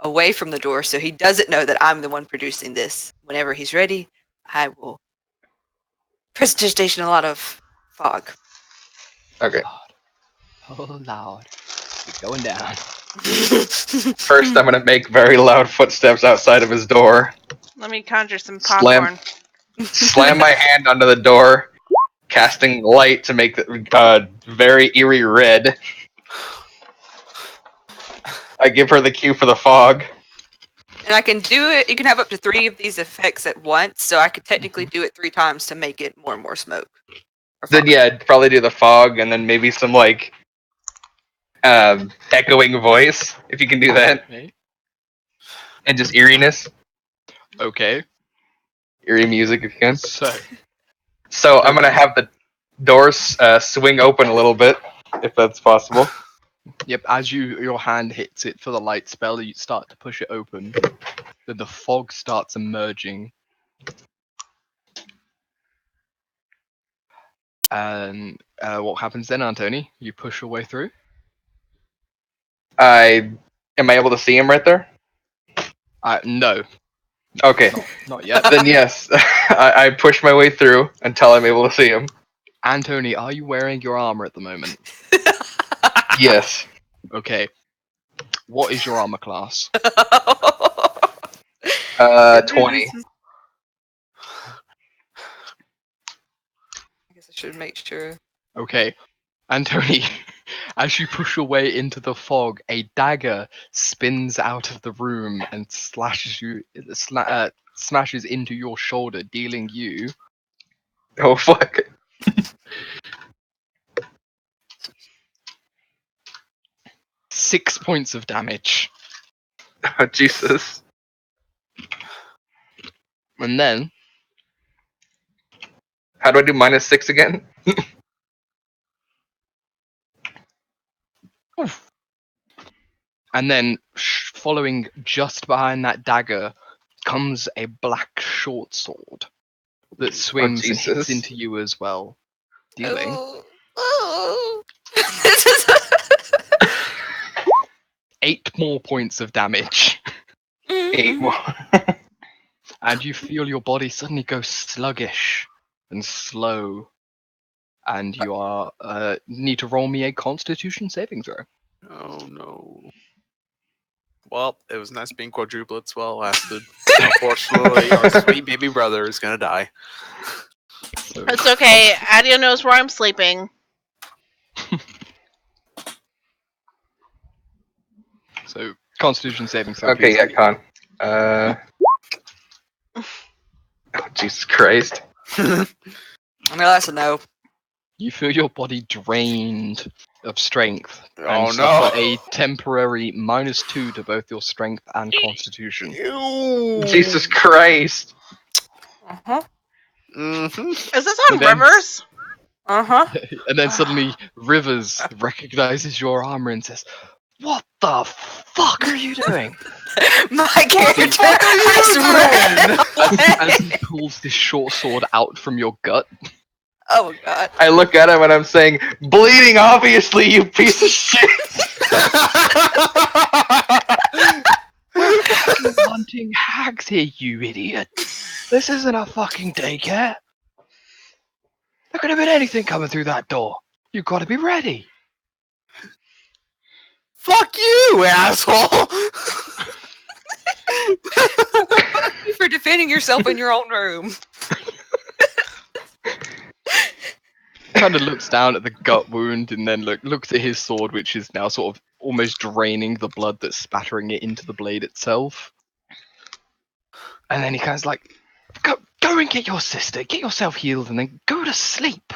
away from the door so he doesn't know that I'm the one producing this. Whenever he's ready, I will prestidigitation a lot of fog. Okay. Oh, loud. We're going down. First, I'm gonna make very loud footsteps outside of his door. Let me conjure some Slam. popcorn. Slam my hand onto the door, casting light to make the very eerie red. I give her the cue for the fog. And I can do it. You can have up to 3 of these effects at once, so I could technically do it 3 times to make it more and more smoke. Or Then fog. yeah, I'd probably do the fog and then maybe some like echoing voice if you can do that, Okay. and just eeriness, Okay. eerie music if you can. So, I'm gonna have the doors swing open a little bit if that's possible. yep, as your hand hits it for the light spell, you start to push it open. Then the fog starts emerging. And what happens then, Antony? You push your way through? Am I able to see him right there? No, Okay, not yet. then yes, I push my way through until I'm able to see him. Antony, are you wearing your armor at the moment? Yes. Okay. What is your armor class? 20. I guess I should make sure. Okay. Antony, as you push your way into the fog, a dagger spins out of the room and smashes into your shoulder, dealing you Oh fuck. 6 points of damage. Oh, Jesus. And then, How do I do -6 again? following just behind that dagger, comes a black short sword that swings and hits Jesus. into you as well, dealing Oh. 8 more points of damage. 8 more. And you feel your body suddenly go sluggish and slow, and you are need to roll me a Constitution saving throw. Oh no. Well, it was nice being quadruplets while it lasted. Unfortunately, our sweet baby brother is gonna die. So, It's okay. Adio knows where I'm sleeping. so Constitution saving throw. Okay, please. yeah, con. Oh, Jesus Christ. I mean, that's a no. You feel your body drained of strength Oh, and no. suffer a temporary -2 to both your strength and Constitution. Ew. Jesus Christ. Uh-huh. Mm-hmm. Is this on And then- Rivers? Uh-huh. And then suddenly Rivers recognizes your armor and says, "What the fuck are you doing?" My character has run As away. he pulls this short sword out from your gut. Oh god. I look at him and I'm saying, bleeding, obviously, you piece of shit. We're fucking hunting hags here, you idiot. This isn't a fucking daycare. There could have been anything coming through that door. You gotta be ready. Fuck you, asshole! Fuck you for defending yourself in your own room. Kind of looks down at the gut wound and then looks at his sword, which is now sort of almost draining the blood that's spattering it into the blade itself. And then he kind of like, go and get your sister, get yourself healed, and then go to sleep.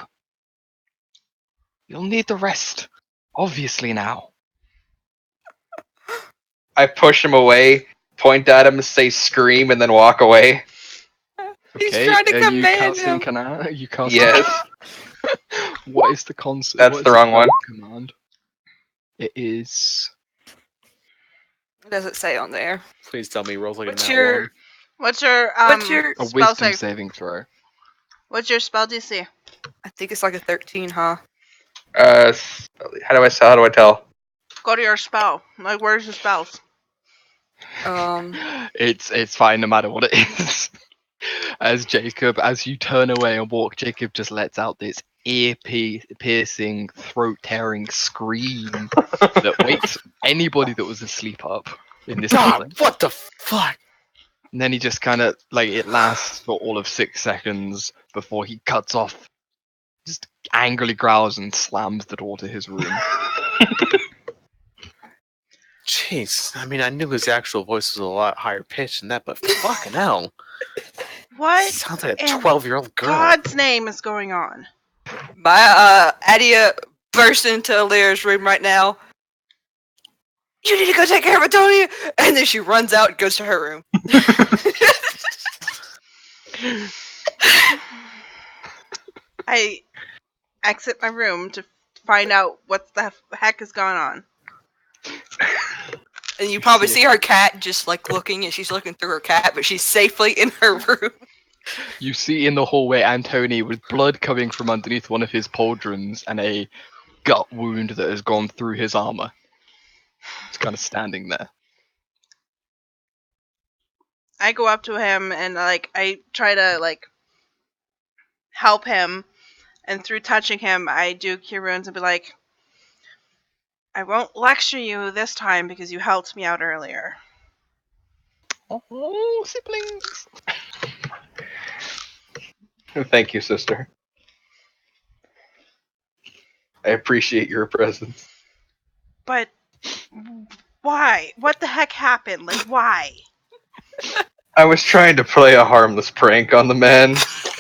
You'll need the rest, obviously now. I push him away, point at him, say scream, and then walk away. He's Okay, trying to are you command casting him. You casting? Yes. What is the concept? That's the wrong one. Command. It is. What does it say on there? Please tell me he rolls like What's a nat your- one. What's your What's your A spell wisdom save? saving throw. What's your spell DC? I think it's like a 13, huh? How do I tell? Go to your spell. Like, where's your spells? It's fine no matter what it is. As you turn away and walk, Jacob just lets out this ear-piercing, throat-tearing scream that wakes anybody that was asleep up in this God, building. what the fuck? And then he just kind of, like, it lasts for all of 6 seconds before he cuts off, just angrily growls and slams the door to his room. Jeez, I mean, I knew his actual voice was a lot higher pitched than that, but fucking hell. What Sounds like a in 12-year-old girl. God's name is going on? My Adia bursts into Lyra's room right now. You need to go take care of Antonia! And then she runs out and goes to her room. I exit my room to find out what the heck has gone on. And you probably see her cat just like looking, and she's looking through her cat, but she's safely in her room. You see in the hallway Antony with blood coming from underneath one of his pauldrons and a gut wound that has gone through his armor. He's kind of standing there. I go up to him and I try to help him, and through touching him, I do cure wounds and be like, I won't lecture you this time because you helped me out earlier. Oh, siblings! Thank you, sister. I appreciate your presence. But why? What the heck happened? Like, why? I was trying to play a harmless prank on the man.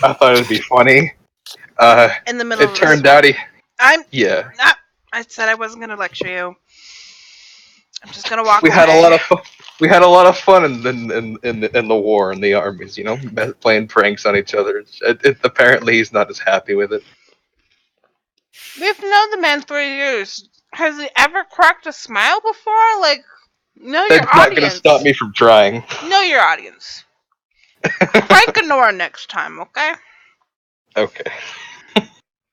I thought it'd be funny. In the middle It of turned this out yeah. I said I wasn't gonna lecture you. I'm just gonna walk we away. had a lot of fun. We had a lot of fun in the war in the armies, playing pranks on each other. Apparently, he's not as happy with it. We've known the man for years. Has he ever cracked a smile before? Like, know your That's not going to audience. stop me from trying. Know your audience. Prank a Nora next time, okay? Okay.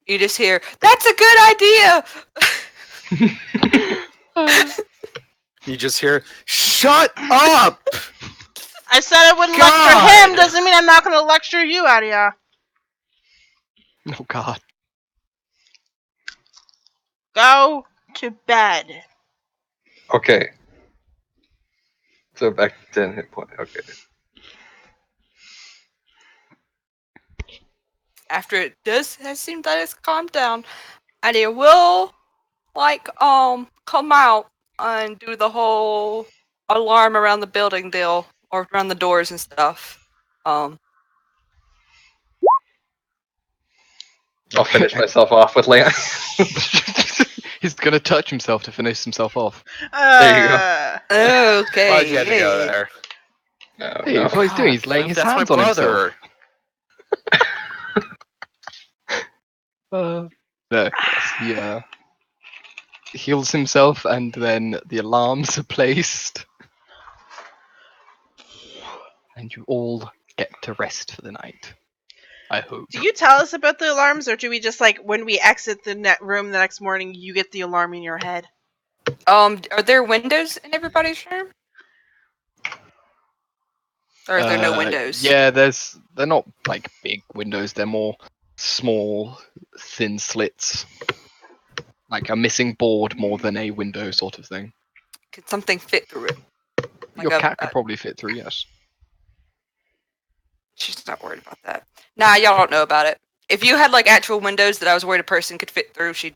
You just hear, that's a good idea! You just hear, shut up! I said I wouldn't God! lecture him, doesn't mean I'm not gonna lecture you, Adia. Oh god. Go to bed. Okay. So back to 10 hit point. Okay. After it does seem that it's calmed down, Adia will come out and do the whole alarm around the building deal, or around the doors and stuff. I'll finish myself off with Leon. He's gonna touch himself to finish himself off. There you go. Okay. Why'd you have to go there? No, Hey, no. that's what he's doing. He's laying his That's hands my on himself. brother. Look, he heals himself, and then the alarms are placed, and you all get to rest for the night. I hope. Do you tell us about the alarms, or do we just when we exit the room the next morning, you get the alarm in your head? Are there windows in everybody's room? Or are there no windows? Yeah, they're not like big windows. They're more small, thin slits, like a missing board more than a window sort of thing. Could something fit through it? Your cat could probably fit through. Yes. She's not worried about that. Nah, y'all don't know about it. If you had actual windows that I was worried a person could fit through, she'd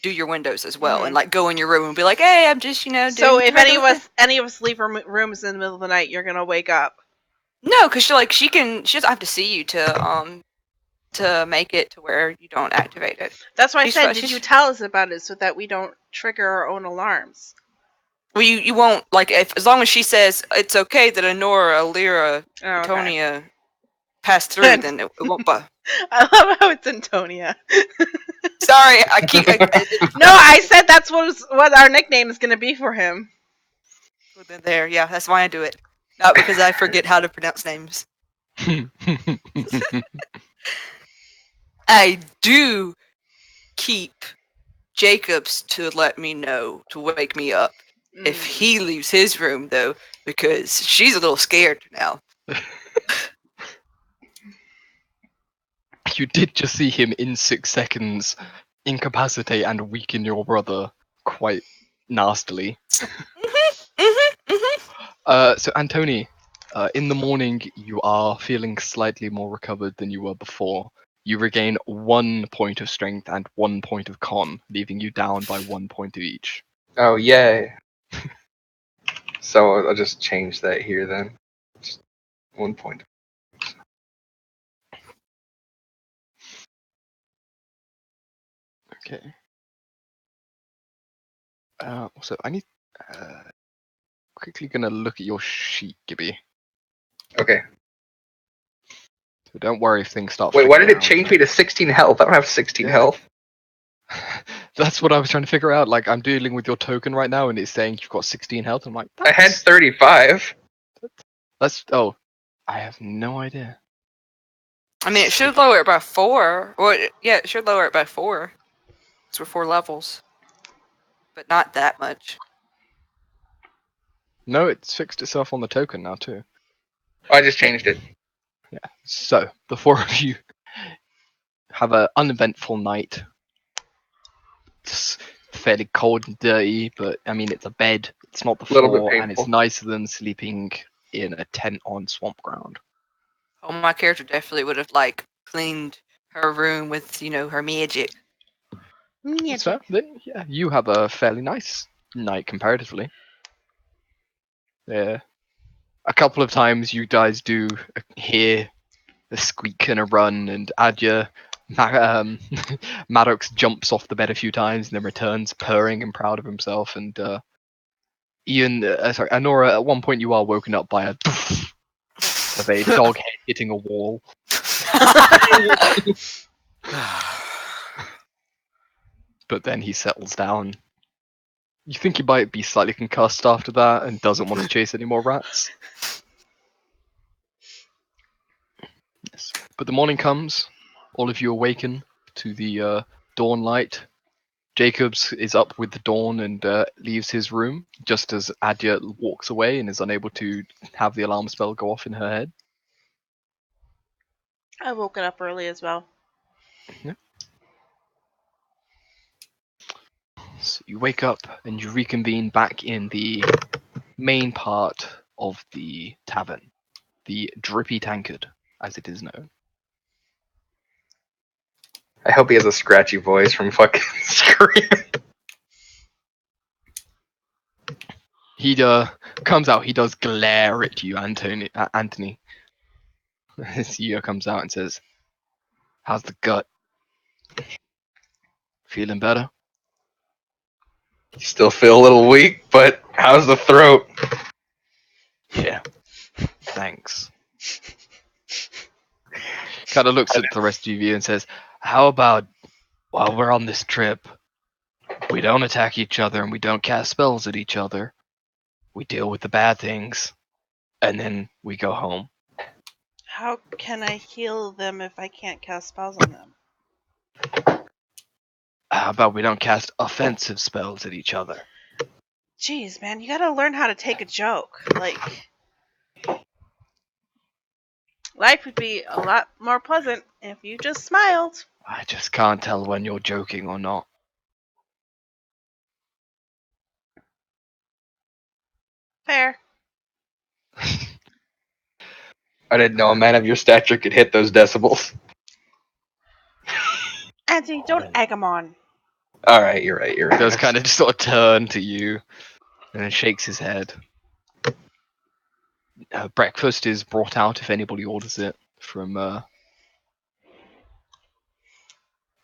do your windows as well, and go in your room and be like, "Hey, I'm just doing." So if any of us leave our rooms in the middle of the night, you're gonna wake up. No, because she doesn't have to see you to make it to where you don't activate it. That's why I said, did you tell us about it so that we don't trigger our own alarms? Well, you won't as long as she says it's okay that Honora, Lyra, Antonia pass through, then it won't. I love how it's Antonia. Sorry, I keep. No, I said that's what our nickname is going to be for him. There, yeah, that's why I do it. Not because I forget how to pronounce names. I do keep Jacobs to let me know, to wake me up if he leaves his room, though, because she's a little scared now. You did just see him in 6 seconds incapacitate and weaken your brother quite nastily. So Antony, in the morning you are feeling slightly more recovered than you were before. You regain 1 point of strength and 1 point of con, leaving you down by 1 point of each. Oh, yay. So I'll just change that here then. Just 1 point. Okay. So I need quickly gonna look at your sheet, Gibby. Okay. So don't worry if things start. Wait, why did flickering it out change again. me to 16 health? I don't have 16 Yeah. health. That's what I was trying to figure out. Like, I'm dealing with your token right now, and it's saying you've got 16 health. I'm like, I had 35. Oh, I have no idea. I mean, it should lower it by 4. Well, yeah, it should lower it by 4. Because we're 4 levels. But not that much. No, it's fixed itself on the token now too. Oh, I just changed it. Yeah. So the 4 of you have an uneventful night. It's fairly cold and dirty, but I mean, it's a bed. It's not the A little bit floor, and it's painful. nicer than sleeping in a tent on swamp ground. Oh, my character definitely would have, like, cleaned her room with, her magic. So then, yeah, you have a fairly nice night comparatively. Yeah. A couple of times you guys do hear a squeak and a run, and Adya, Maddox jumps off the bed a few times and then returns purring and proud of himself. And Anora, at one point you are woken up by a of a dog head hitting a wall. But then he settles down. You think he might be slightly concussed after that and doesn't want to chase any more rats. Yes. But the morning comes. All of you awaken to the dawn light. Jacobs is up with the dawn and leaves his room just as Adya walks away and is unable to have the alarm spell go off in her head. I woke up early as well. So you wake up and you reconvene back in the main part of the tavern, the Drippy Tankard, as it is known. I hope he has a scratchy voice from fucking Scream. He comes out. He does glare at you, Anthony. CEO comes out and says, "How's the gut? Feeling better?" You still feel a little weak, but how's the throat? Yeah. Thanks. Kind of looks at the rest of you and says, "How about while we're on this trip, we don't attack each other and we don't cast spells at each other. We deal with the bad things, and then we go home." How can I heal them if I can't cast spells on them? How about we don't cast offensive spells at each other? Jeez, man, you gotta learn how to take a joke. Like, life would be a lot more pleasant if you just smiled. I just can't tell when you're joking or not. Fair. I didn't know a man of your stature could hit those decibels. Anthony, don't egg them on. Alright, you're right, you're He right. does kind of just sort of turn to you and then shakes his head. Breakfast is brought out if anybody orders it from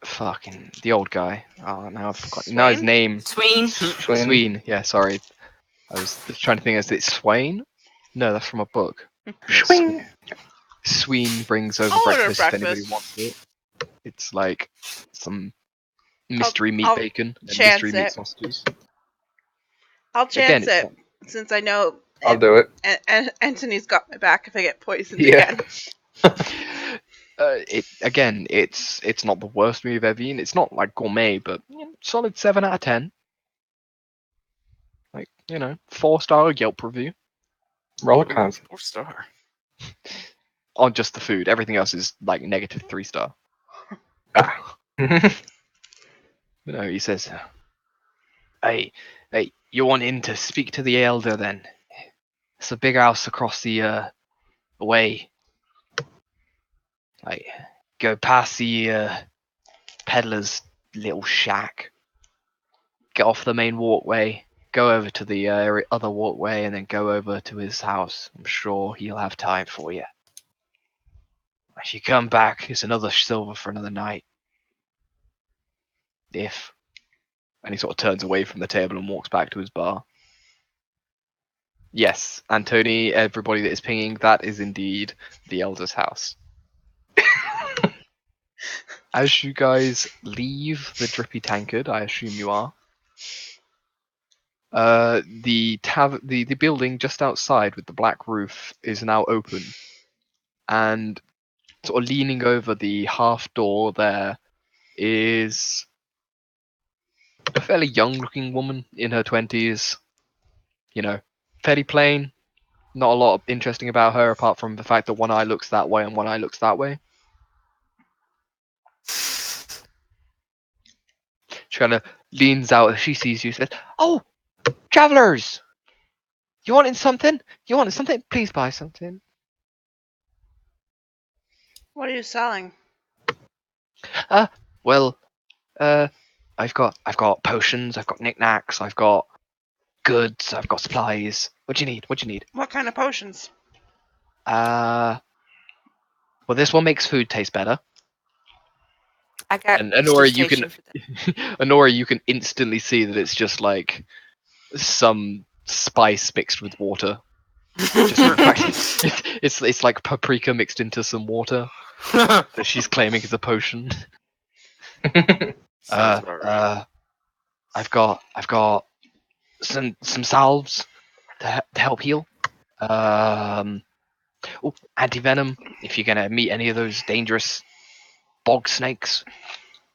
fucking the old guy. Oh, now I've forgotten. Now his Swain? name. Sween. Sween. Yeah, sorry. I was trying to think. Is it Swain? No, that's from a book. Swing. Sween brings over I'll order breakfast if anybody breakfast. wants it. It's like some mystery meat I'll bacon and chance mystery meat it. sausages. I'll Again, chance it's it, not. since I know I'll do it. Anthony's got my back if I get poisoned Yeah. again. It's not the worst movie I've ever eaten. It's not like gourmet, but solid 7 out of 10. Like, 4-star Yelp review Roll cons. 4-star. on just the food. Everything else is like negative 3-star. He says, hey, you want in to speak to the elder then? It's a big house across the way. Like, go past the peddler's little shack, get off the main walkway, go over to the other walkway, and then go over to his house. I'm sure he'll have time for you. If you come back, it's another silver for another night. If. And he sort of turns away from the table and walks back to his bar. Yes, Antony, everybody that is pinging, that is indeed the elder's house. As you guys leave the drippy tankard, I assume you are, the building just outside with the black roof is now open, and sort of leaning over the half door there is a fairly young-looking woman in her 20s. Fairly plain. Not a lot interesting about her apart from the fact that one eye looks that way and one eye looks that way. She kind of leans out as she sees you, says, "Oh, travelers! You wanting something? You wanting something? Please buy something." What are you selling? Well, I've got potions, I've got knickknacks, I've got goods, I've got supplies. What do you need? What do you need? What kind of potions? Well, this one makes food taste better. I got And Honora, you can, prestidigitation for that. Honora, you can instantly see that it's just like some spice mixed with water. Just in fact, it's like paprika mixed into some water that she's claiming is a potion. Sounds about right. I've got some salves to help heal. Anti-venom if you're gonna meet any of those dangerous bog snakes.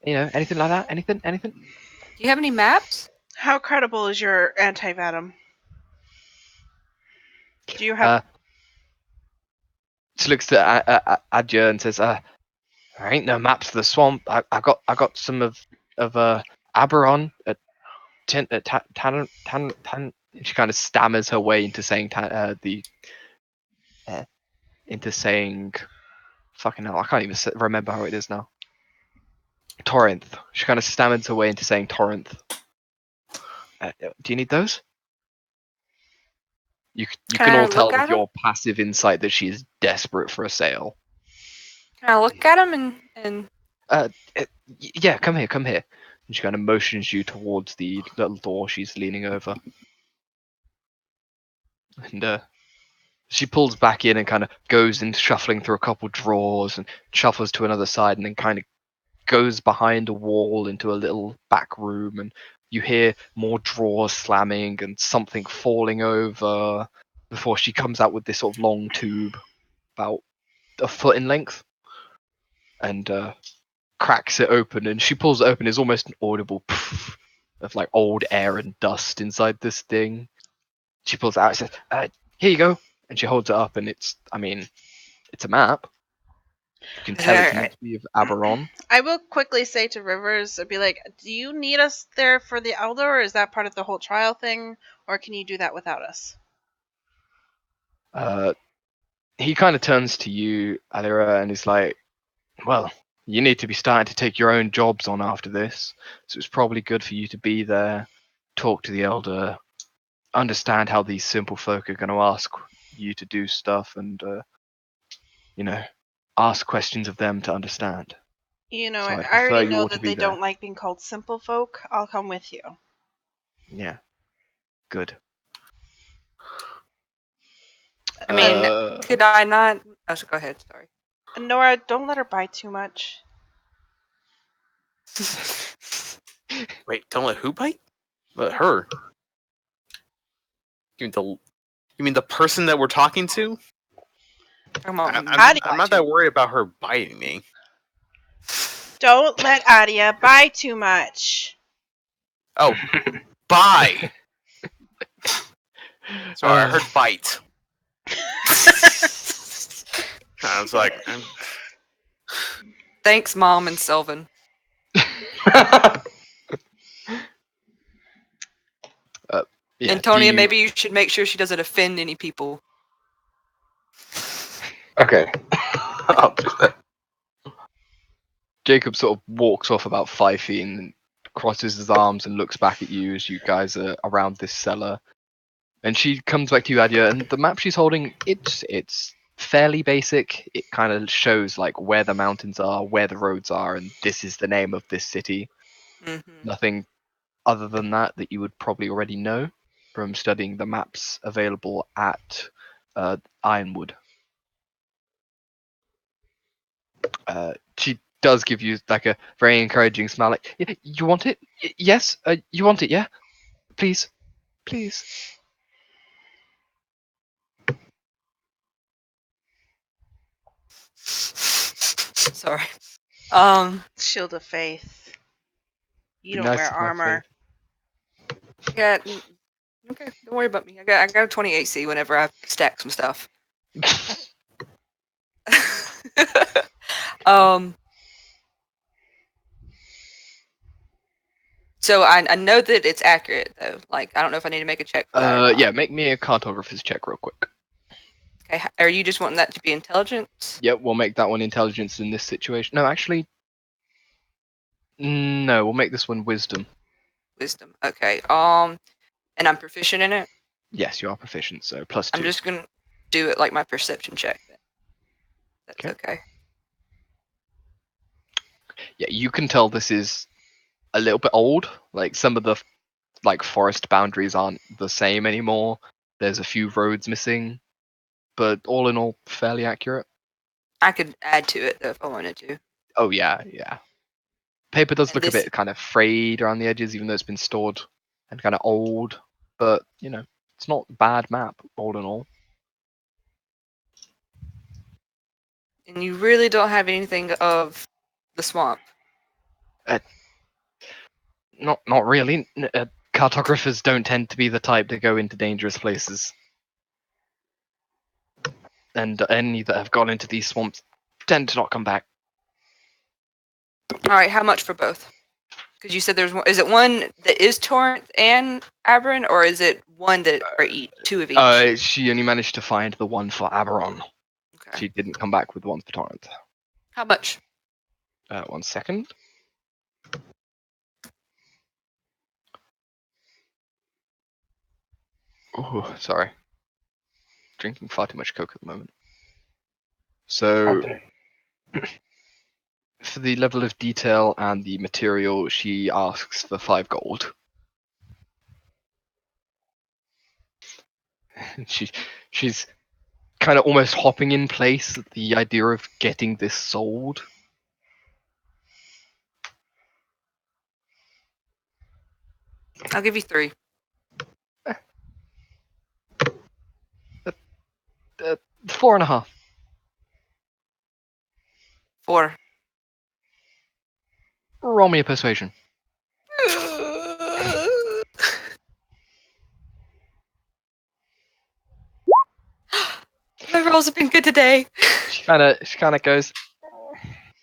Anything like that? Anything? Do you have any maps? How credible is your anti-venom? Do you have... She looks at Adja and says, "There ain't no maps to the swamp. I got some of Aberon at Tan." She kind of stammers her way into saying fucking hell. I can't even remember how it is now. Torrent. She kind of stammers her way into saying Torrent. Do you need those? You Can can I all tell look at with your passive insight that she is desperate for a sale. Can I look at him and Yeah, come here. And she kind of motions you towards the little door she's leaning over. And she pulls back in and kind of goes in, shuffling through a couple drawers and shuffles to another side and then kind of goes behind a wall into a little back room, and you hear more drawers slamming and something falling over before she comes out with this sort of long tube about a foot in length and cracks it open, and she pulls it open. It's almost an audible poof of like old air and dust inside this thing. She pulls it out and says, "Here you go," and she holds it up, and it's a map. You can tell it's meant to be of Aberon. I will quickly say to Rivers, I'd be like, do you need us there for the Elder, or is that part of the whole trial thing, or can you do that without us? He kind of turns to you, Alira, and he's like, "Well, you need to be starting to take your own jobs on after this, so it's probably good for you to be there, talk to the Elder, understand how these simple folk are going to ask you to do stuff, and ask questions of them to understand." So I I'd prefer already you know all to that be they there. don't like being called simple folk. I'll come with you. Yeah, good. I mean, could I not? Oh, so go ahead. Sorry. Nora, don't let her buy too much. Wait, don't let who bite? Let her. You mean the person that we're talking to? Come on, I'm not that worried about her biting me. Don't let Adia buy too much. Oh, bye. So I heard bite. I was like, Thanks, Mom and Sylvan. Yeah, Antonia, do you- maybe you should make sure she doesn't offend any people. Okay. I'll do that. Jacob sort of walks off about 5 feet and crosses his arms and looks back at you as you guys are around this cellar. And she comes back to you, Adia, and the map she's holding, it's fairly basic. It kind of shows like where the mountains are, where the roads are, and this is the name of this city. Mm-hmm. Nothing other than that you would probably already know from studying the maps available at Ironwood. She does give you like a very encouraging smile, like, you want it? Yes? You want it, yeah? Please. Please. Sorry. Shield of Faith. You Be don't nice wear to have armor. Yeah. Okay, don't worry about me. I got a 20 AC whenever I stack some stuff. um. So I know that it's accurate though. Like I don't know if I need to make a check for that or not. Yeah, make me a cartographer's check real quick. Okay. Are you just wanting that to be intelligence? Yep, we'll make that one intelligence in this situation. No, actually, no, we'll make this one wisdom. Wisdom. Okay. And I'm proficient in it. Yes, you are proficient, so +2. I'm just gonna do it like my perception check. Then. That's okay. Yeah, you can tell this is a little bit old. Like some of the like forest boundaries aren't the same anymore. There's a few roads missing, but all in all, fairly accurate. I could add to it though if I wanted to. Oh yeah, yeah. Paper does And look a this- bit kind of frayed around the edges, even though it's been stored and kind of old. But you know, it's not a bad map all in all. And you really don't have anything of the swamp. Not really. Cartographers don't tend to be the type to go into dangerous places, and any that have gone into these swamps tend to not come back. All right, how much for both? Because you said there's one. Is it one that is Torrent and Aberon, or is it one that are two of each? She only managed to find the one for Aberon. Okay. She didn't come back with one for Torrent. How much? 1 second. Oh, sorry. Drinking far too much Coke at the moment. So, for the level of detail and the material, she asks for 5 gold. She's kind of almost hopping in place at the idea of getting this sold. I'll give you 3. 4.5. 4. Roll me a persuasion. My rolls have been good today. She kind of goes,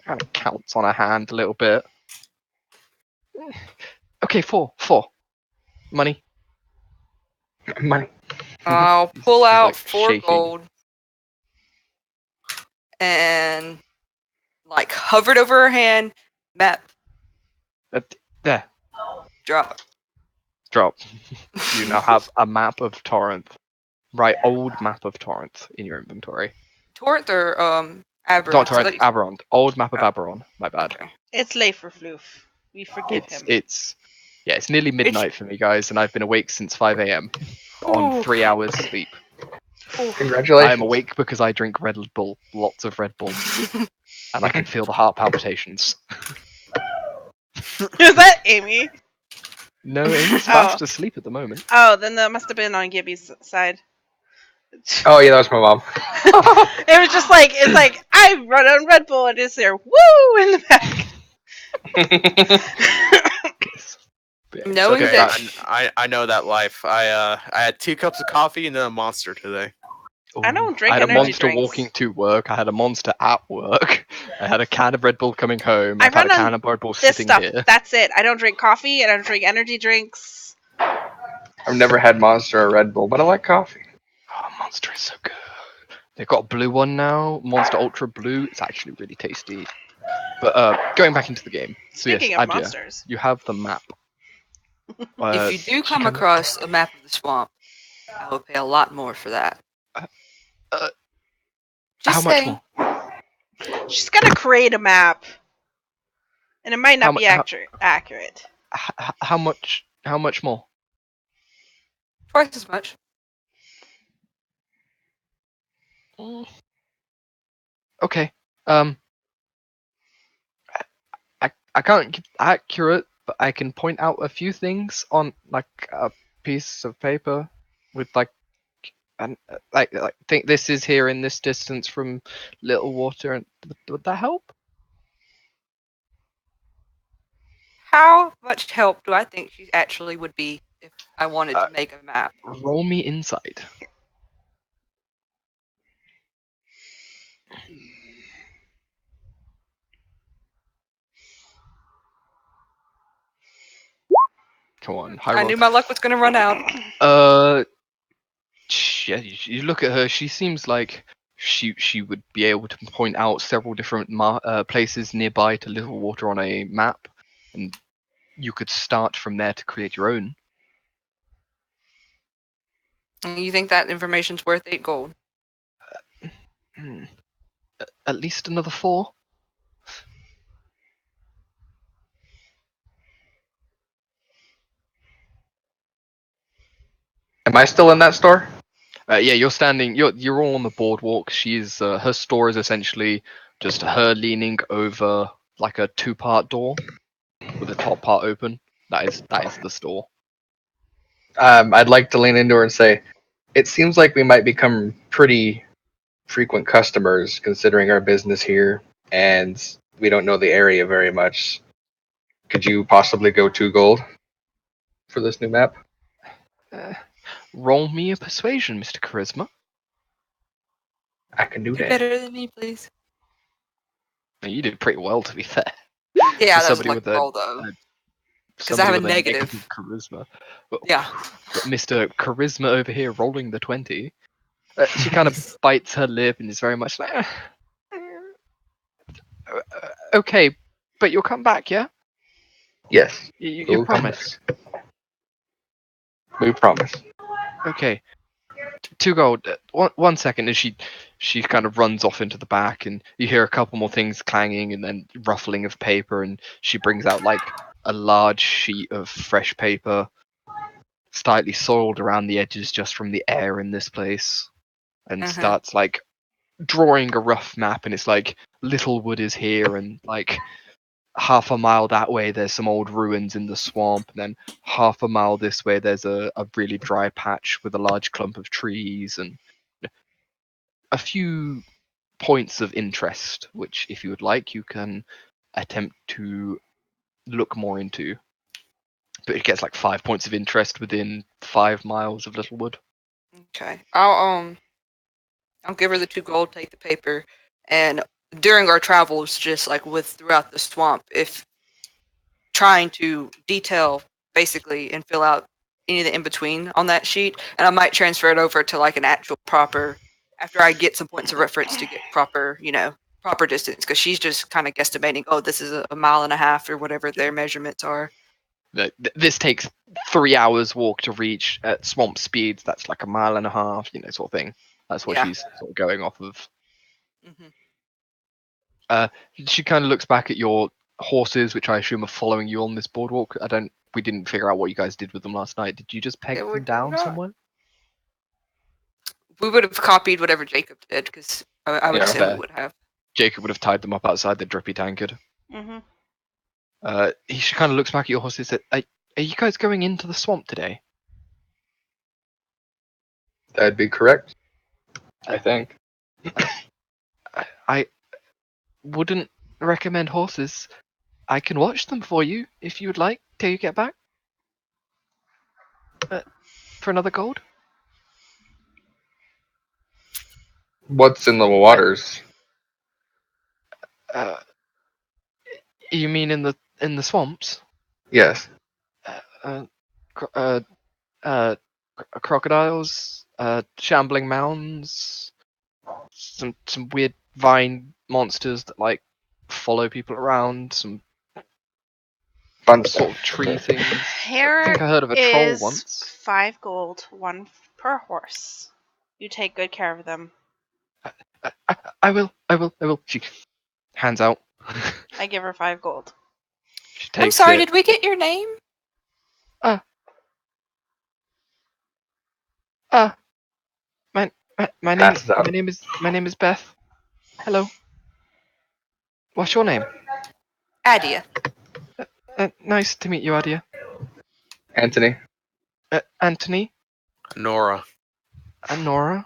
kind of counts on her hand a little bit. Okay, 4. Money. Money. I'll pull She's, out like, 4 shaking. gold and like hovered over her hand. Map. There. Drop. Drop. You now have a map of Torrent. Right, old map of Torrent in your inventory. Torrent or Aberon? Not So Torrent, that- Aberon. Old map of Oh. Aberon. My bad. Okay. It's Leifrefloof. We forgive him. It's nearly midnight for me, guys, and I've been awake since 5 a.m. on Ooh. 3 hours sleep. Ooh. Congratulations. I am awake because I drink Red Bull, lots of Red Bull, and I can feel the heart palpitations. Is that Amy? No, Amy's fast asleep at the moment. Oh, then that must have been on Gibby's side. Oh yeah, that was my mom. It was just like, it's like, I run on Red Bull and it's there, woo, in the back. Yeah, It's Knowing okay. that I know that life. I had 2 cups of coffee and then a monster today. I don't Ooh, drink I had a energy monster drinks. walking to work. I had a monster at work. I had a can of Red Bull coming home. I I've had a run can on of Red Bull this sitting stuff. here. That's it. I don't drink coffee. I don't drink energy drinks. I've never had Monster or Red Bull, but I like coffee. Oh, Monster is so good. They've got a blue one now, Monster Ultra Blue. It's actually really tasty. But going back into the game. So yes, Speaking of Adja, monsters, you have the map. if you do She come kind of, across a map of the swamp, I will pay a lot more for that. uh, Just how much saying. more? she's gonna create a map, and it might How not much? be accurate. How much? How much more? Twice as much. Mm. Okay. Um, I can't give accurate, but I can point out a few things on like a piece of paper with like and like think this is here in this distance from Little Water, and would that help? How much help do I think she actually would be if I wanted Uh, to make a map? Roll me inside. Come on, high I roll. knew my luck was going to run out. Uh, yeah, you look at her. She seems like she would be able to point out several different places nearby to Little Water on a map, and you could start from there to create your own. You think that information's worth 8 gold? Hmm. At least another 4. Am I still in that store? Yeah, you're standing. You're all on the boardwalk. She's her store is essentially just her leaning over like a 2-part door with the top part open. That is the store. I'd like to lean into her and say, it seems like we might become pretty frequent customers considering our business here, and we don't know the area very much. Could you possibly go 2 gold for this new map? Uh, Roll me a persuasion, Mr. Charisma. I can do Do that. better than me, please. You did pretty well, to be fair. Yeah, For that was a somebody lucky with a roll, though. uh, Because I somebody have a with a negative. charisma. But, Yeah. but Mr. Charisma over here rolling the 20. She kind of bites her lip and is very much like, okay, but you'll come back, yeah? Yes, You we'll come promise? back. We promise. Okay. 2 gold. One second as she kind of runs off into the back, and you hear a couple more things clanging and then ruffling of paper, and she brings out like a large sheet of fresh paper, slightly soiled around the edges just from the air in this place, and Uh-huh. starts like drawing a rough map, and it's like Littlewood is here, and like half a mile that way there's some old ruins in the swamp, and then half a mile this way there's a really dry patch with a large clump of trees and a few points of interest, which if you would like you can attempt to look more into. But it gets like 5 points of interest within 5 miles of Littlewood. Okay. I'll give her the 2 gold, take the paper, and during our travels, just like with throughout the swamp, if trying to detail basically and fill out any of the in between on that sheet, and I might transfer it over to like an actual proper after I get some points of reference to get proper, proper distance, because she's just kind of guesstimating, oh, this is a mile and a half or whatever their measurements are. This takes 3 hours walk to reach at swamp speeds. That's like a mile and a half, sort of thing. That's what Yeah. she's sort of going off of. Hmm. She kind of looks back at your horses, which I assume are following you on this boardwalk. We didn't figure out what you guys did with them last night. Did you just peg Yeah, them down not. somewhere? We would have copied whatever Jacob did, because I would Yeah. assume we Fair. would have. Jacob would have tied them up outside the drippy tankard. Mm-hmm. She kind of looks back at your horses. Are you guys going into the swamp today? That'd be correct. I think. I wouldn't recommend horses. I can watch them for you if you would like till you get back. For another gold? What's in the waters? Uh, you mean in the swamps? Yes. Uh, cro- uh, crocodiles, shambling mounds, some weird vine monsters that like follow people around, some Fun sort stuff. of tree things. Here I think I heard of a troll is once. 5 gold, 1 per horse. You take good care of them. I will. She hands out. I give her 5 gold. She I'm takes sorry, it. did we get your name? Ah, my name Passes out. my name is Beth. Hello. What's your name? Adia. Nice to meet you, Adia. Anthony. Anthony Nora. and Nora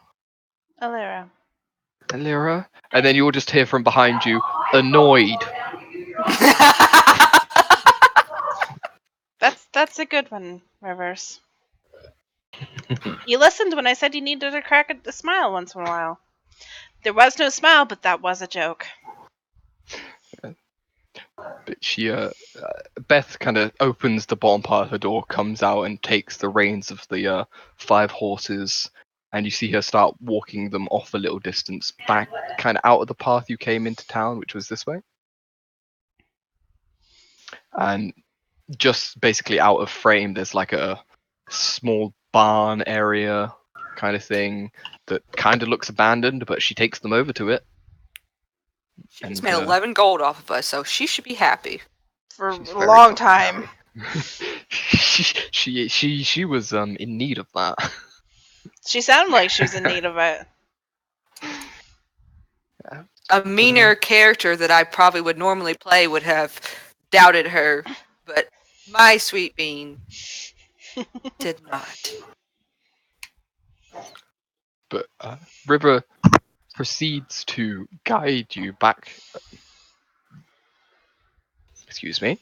Alera. and Lyra, and then you'll just hear from behind you, annoyed. That's a good one, Rivers. You listened when I said you needed to crack a smile once in a while. There was no smile, but that was a joke. But she, Beth kind of opens the bottom part of her door, comes out, and takes the reins of the 5 horses, and you see her start walking them off a little distance back, kind of out of the path you came into town, which was this way. And just basically out of frame, there's like a small barn area kind of thing that kind of looks abandoned, but she takes them over to it. She just And, made 11 gold off of us, so she should be happy. For She's a very long fucking time. she was in need of that. She sounded like she was in need of it. A meaner character that I probably would normally play would have doubted her, but my sweet bean did not. But River proceeds to guide you back. Excuse me.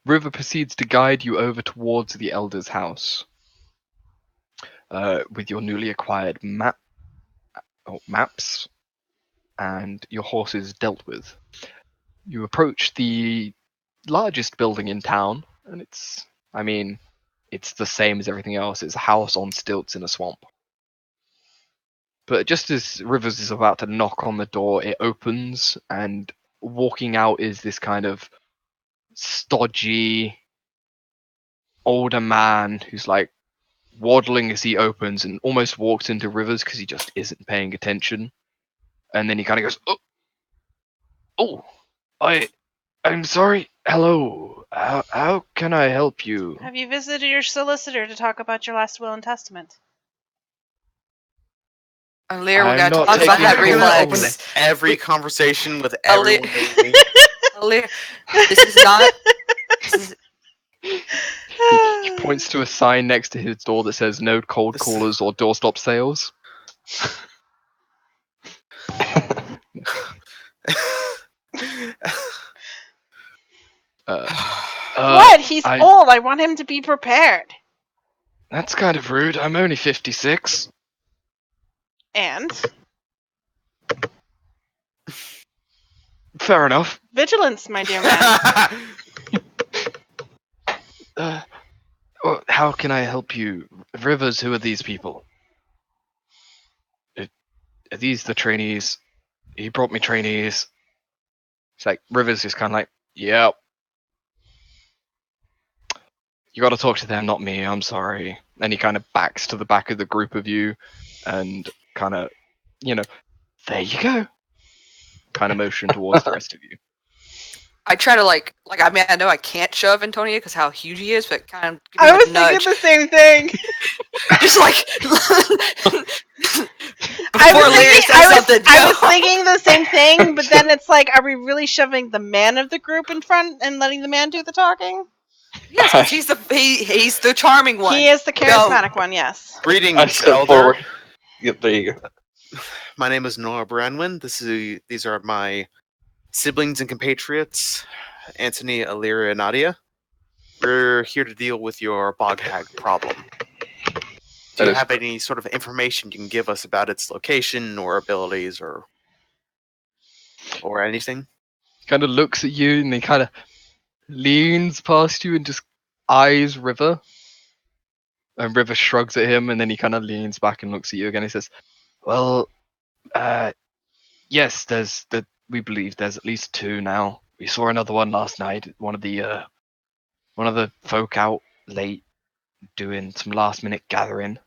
River proceeds to guide you over towards the Elder's house. With your newly acquired maps and your horses dealt with. You approach the largest building in town, and it's the same as everything else. It's a house on stilts in a swamp. But just as Rivers is about to knock on the door, it opens, and walking out is this kind of stodgy older man who's like waddling as he opens and almost walks into Rivers because he just isn't paying attention. And then he kind of goes, "Oh, I'm sorry. Hello. How can I help you?" Have you visited your solicitor to talk about your last will and testament? Alir, we I'm gotta not talk about taking that We're gonna open reflex. every conversation with Ali- everyone leaving. Alir, this is not. This is, He points to a sign next to his door that says "No cold This- callers or doorstop sales." What? He's I- old. I want him to be prepared. That's kind of rude. I'm only 56. And Fair enough. vigilance, my dear man. Well, how can I help you? Rivers, who are these people? Are these the trainees? He brought me trainees. It's like, Rivers is kind of like, yep. You gotta talk to them, not me, I'm sorry. And he kind of backs to the back of the group of you and kind of, there you go. Kind of motion towards the rest of you. I try to I know I can't shove Antonia because how huge he is, but kind of give I him was a nudge. thinking the same thing. Just like I before was Lyra thinking, says something. I was thinking the same thing, but then it's like, are we really shoving the man of the group in front and letting the man do the talking? Yes, because he's the charming one. He is the charismatic one, yes. I Greetings, step Elder. forward. Yep, there you go. My name is Noah Branwyn. These are my siblings and compatriots, Anthony, Alira, and Nadia. We're here to deal with your bog hag problem. Do That you is have any sort of information you can give us about its location or abilities or anything? Kind of looks at you and then kind of leans past you and just eyes River. And River shrugs at him and then he kind of leans back and looks at you again. He says, "Well, yes, we believe there's at least two now. We saw another one last night. One of the folk out late doing some last minute gathering.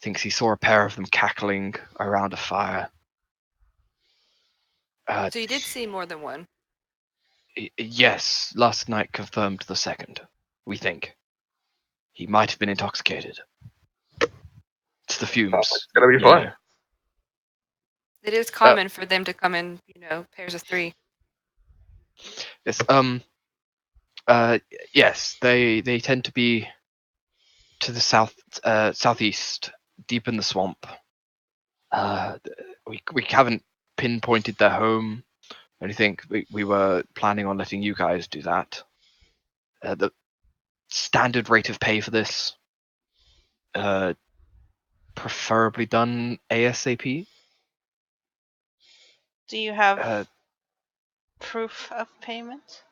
Thinks he saw a pair of them cackling around a fire. So you did see more than one. Yes, last night confirmed the second. We think he might have been intoxicated. It's the fumes. It's gonna be you fun. know. It is common for them to come in, pairs of 3. Yes. Yes. They tend to be to the southeast, deep in the swamp. We haven't pinpointed their home. I think we were planning on letting you guys do that. The standard rate of pay for this, preferably done ASAP. Do you have Uh, proof of payment?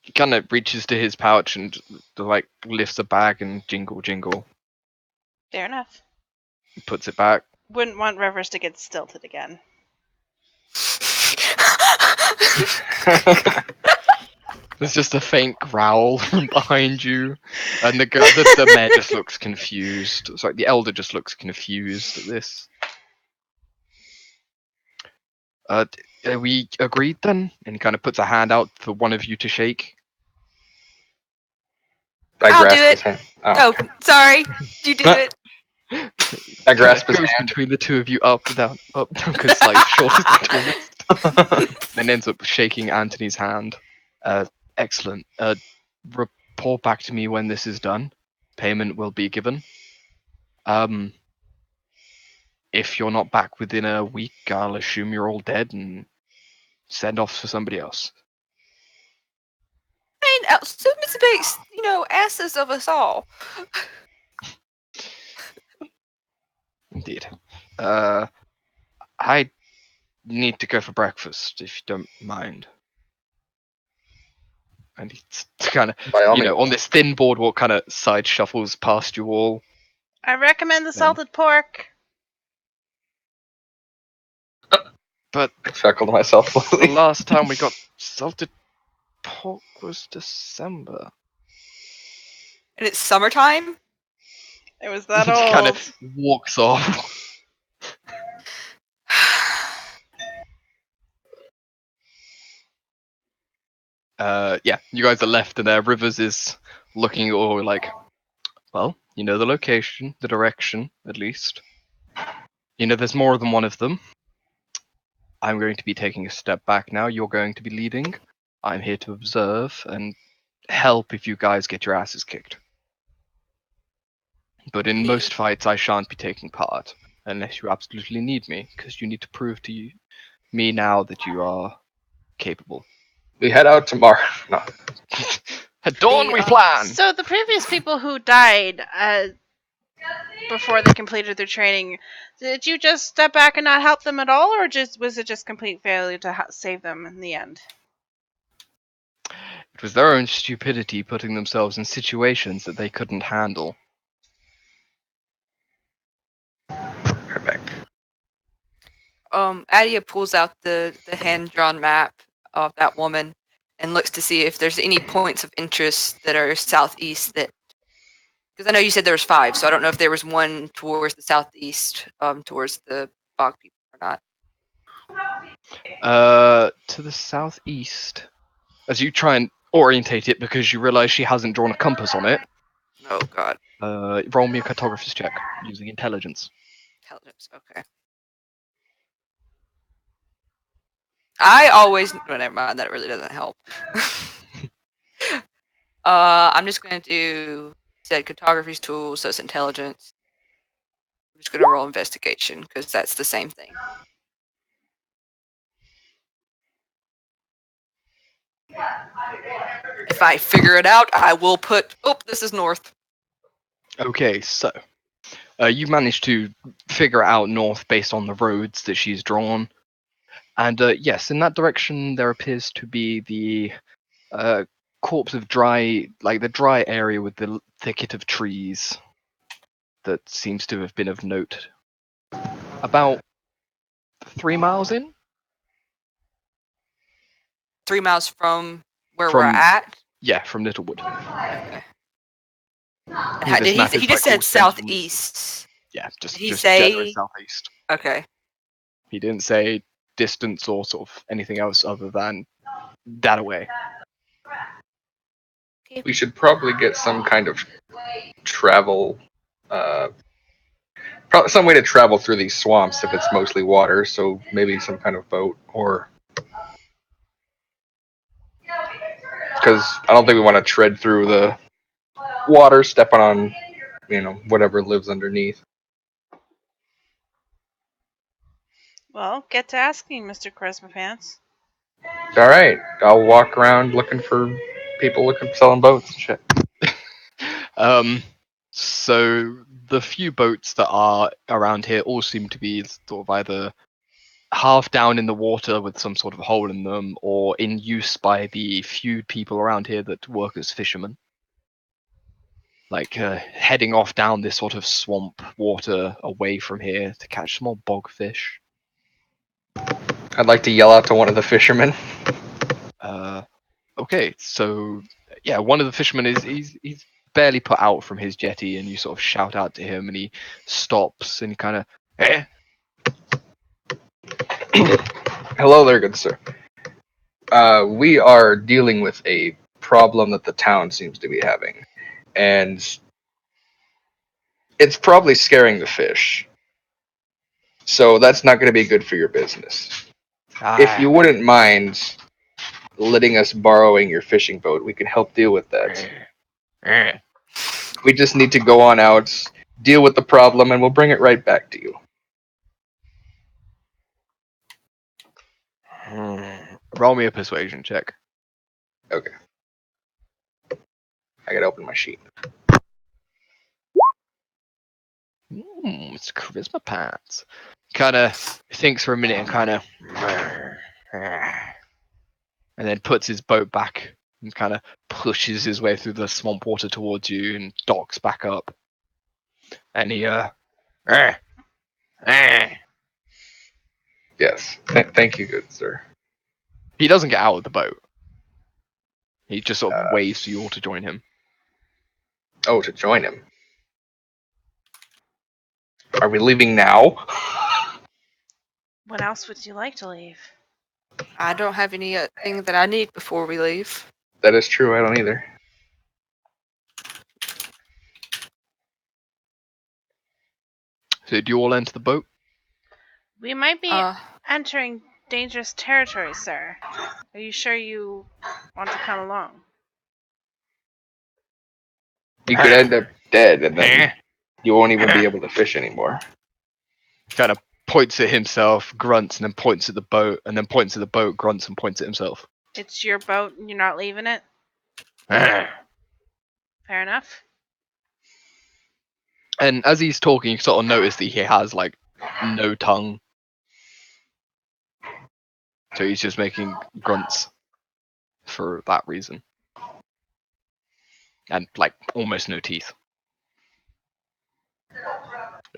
he kind of reaches to his pouch and like lifts a bag and jingle, Fair enough. puts it back. Wouldn't want Rivers to get stilted again. There's just a faint growl from behind you, and the mayor just looks confused. Sorry, the elder just looks confused at this. Are we agreed then? And he kind of puts a hand out for one of you to shake. I I'll grasp do his it. hand. Oh, sorry. You do it. I grasp his Goes hand. between the two of you up, down, up, because like shoulders the tallest. Then ends up shaking Anthony's hand. Excellent. Report back to me when this is done. Payment will be given. If you're not back within a week, I'll assume you're all dead and send off for somebody else. I mean, Mr. Bates, asses of us all. Indeed. I need to go for breakfast, if you don't mind. And he's kind of, By all means. on this thin boardwalk, kind of side shuffles past you all. I recommend the salted pork. But I chuckle to myself the slowly. last time we got salted pork was December. And it's summertime? It was that He kind old. of walks off. Yeah, you guys are left, and there. Rivers is looking at all like, well, you know the location, the direction, at least. You know there's more than one of them. I'm going to be taking a step back now. You're going to be leading. I'm here to observe and help if you guys get your asses kicked. But in most fights, I shan't be taking part, unless you absolutely need me, because you need to prove to me now that you are capable. We head out tomorrow. No. At dawn, we The, plan! So the previous people who died before they completed their training, did you just step back and not help them at all, or was it just complete failure to save them in the end? It was their own stupidity putting themselves in situations that they couldn't handle. Perfect. Adia pulls out the hand-drawn map of that woman and looks to see if there's any points of interest that are southeast that... Because I know you said there was 5, so I don't know if there was one towards the southeast, towards the bog people or not. To the southeast. As you try and orientate it because you realize she hasn't drawn a compass on it, Oh, God. roll me a cartographer's check using intelligence. Intelligence, okay. I always... Oh, never mind, that really doesn't help. I'm just going to do... Said cartography's tool, so it's intelligence. I'm just going to roll investigation, because that's the same thing. If I figure it out, I will put. Oh, this is north. Okay, so you managed to figure out north based on the roads that she's drawn, and yes, in that direction there appears to be the corpse of the dry area with the thicket of trees that seems to have been of note. About 3 miles in 3 miles from where we're from at. from Littlewood. Okay. And Yeah, how, this did map he? is He like just all said centered on southeast. yeah, Did just he general say? southeast. Okay. He didn't say distance or sort of anything else other than that away. We should probably get some kind of travel, some way to travel through these swamps if it's mostly water. So maybe some kind of boat, or because I don't think we want to tread through the water, stepping on, whatever lives underneath. Well, get to asking, Mr. Charisma Pants. All right, I'll walk around looking for people selling boats and shit. So the few boats that are around here all seem to be sort of either half down in the water with some sort of hole in them, or in use by the few people around here that work as fishermen. Like heading off down this sort of swamp water away from here to catch some more bogfish. I'd like to yell out to one of the fishermen. Okay, so yeah, one of the fishermen he's barely put out from his jetty, and you sort of shout out to him, and he stops and he kind of, eh? Hello there, good sir. We are dealing with a problem that the town seems to be having, and it's probably scaring the fish. So that's not going to be good for your business. If you wouldn't mind letting us borrowing your fishing boat, we can help deal with that. We just need to go on out, deal with the problem, and we'll bring it right back to you. Roll me a persuasion check. Okay. I gotta open my sheet. It's charisma pants. Kind of thinks for a minute and kind of, and then puts his boat back and kind of pushes his way through the swamp water towards you and docks back up. And he Yes. Thank you, good sir. he doesn't get out of the boat. He just sort of waves to you all to join him. Oh, to join him. Are we leaving now? When else would you like to leave? I don't have anything that I need before we leave. That is true, I don't either. So do you all enter the boat? We might be Uh, entering dangerous territory, sir. Are you sure you want to come along? You could end up dead, and then you won't even be able to fish anymore. Kind of points at himself, grunts, and then points at the boat, and then points at the boat, grunts, and points at himself. It's your boat and you're not leaving it? Fair enough. And as he's talking, you sort of notice that he has like no tongue. So he's just making grunts for that reason. And like almost no teeth.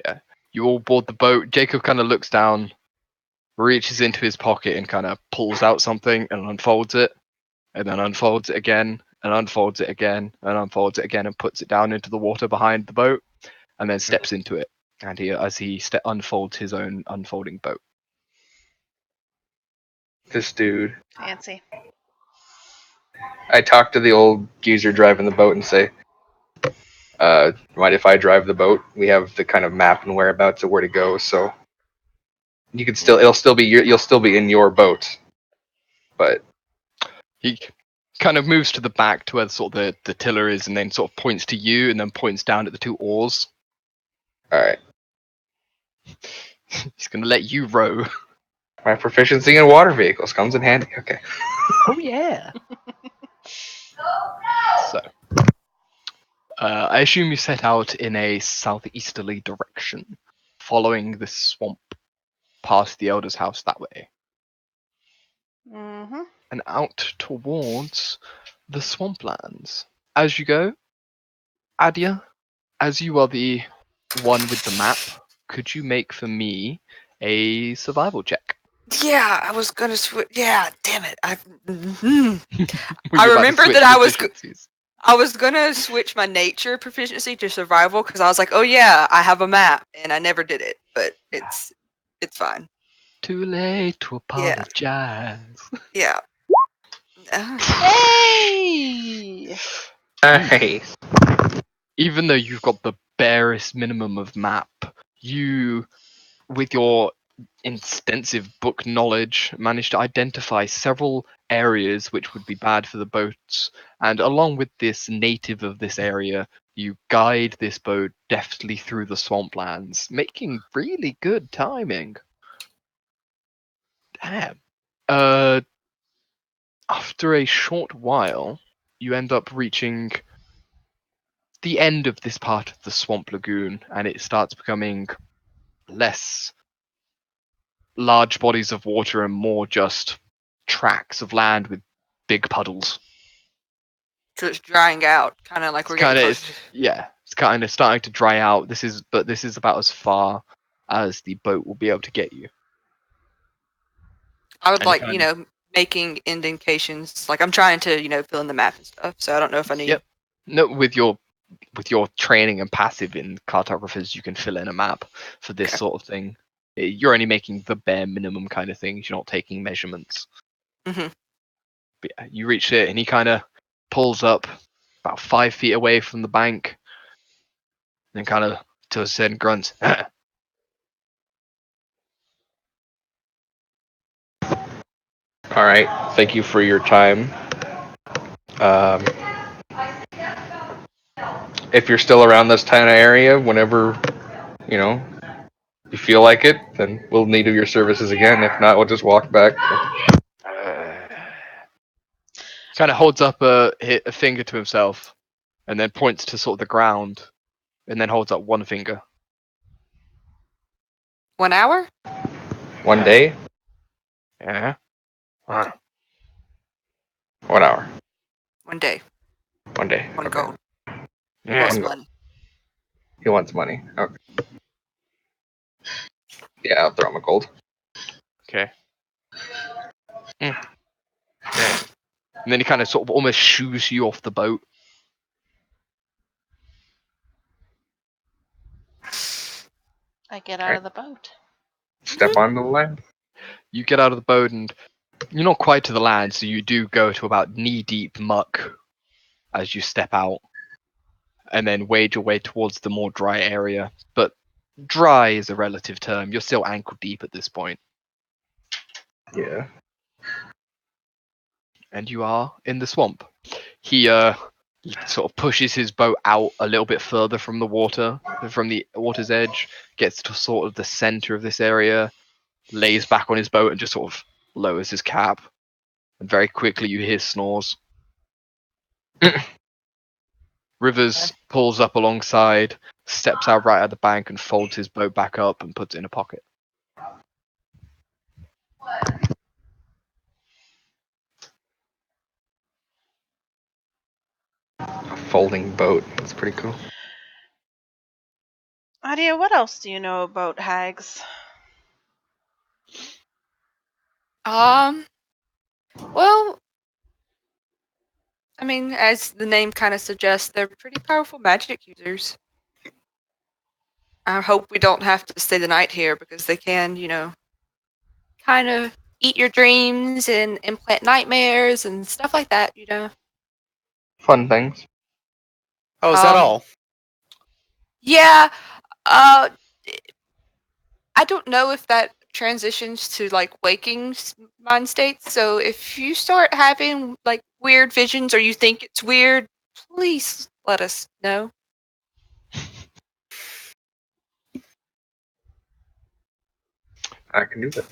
Yeah. You all board the boat. Jacob kind of looks down, reaches into his pocket and kind of pulls out something and unfolds it. And then unfolds it again, and unfolds it again, and unfolds it again, and puts it down into the water behind the boat, and then steps into it. And as he unfolds his own unfolding boat. This dude. Fancy. I talk to the old geezer driving the boat and say, mind if I drive the boat? We have the kind of map and whereabouts of where to go, so you can you'll still be in your boat. But He kind of moves to the back to where sort of the tiller is, and then sort of points to you, and then points down at the two oars. alright. He's gonna let you row. My proficiency in water vehicles comes in handy. Okay. Oh yeah. So, I assume you set out in a southeasterly direction, following the swamp past the elder's house that way, Mm-hmm. and out towards the swamplands. As you go, Adia, as you are the one with the map, could you make for me a survival check? Yeah, I was gonna switch. Yeah, damn it. Were I you about to remembered switch that proficiencies? I was gonna switch my nature proficiency to survival because I was like, oh yeah, I have a map, and I never did it, but it's fine. Too late to Yeah, apologize. yeah. Hey! Nice. Even though you've got the barest minimum of map, you, with your extensive book knowledge, managed to identify several areas which would be bad for the boats, and along with this native of this area, you guide this boat deftly through the swamplands, making really good timing. Damn. After a short while, you end up reaching the end of this part of the swamp lagoon, and it starts becoming less large bodies of water and more just tracts of land with big puddles. So it's drying out, kind of like It's we're getting kind of close. it's kind of starting to dry out. This is about as far as the boat will be able to get you. I would And it like, kind of making indentations. Like I'm trying to, fill in the map and stuff. So I don't know if I need. yep. No, with your training and passive in cartographers, you can fill in a map for this Okay. sort of thing. You're only making the bare minimum kind of things. You're not taking measurements. Mhm. But yeah, you reach it, and he kind of pulls up about 5 feet away from the bank, and kind of to a certain grunt. All right. Thank you for your time. Um, if you're still around this kind of area, whenever you know you feel like it, then we'll need your services again. If not, we'll just walk back. Kind of holds up a finger to himself, and then points to sort of the ground, and then holds up one finger. 1 hour? One day, Yeah. 1 hour, 1 day. 1 day. 1 Okay. gold. Yeah. Plus One gold. money. He wants money. Okay. Yeah, I'll throw him a gold. Okay. Yeah. And then he kind of sort of almost shoos you off the boat. I get out of the boat. Step onto the land. You get out of the boat, and you're not quite to the land, so you do go to about knee-deep muck as you step out, and then wade your way towards the more dry area. But dry is a relative term. You're still ankle deep at this point, Yeah. and you are in the swamp. He sort of pushes his boat out a little bit further from the water's edge, gets to sort of the center of this area, lays back on his boat, and just sort of lowers his cap. And very quickly you hear snores. Rivers pulls up alongside, steps out right at the bank, and folds his boat back up and puts it in a pocket. A folding boat. That's pretty cool. Adia, what else do you know about hags? Well, I mean, as the name kind of suggests, they're pretty powerful magic users. I hope we don't have to stay the night here because they can, kind of eat your dreams and implant nightmares and stuff like that. Fun things. Oh, is that Um, all? Yeah, uh, I don't know if that transitions to like waking mind states. So if you start having like weird visions or you think it's weird, please let us know. I can do that.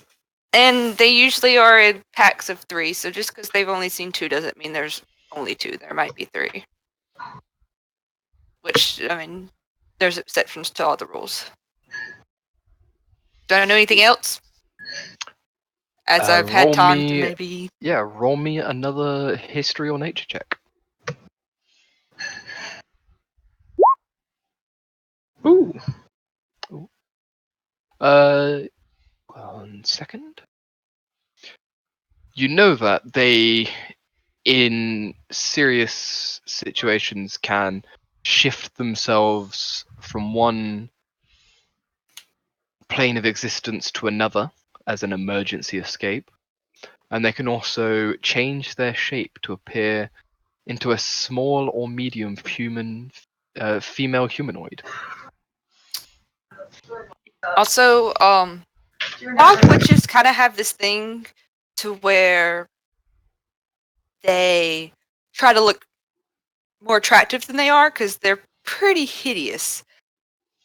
And they usually are in packs of 3, so just because they've only seen 2 doesn't mean there's only 2. There might be 3. Which, I mean, there's exceptions to all the rules. Do I know anything else? As I've had roll time to me- maybe... Yeah, roll me another history or nature check. Ooh. 1 second. You know that they, in serious situations, can shift themselves from one plane of existence to another as an emergency escape, and they can also change their shape to appear into a small or medium female humanoid. Also, dog witches kind of have this thing to where they try to look more attractive than they are because they're pretty hideous.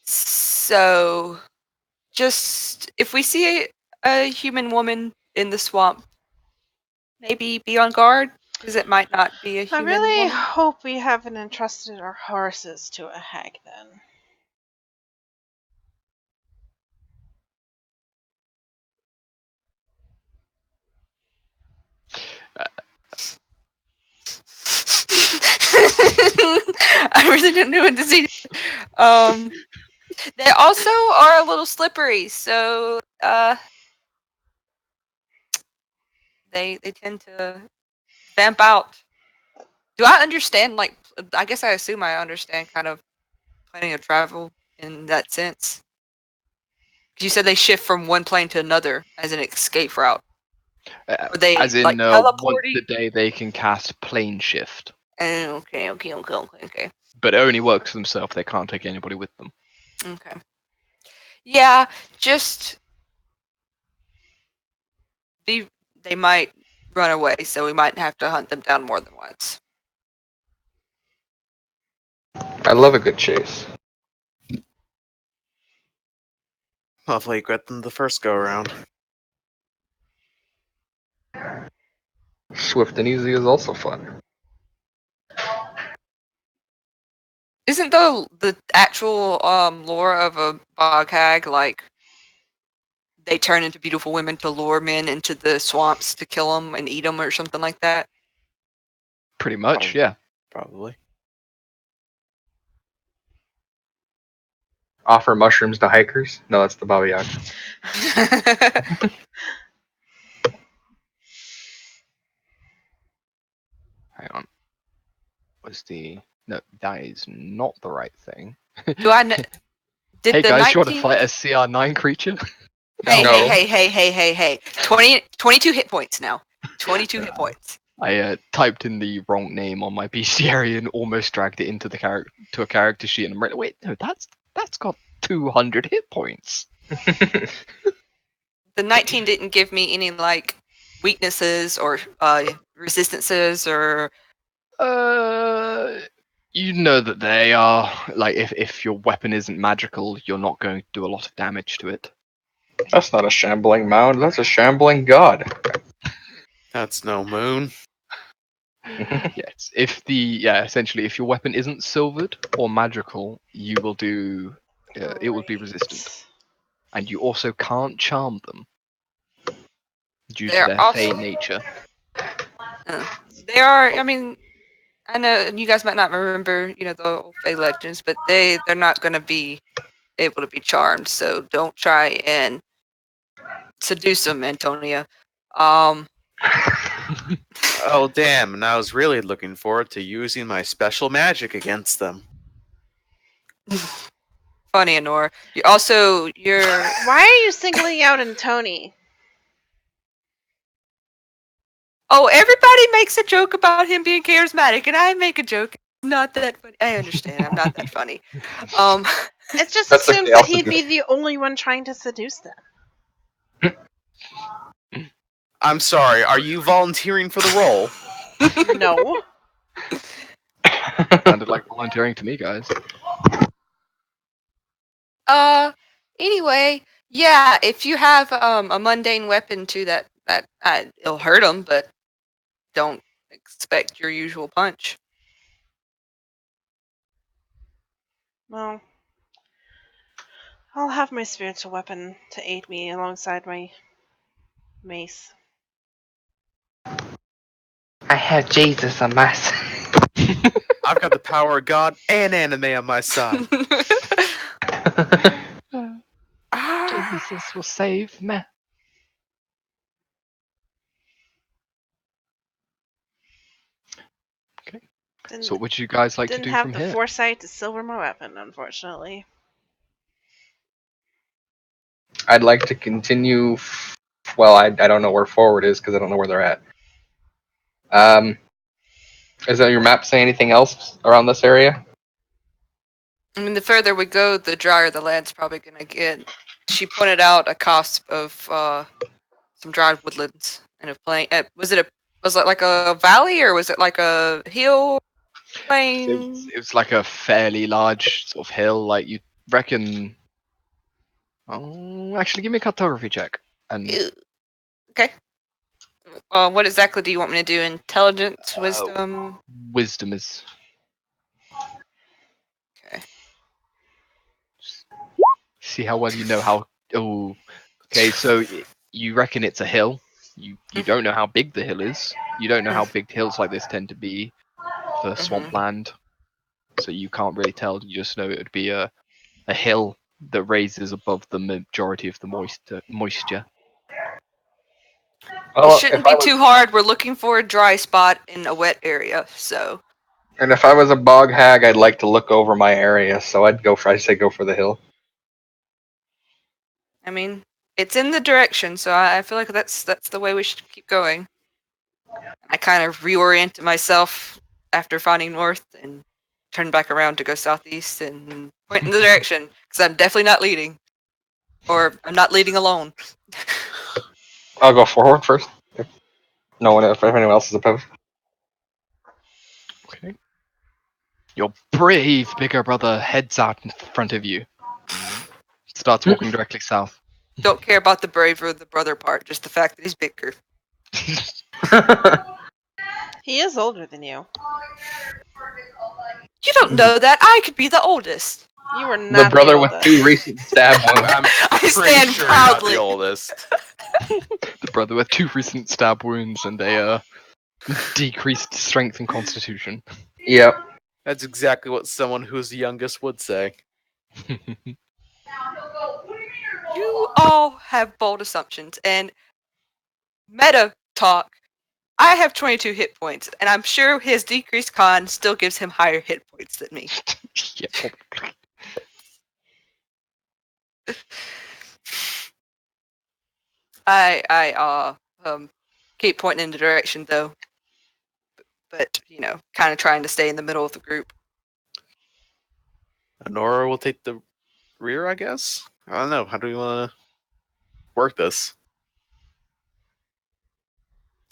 So, just if we see a human woman in the swamp, maybe be on guard because it might not be a I human really woman. hope we haven't entrusted our horses to a hag then. I really didn't know what to say. They also are a little slippery, so they tend to vamp out. Do I understand? Like, I guess I assume I understand kind of planning a travel in that sense. 'Cause you said they shift from one plane to another as an escape route. Are they As in, like once teleporting? a day they can cast plane shift, Okay. but it only works for themselves. They can't take anybody with them. Okay. Yeah, just they might run away, so we might have to hunt them down more than once. I love a good chase. Hopefully, get them the first go around. Swift and easy is also fun. Isn't the actual lore of a bog hag like they turn into beautiful women to lure men into the swamps to kill them and eat them or something like that? Pretty much, Oh. yeah. Probably. Offer mushrooms to hikers? No, that's the Baba Yaga. Hang on. No, that is not the right thing. Do I know? Did Hey the guys, you want 19... to fight a CR9 creature? Hey, No. hey. 22 hit points now. 22 hit points. I typed in the wrong name on my bestiary and almost dragged it into the to a character sheet, and I'm like, wait, no, that's got 200 hit points. The 19 didn't give me any like weaknesses or resistances or... You know that they are like if your weapon isn't magical, you're not going to do a lot of damage to it. That's not a shambling mound, that's a shambling god. That's no moon. Yes, essentially, if your weapon isn't silvered or magical, you will do. It will be resistant, and you also can't charm them due to They're their also... fey nature. They are, I mean, I know you guys might not remember, the old Fey legends, but they're not going to be able to be charmed, so don't try and seduce them, Antonia. Oh, damn. And I was really looking forward to using my special magic against them. Funny, Honor. You're... Why are you singling out Tony? Oh, everybody makes a joke about him being charismatic, and I make a joke. Not that funny. I understand. I'm not that funny. It just That's assumes okay, that I'll he'd be seduce. the only one trying to seduce them. I'm sorry, are you volunteering for the role? No. Sounded like volunteering to me, guys. Anyway, Yeah, if you have a mundane weapon too, it'll hurt them, but don't expect your usual punch. Well, I'll have my spiritual weapon to aid me alongside my mace. I have Jesus on my side. I've got the power of God and anime on my side. Jesus will save me. Didn't, So what would you guys like to didn't do have from the here? foresight to silver my weapon, unfortunately. I'd like to continue. Well, I don't know where forward is because I don't know where they're at. Is that your map say anything else around this area? I mean, the further we go, the drier the land's probably gonna get. She pointed out a cusp of some dried woodlands and a plain. Was it like a valley or was it like a hill plain? It was like a fairly large sort of hill. Like you reckon? Oh, actually, give me a cartography check. And Ew. Okay. What exactly do you want me to do? Intelligence, wisdom. wisdom is. Okay. See how well you know how. Oh, okay. So you reckon it's a hill. You don't know how big the hill is. You don't know how big hills like this tend to be for swampland. So you can't really tell. You just know it would be a hill that raises above the majority of the moisture. It Well, shouldn't be too hard. We're looking for a dry spot in a wet area, so. and if I was a bog hag, I'd like to look over my area, so I'd say go for the hill. I mean, it's in the direction, so I feel like that's the way we should keep going. I kind of reoriented myself after finding north and turned back around to go southeast and point in the direction because I'm definitely not leading, or I'm not leading alone. I'll go forward first. If anyone else is opposed. Okay. Your brave bigger brother heads out in front of you. Starts walking directly south. Don't care about the braver the brother part, just the fact that he's bigger. He is older than you. You don't know that. I could be the oldest. You were The not brother the with oldest. 2 recent stab wounds. I'm I pretty stand sure you're not proudly. the oldest. The brother with 2 recent stab wounds and a decreased strength and constitution. Yep. That's exactly what someone who's the youngest would say. You all have bold assumptions, and meta talk. I have 22 hit points, and I'm sure his decreased con still gives him higher hit points than me. Yeah, probably. I keep pointing in the direction though, but kind of trying to stay in the middle of the group. Nora will take the rear, I guess? I don't know. How do we want to work this?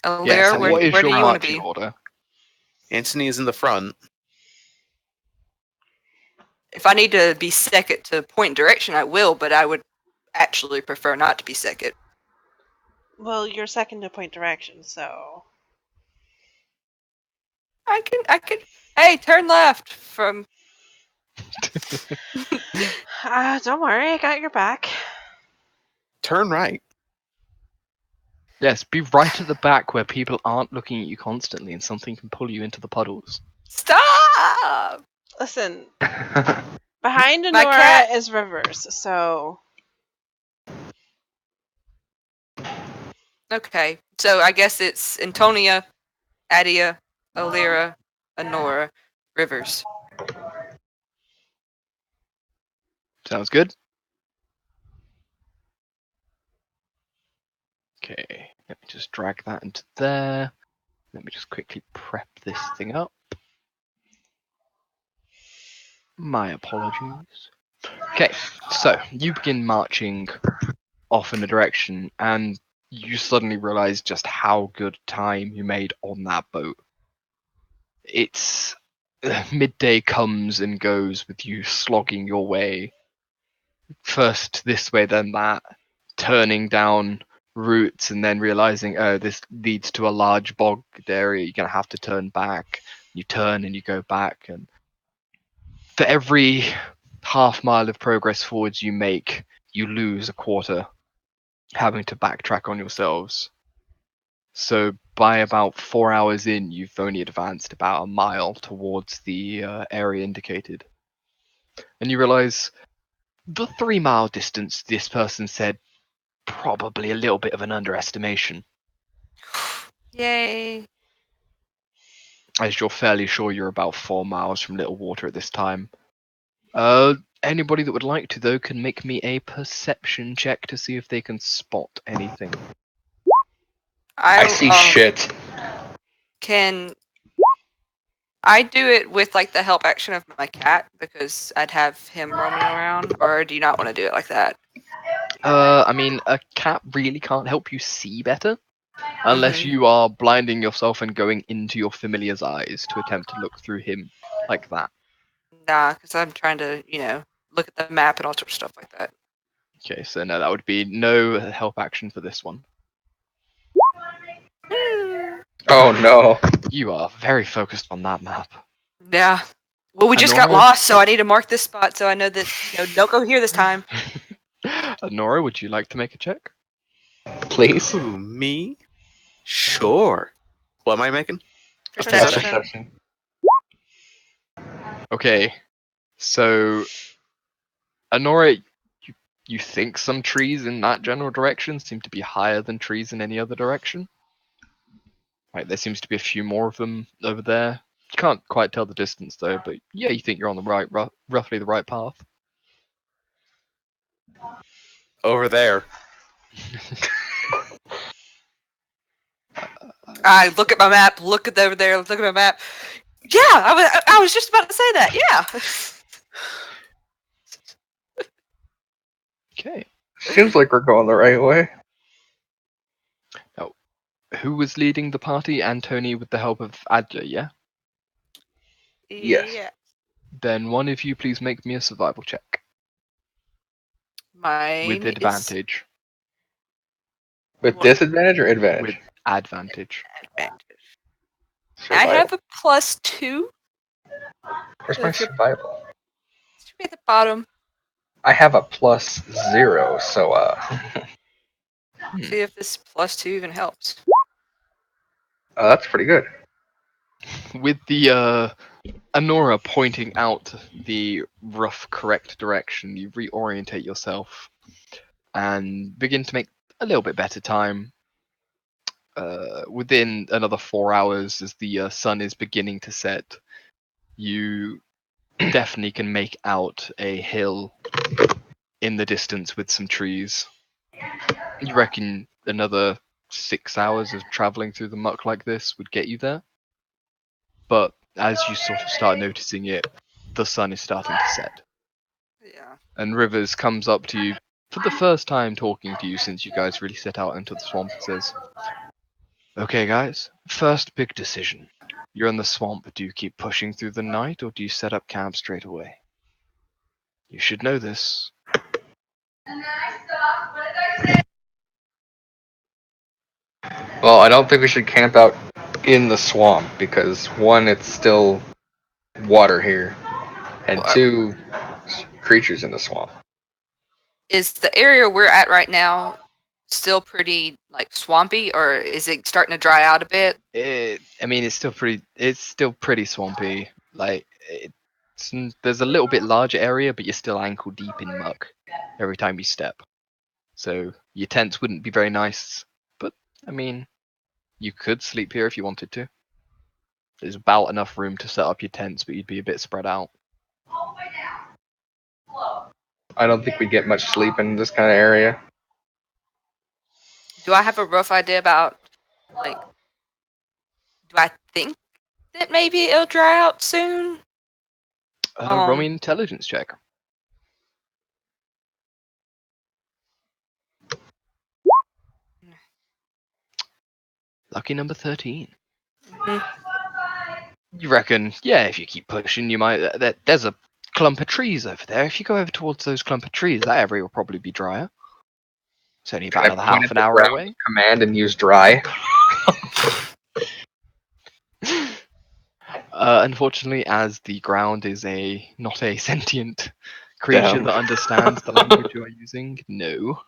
Alira, So what is where do your you want to marching be? order? Antony is in the front. If I need to be second to point direction, I will, but I would actually prefer not to be second. Well, you're second to point direction, so. I can. Hey, turn left from. Don't worry, I got your back. Turn right. Yes, be right at the back where people aren't looking at you constantly and something can pull you into the puddles. Stop! Listen, behind My Honora cat. is Rivers, so. Okay, so I guess it's Antonia, Adia, Alira, Honora, Rivers. Sounds good? Okay, let me just drag that into there. Let me just quickly prep this thing up. My apologies. Okay, so you begin marching off in a direction, and you suddenly realize just how good time you made on that boat. It's midday comes and goes with you slogging your way first this way, then that, turning down routes and then realizing, oh, this leads to a large bogged area. You're gonna have to turn back. You turn and you go back, and for every half mile of progress forwards you make, you lose a quarter, having to backtrack on yourselves. So by about 4 hours in, you've only advanced about a mile towards the area indicated. And you realize the 3 mile distance this person said, probably a little bit of an underestimation, Yay. as you're fairly sure you're about 4 miles from Little Water at this time. Anybody that would like to, though, can make me a perception check to see if they can spot anything. I see shit. Can I do it with like the help action of my cat because I'd have him roaming around, or do you not want to do it like that? I mean, a cat really can't help you see better, unless you are blinding yourself and going into your familiar's eyes to attempt to look through him like that. Nah, because I'm trying to, look at the map and all sorts of stuff like that. Okay, so no, that would be no help action for this one. Oh no. You are very focused on that map. Yeah. Well, we just got Honora? lost, so I need to mark this spot so I know that don't go here this time. Nora, would you like to make a check? Please. Ooh, me? Sure. What am I making? Perception. Perception. Okay, so Honora, you think some trees in that general direction seem to be higher than trees in any other direction? Right, there seems to be a few more of them over there. You can't quite tell the distance though, but yeah, you think you're on the right, roughly the right path. Over there. I look at my map, look at over there, look at my map. Yeah, I was just about to say that. Yeah. Okay, Seems like we're going the right way. who was leading the party? Antony with the help of Adler, yeah? Yes. Yeah. Then one of you please make me a survival check. Mine With is advantage. With What? disadvantage or advantage? With advantage. advantage. I Survival. have a +2. Where's my If you're- survival? Should be at the bottom. I have a +0, so See if this +2 even helps. that's pretty good. With the Honora pointing out the rough correct direction, you reorientate yourself and begin to make a little bit better time. Within another 4 hours, as the sun is beginning to set, you definitely can make out a hill in the distance with some trees. You reckon another 6 hours of traveling through the muck like this would get you there? But as you sort of start noticing it, the sun is starting to set. Yeah. And Rivers comes up to you for the first time talking to you since you guys really set out into the swamp and says, "Okay guys, first big decision. You're in the swamp, do you keep pushing through the night or do you set up camp straight away? You should know this." Well, I don't think we should camp out in the swamp because one, it's still water here, and Well, two, creatures in the swamp. is the area we're at right now still pretty like swampy, or is it starting to dry out a bit? It's still pretty swampy. There's a little bit larger area, but you're still ankle deep in muck every time you step. So your tents wouldn't be very nice, but I mean, you could sleep here if you wanted to. There's about enough room to set up your tents, but you'd be a bit spread out. I don't think we'd get much sleep in this kind of area. Do I have a rough idea about like? Do I think that maybe it'll dry out soon? Roll me an intelligence check. Lucky number 13. Mhm. You reckon, yeah, if you keep pushing, you might. There's a clump of trees over there. If you go over towards those clump of trees, that area will probably be drier. It's only about Can I another point half at an the hour ground away. Command and use dry. Unfortunately, as the ground is not a sentient creature Damn. that understands the language you are using, no.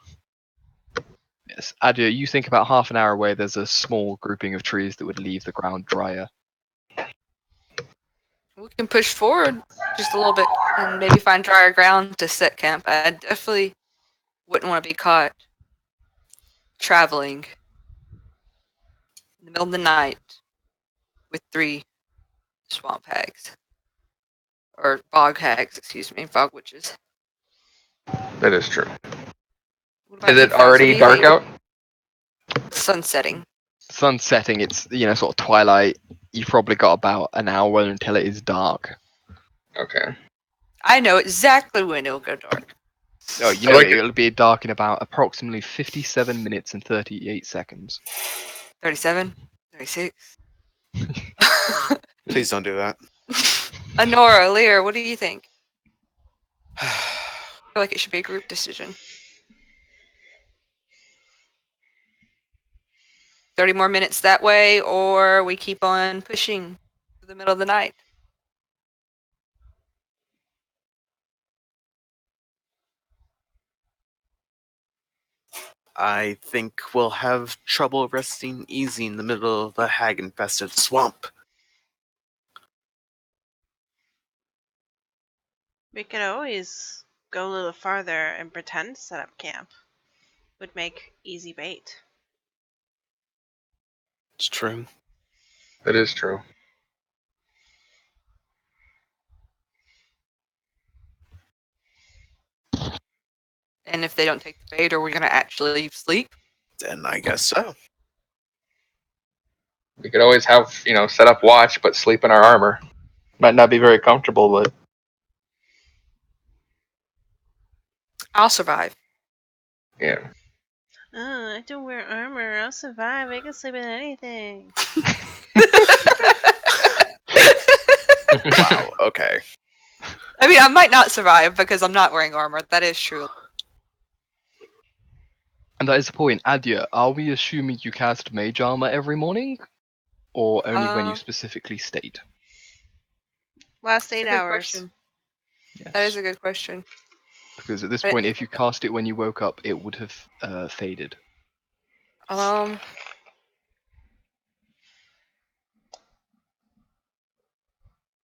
Yes, Adia, you think about half an hour away, there's a small grouping of trees that would leave the ground drier. We can push forward just a little bit and maybe find drier ground to set camp. I definitely wouldn't want to be caught traveling in the middle of the night with 3 swamp hags. Or bog hags, excuse me, bog witches. That is true. What about Is you, it Fox? What do already you dark think? out? Sun setting. Sun's setting, it's, sort of twilight. You've probably got about an hour until it is dark. Okay. I know exactly when it'll go dark. Oh, you I know like it. it'll be dark in about approximately 57 minutes and 38 seconds. 37? 36? Please don't do that. Honora, Lear, what do you think? I feel like it should be a group decision. 30 more minutes that way, or we keep on pushing to the middle of the night. I think we'll have trouble resting easy in the middle of a hag-infested swamp. We could always go a little farther and pretend to set up camp. Would make easy bait. It's true. That is true. And if they don't take the bait, are we going to actually sleep? Then I guess so. We could always have, set up watch, but sleep in our armor. Might not be very comfortable, but I'll survive. yeah. Oh, I don't wear armor. I'll survive. I can sleep in anything. Wow, okay. I mean, I might not survive because I'm not wearing armor. That is true. And that is the point. Adia, are we assuming you cast mage armor every morning? Or only when you specifically state? Last That's a 8 good hours. question. Yes. That is a good question. Because at this But- point, if you cast it when you woke up, it would have faded.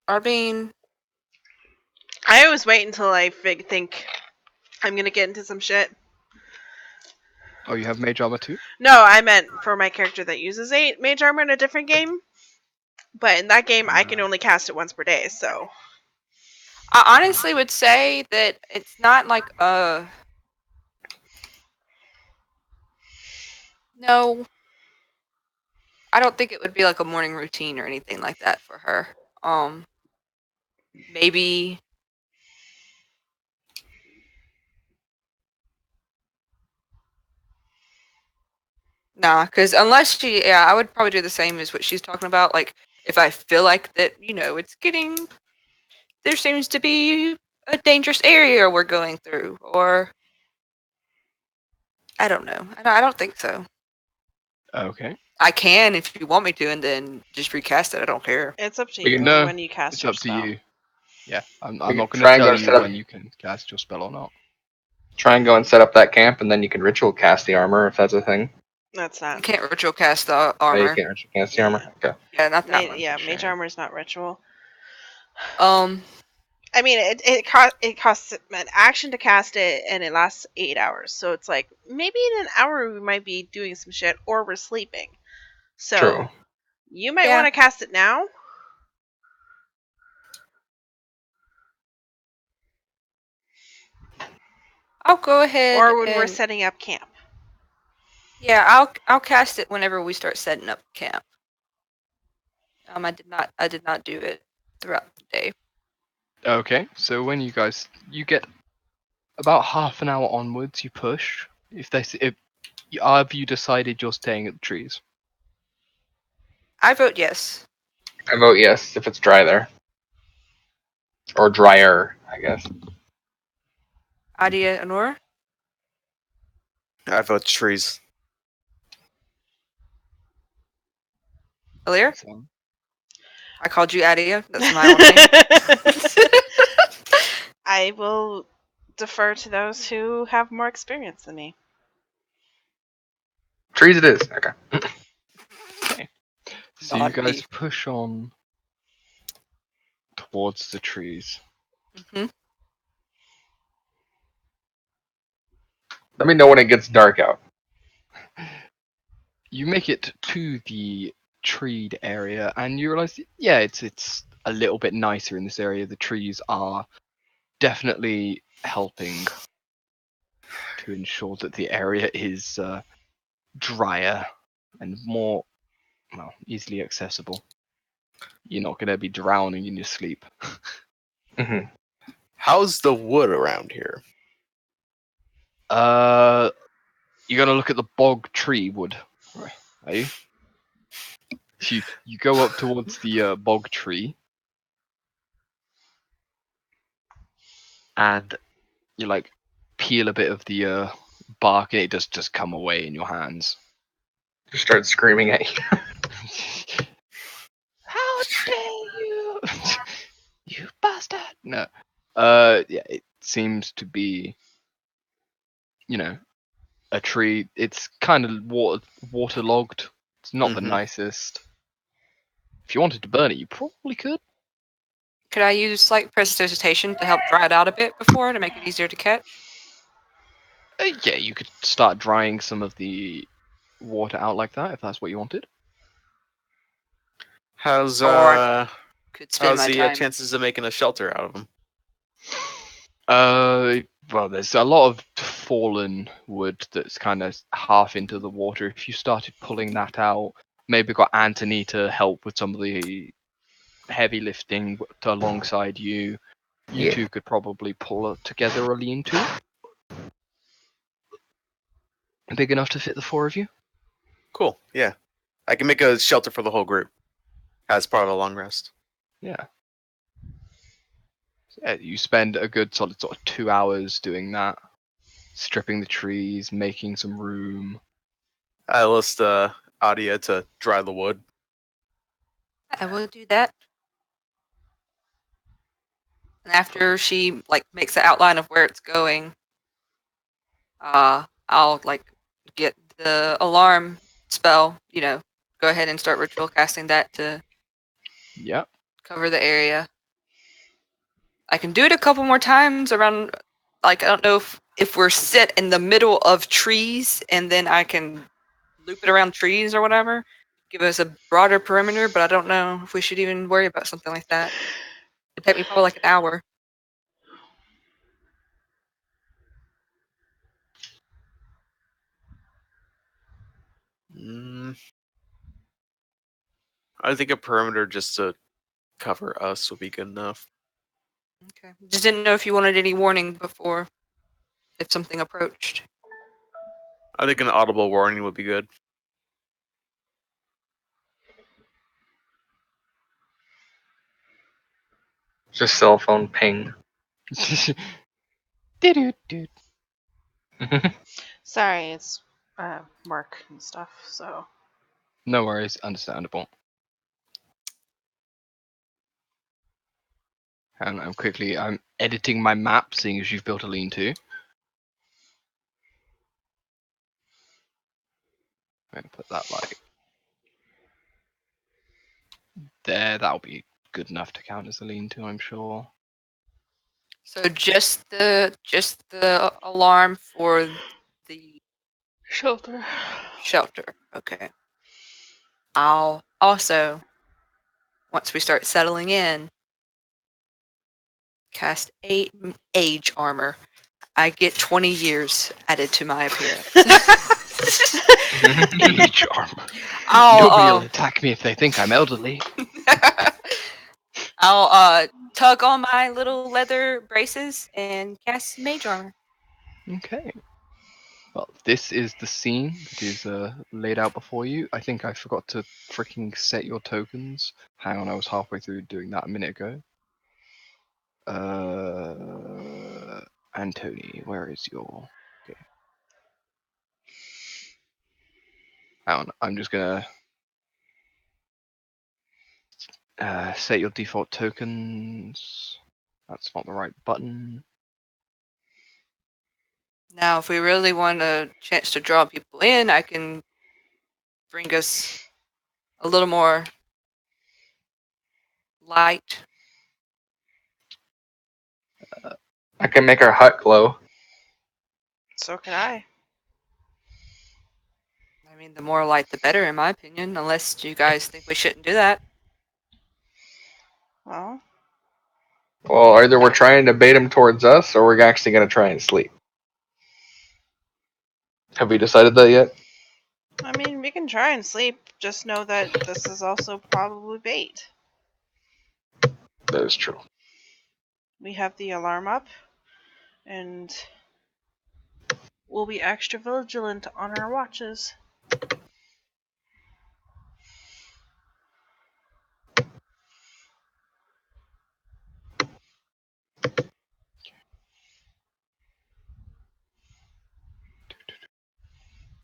I mean, I always wait until I think I'm gonna get into some shit. Oh, you have mage armor too? No, I meant for my character that uses mage armor in a different game. But in that game, I can only cast it once per day, so. I honestly would say that it's not like no. I don't think it would be like a morning routine or anything like that for her. Maybe nah, because unless I would probably do the same as what she's talking about. Like, if I feel like that, it's there seems to be a dangerous area we're going through, or I don't know. I don't think so. Okay. I can if you want me to, and then just recast it. I don't care. It's up to We you can- No, when you cast It's your up to spell. you. Yeah, I'm can not going try to and go tell set you up- when you can cast your spell or not. Try and go and set up that camp, and then you can ritual cast the armor if that's a thing. That's You not. can't ritual cast the Oh, you armor. can't ritual cast the armor? Okay. Yeah, not that one. Yeah, Shame. mage armor is not ritual. Um, I mean, it costs an action to cast it, and it lasts 8 hours. So it's like maybe in an hour we might be doing some shit, or we're sleeping. So True. you might Yeah. want to cast it now. I'll go ahead Or when we're and setting up camp. I'll cast it whenever we start setting up camp. I did not do it throughout the day. Okay, so when you get about half an hour onwards, you push. If have you decided you're staying at the trees? I vote yes. I vote yes if it's dry there. or drier, I guess. Adia and Nora? I vote trees. Alir? So, I called you Adia. That's my own name. I will defer to those who have more experience than me. Trees it is. Okay. okay. So you Not guys me. push on towards the trees. Hmm. Let me know when it gets dark out. You make it to the treed area, and you realize, yeah, it's a little bit nicer in this area. The trees are definitely helping to ensure that the area is drier and more, well, easily accessible. You're not going to be drowning in your sleep. Hmm. How's the wood around here? You're going to look at the bog tree wood, right? Are you? You go up towards the bog tree, and you like peel a bit of the bark, and it does just come away in your hands. Just start screaming at you. How dare you! You bastard! No. Yeah, it seems to be, a tree. It's kind of waterlogged. It's not the Mhm. nicest. If you wanted to burn it, you probably could. Could I use like prestidigitation to help dry it out a bit before to make it easier to catch? Yeah, you could start drying some of the water out like that if that's what you wanted. How's Or I could spend how's my the time. chances of making a shelter out of them? Well, there's a lot of fallen wood that's kind of half into the water. If you started pulling that out, maybe got Anthony to help with some of the heavy lifting alongside you. You Yeah. two could probably pull together a lean-to. Big enough to fit the four of you? Cool. Yeah, I can make a shelter for the whole group as part of a long rest. Yeah. You spend a good solid sort of 2 hours doing that. Stripping the trees, making some room. I list Adia to dry the wood. I will do that. And after she like makes the outline of where it's going, I'll like get the alarm spell, go ahead and start ritual casting that to Yep. cover the area. I can do it a couple more times around, like, I don't know if we're set in the middle of trees and then I can loop it around trees or whatever, give us a broader perimeter, but I don't know if we should even worry about something like that. It'd take me probably like an hour. Mm, I think a perimeter just to cover us would be good enough. Okay. Just didn't know if you wanted any warning before if something approached. I think an audible warning would be good. Just cell phone ping. Doo-doo-doo. Sorry, it's work and stuff. So No worries, understandable. And I'm editing my map, seeing as you've built a lean-to. I'm gonna put that like there. That'll be good enough to count as a lean-to, I'm sure. So just the alarm for the shelter. shelter. Okay. I'll also, once we start settling in, cast 8 age armor. I get 20 years added to my appearance. Age armor. I'll Nobody will attack me if they think I'm elderly. I'll tug on my little leather braces and cast mage armor. Okay. Well, this is the scene that is laid out before you. I think I forgot to freaking set your tokens. Hang on, I was halfway through doing that a minute ago. Anthony, where is your? Okay. Hang on, I'm just gonna set your default tokens. That's not the right button. Now, if we really want a chance to draw people in, I can bring us a little more light. I can make our hut glow. So could I. I mean, the more light, the better, in my opinion, unless you guys think we shouldn't do that. Well, Well, either we're trying to bait him towards us, or we're actually going to try and sleep. Have we decided that yet? I mean, we can try and sleep. Just know that this is also probably bait. That is true. We have the alarm up, and we'll be extra vigilant on our watches.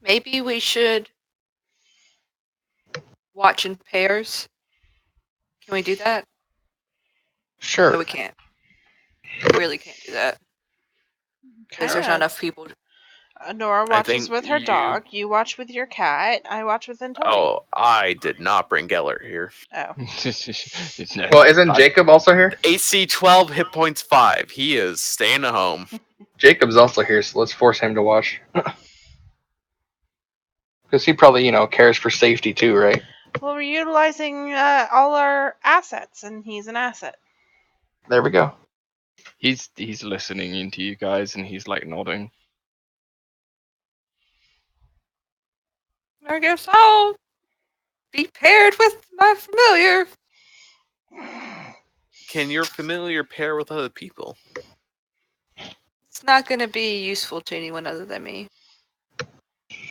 Maybe we should watch in pairs. Can we do that? Sure. No, we can't. We really can't do that because there's not enough people. Nora I watches think with her you- dog. You watch with your cat. I watch with Antoni. Oh, I did not bring Geller here. Oh. No, Well, isn't I- Jacob also here? AC 12, hit points 5. He is staying at home. Jacob's also here, so let's force him to watch. Because he probably, cares for safety too, right? Well, we're utilizing all our assets, and he's an asset. There we go. He's listening into you guys, and he's like nodding. I guess I'll be paired with my familiar. Can your familiar pair with other people? It's not going to be useful to anyone other than me.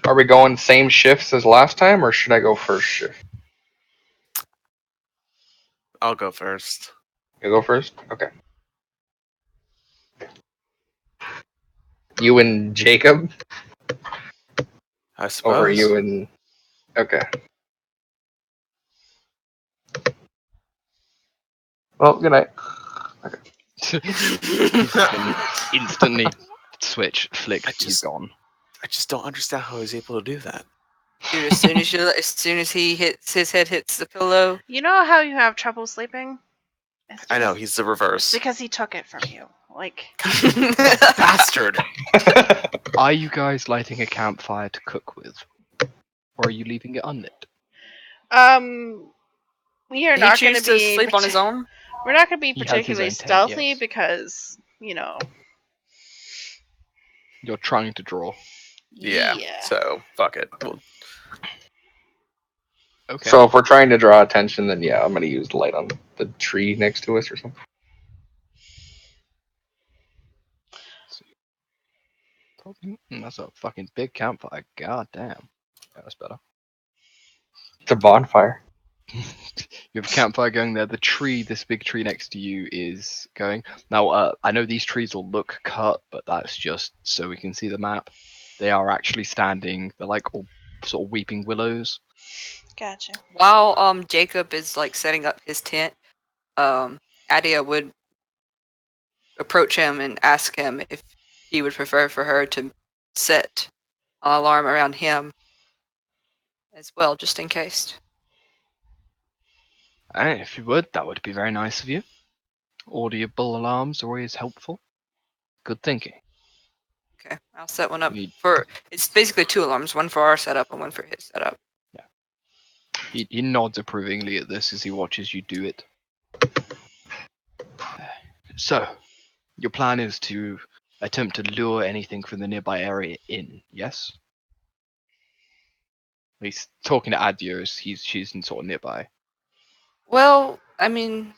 Are we going same shifts as last time, or should I go first shift? I'll go first. You go first? Okay. You and Jacob? I suppose. Over you and... Okay. Well, good night. Instantly switch, flick, I he's just- gone. I just don't understand how he's able to do that. Dude, as soon as his head hits the pillow, You know how you have trouble sleeping? It's I know, because- he's the It's reverse. because he took it from you. Like, Bastard! Are you guys lighting a campfire to cook with? Or are you leaving it unlit? we are he not going choose to to be sleep on his own. We're not going to be He has his particularly own tent, stealthy yes. because, You're trying to draw. Yeah. So, fuck it. Well, Okay. So if we're trying to draw attention, then yeah, I'm going to use the light on the tree next to us or something. That's a fucking big campfire. God damn. Yeah, that's better. It's a bonfire. You have a campfire going there. The tree, this big tree next to you, is going. Now, I know these trees will look cut, but that's just so we can see the map. They are actually standing. They're like all sort of weeping willows. Gotcha. While Jacob is like setting up his tent, Adia would approach him and ask him if he would prefer for her to set an alarm around him as well, just in case. If you would, that would be very nice of you. Audible alarms are always helpful. Good thinking. Okay, I'll set one up He- for. It's basically 2 alarms, one for our setup and one for his setup. He nods approvingly at this as he watches you do it. So, your plan is to attempt to lure anything from the nearby area in, yes? He's talking to Adios. She's in sort of nearby. Well, I mean,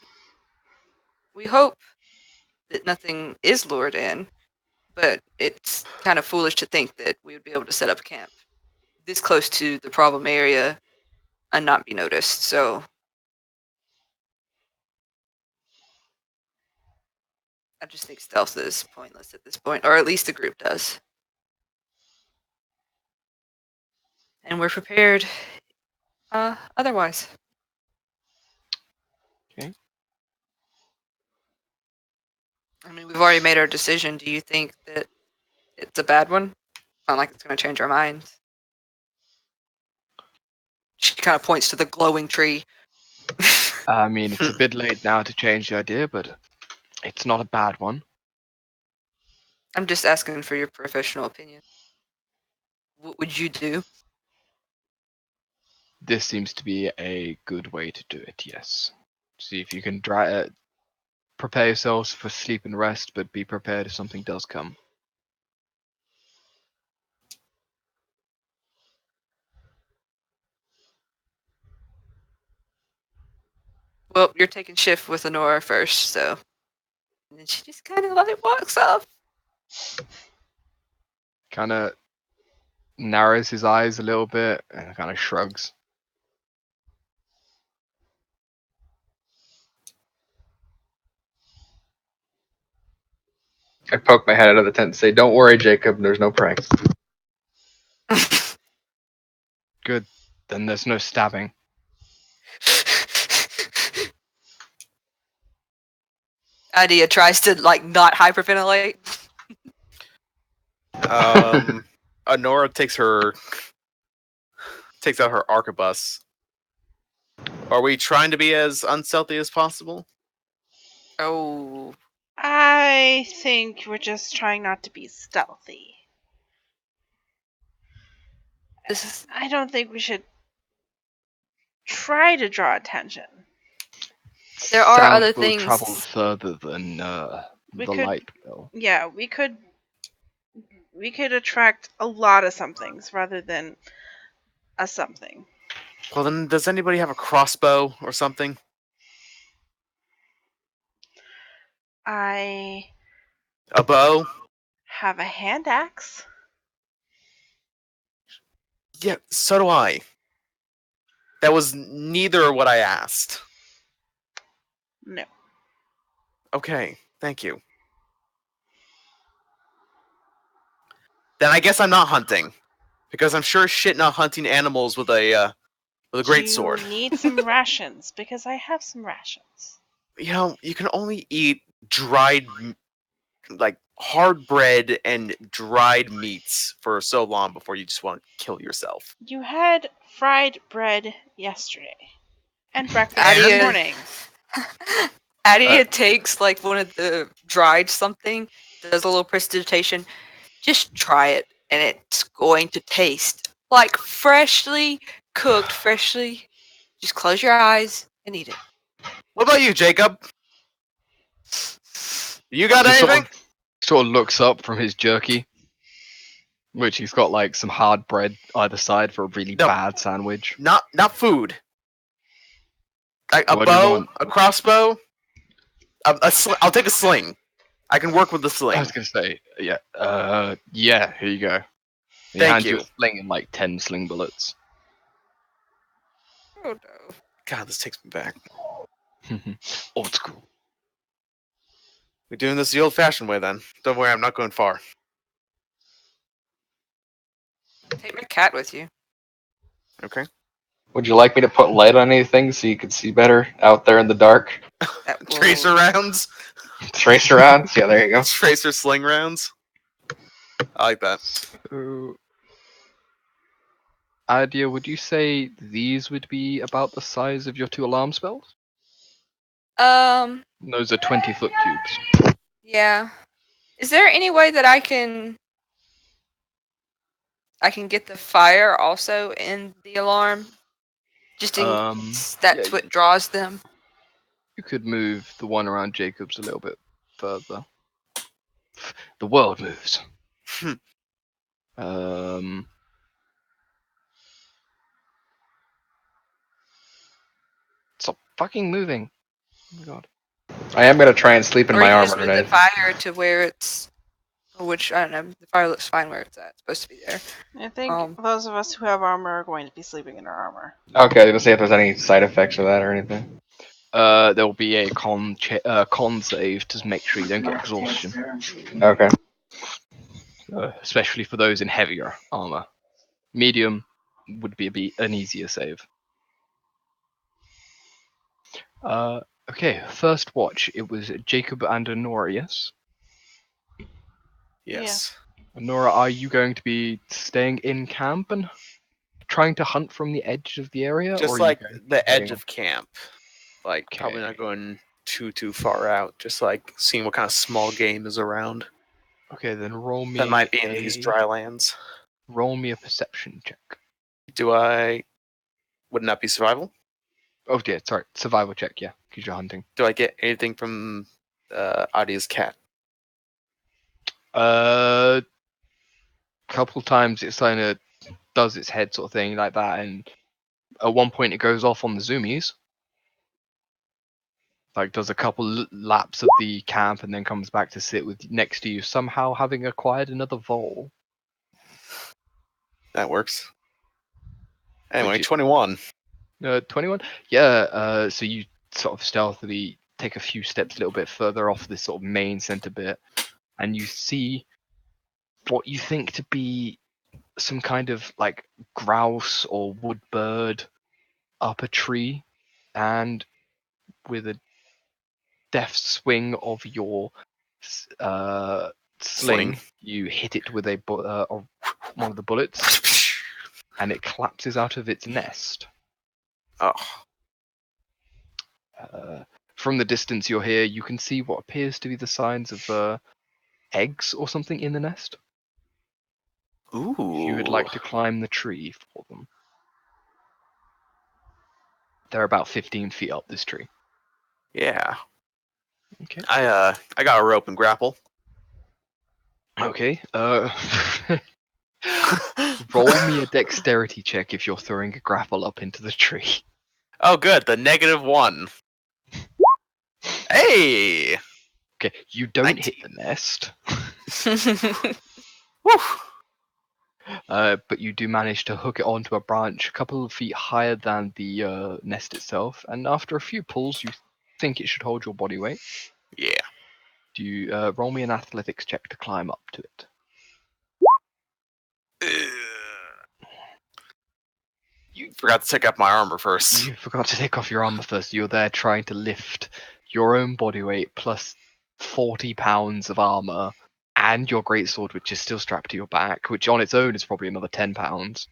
we hope that nothing is lured in, but it's kind of foolish to think that we would be able to set up a camp this close to the problem area and not be noticed. So I just think stealth is pointless at this point, or at least the group does. And we're prepared otherwise. Okay. I mean, we've already made our decision. Do you think that it's a bad one? Not like it's going to change our minds. She kind of points to the glowing tree. I mean, it's a bit late now to change the idea, but it's not a bad one. I'm just asking for your professional opinion. What would you do? This seems to be a good way to do it, yes. See if you can prepare yourselves for sleep and rest, but be prepared if something does come. Well, you're taking shift with Honora first, so. And then she just kind of like walks off. Kind of narrows his eyes a little bit and kind of shrugs. I poke my head out of the tent and say, "Don't worry, Jacob. There's no pranks." Good. Then there's no stabbing. Idea tries to like not hyperventilate. Honora takes out her arquebus. Are we trying to be as unstealthy as possible? Oh, I think we're just trying not to be stealthy. this is I don't think we should try to draw attention. There are Sound other will things- travel further than We the could- light will. Yeah, we could attract a lot of somethings rather than a something. Well, then, does anybody have a crossbow or something? I A bow? have a hand axe. Yeah, so do I. That was neither what I asked. No. Okay, thank you. Then I guess I'm not hunting, because I'm sure as shit not hunting animals with a great sword. You need some rations because I have some rations. You know, you can only eat dried, like hard bread and dried meats for so long before you just want to kill yourself. You had fried bread yesterday and breakfast Adia- this morning. Adia takes like one of the dried something, does a little prestidigitation. Just try it, and it's going to taste like freshly cooked, freshly. Just close your eyes and eat it. What about you, Jacob? You got Just anything? Sort of looks up from his jerky, which he's got like some hard bread either side for a really No. bad sandwich. Not food. Like a What do you bow, want? a crossbow. I'll take a sling. I can work with the I sling. was gonna say, yeah, here you go. He Thank hands you. a sling and like 10 sling bullets. Oh no. God, this takes me back. Old school. We're doing this the old-fashioned way, then. Don't worry, I'm not going far. Take my cat with you. Okay. Would you like me to put light on anything so you can see better out there in the dark? That will- Tracer rounds. Tracer rounds? Yeah, there you go. Tracer sling rounds. I like that. So, Idea, would you say these would be about the size of your 2 alarm spells? Those are 20-foot cubes. Yeah. Is there any way that I can get the fire also in the alarm? Just in that's yeah. what draws them. You could move the one around Jacob's a little bit further. The world moves. Stop fucking moving. Oh my god. I am gonna try and sleep in Or my you just armor move the tonight. fire to where it's, which I don't know. The fire looks fine where it's at. It's supposed to be there. I think those of us who have armor are going to be sleeping in our armor. Okay, I was gonna see if there's any side effects of that or anything. There will be a con save to make sure you don't get exhaustion, Okay. especially for those in heavier armor. Medium would be an easier save. Okay, first watch. It was Jacob and Honora, yes? Yes. Honora, are you going to be staying in camp and trying to hunt from the edge of the area? Just or are like you going to the be edge staying of camp. Like, probably Okay. not going too far out. Just like seeing what kind of small game is around. Okay, then roll me That might be in these dry lands. Roll me a perception check. Wouldn't that be survival? Oh yeah, sorry, survival check. Yeah, because you're hunting. Do I get anything from Adia's cat? Couple times it's kind of does its head sort of thing like that, and at one point it goes off on the zoomies. Like does a couple laps of the camp and then comes back to sit with next to you, somehow having acquired another vole. That works. Anyway, Which is- 21. 21. Yeah. So you sort of stealthily take a few steps a little bit further off this sort of main center bit, and you see what you think to be some kind of like grouse or wood bird up a tree, and with a deft swing of your sling, you hit it with one of the bullets, and it collapses out of its nest. Oh. From the distance you're here, you can see what appears to be the signs of eggs or something in the nest. Ooh. If you would like to climb the tree for them. They're about 15 feet up this tree. Yeah. Okay. I got a rope and grapple. Okay. Roll me a dexterity check if you're throwing a grapple up into the tree. Oh, good. The -1. Hey! Okay, you don't 19. hit the nest, Woo! but you do manage to hook it onto a branch a couple of feet higher than the nest itself, and after a few pulls, you think it should hold your body weight. Yeah. Do you roll me an athletics check to climb up to it? You forgot to take up my armor first. You forgot to take off your armor first. You're there trying to lift your own body weight plus 40 pounds of armor and your greatsword, which is still strapped to your back, which on its own is probably another 10 pounds.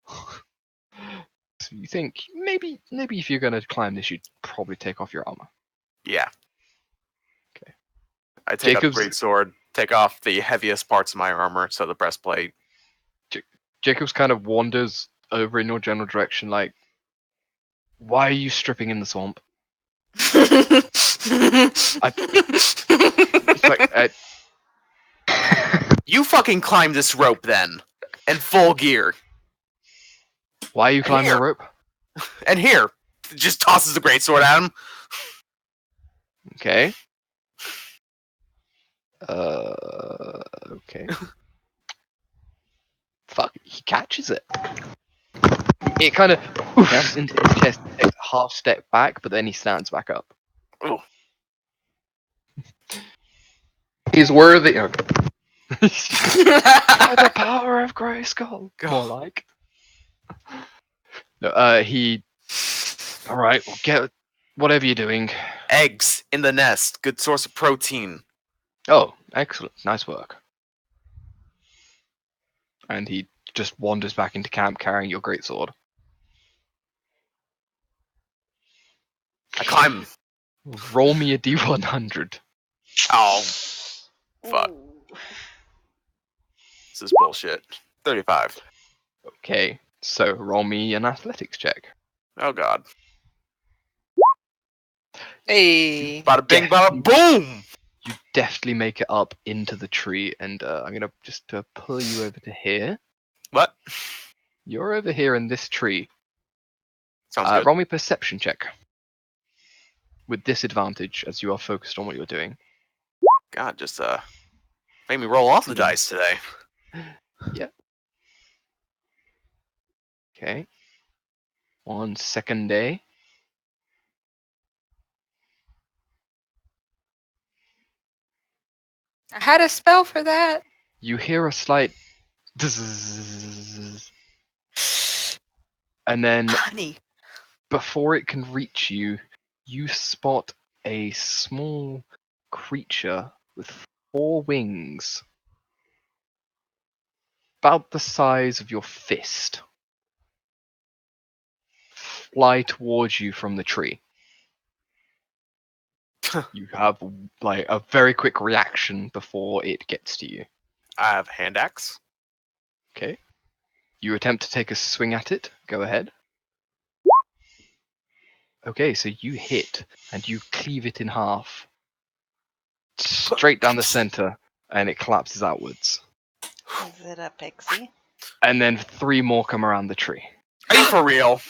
So you think maybe if you're going to climb this, you'd probably take off your armor. Yeah. Okay. I take Jacob's- up the greatsword, take off the heaviest parts of my armor, so the breastplate. Jacobs kind of wanders over in your general direction, like, why are you stripping in the swamp? It's like, You fucking climb this rope then, in full gear. why are you climbing a Here. rope? And here, just tosses the greatsword at him. Okay. Okay. Fuck, he catches it. It kind of oofs into his chest, takes a half step back, but then he stands back up. Ooh. He's worthy. Okay. By the power of Grayskull. More like. No, he. Alright, well, get whatever you're doing. Eggs in the nest, good source of protein. Oh, excellent. Nice work. And he just wanders back into camp carrying your greatsword. I climb. Roll me a d100. Oh, fuck. Ooh. This is bullshit. 35. Okay, so roll me an athletics check. Oh god. Hey. Bada bing, Yeah. bada boom! You deftly make it up into the tree, and I'm gonna just pull you over to here. What? You're over here in this tree. Sounds good. Roll me a perception check. With disadvantage, as you are focused on what you're doing. God, just made me roll off the Yeah. dice today. Okay. 1 second day. I had a spell for that. You hear a slight bzzz, and then Honey. before it can reach you, you spot a small creature with 4 wings, about the size of your fist, fly towards you from the tree. You have like a very quick reaction before it gets to you. I have hand axe. Okay. You attempt to take a swing at it. Go ahead. Okay, so you hit and you cleave it in half, straight down the center, and it collapses outwards. Is it a pixie? And then 3 more come around the tree. Are you for real?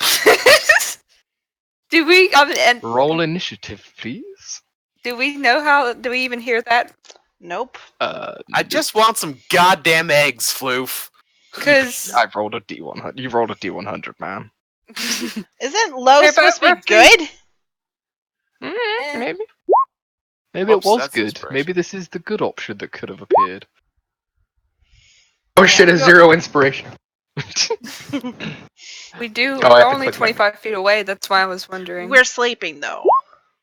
Do we and Roll initiative, please. do we know how? Do we even hear that? Nope. I just want some goddamn eggs, Floof. Because I rolled a D100. You rolled a D100, man. Isn't low They're supposed to be about good? Maybe. Maybe Oops, it was that's good. inspiration. Maybe this is the good option that could have appeared. Oh shit, is 0 inspiration. we do. Oh, I have We're to only click 25 feet away. That's why I was wondering. We're sleeping though.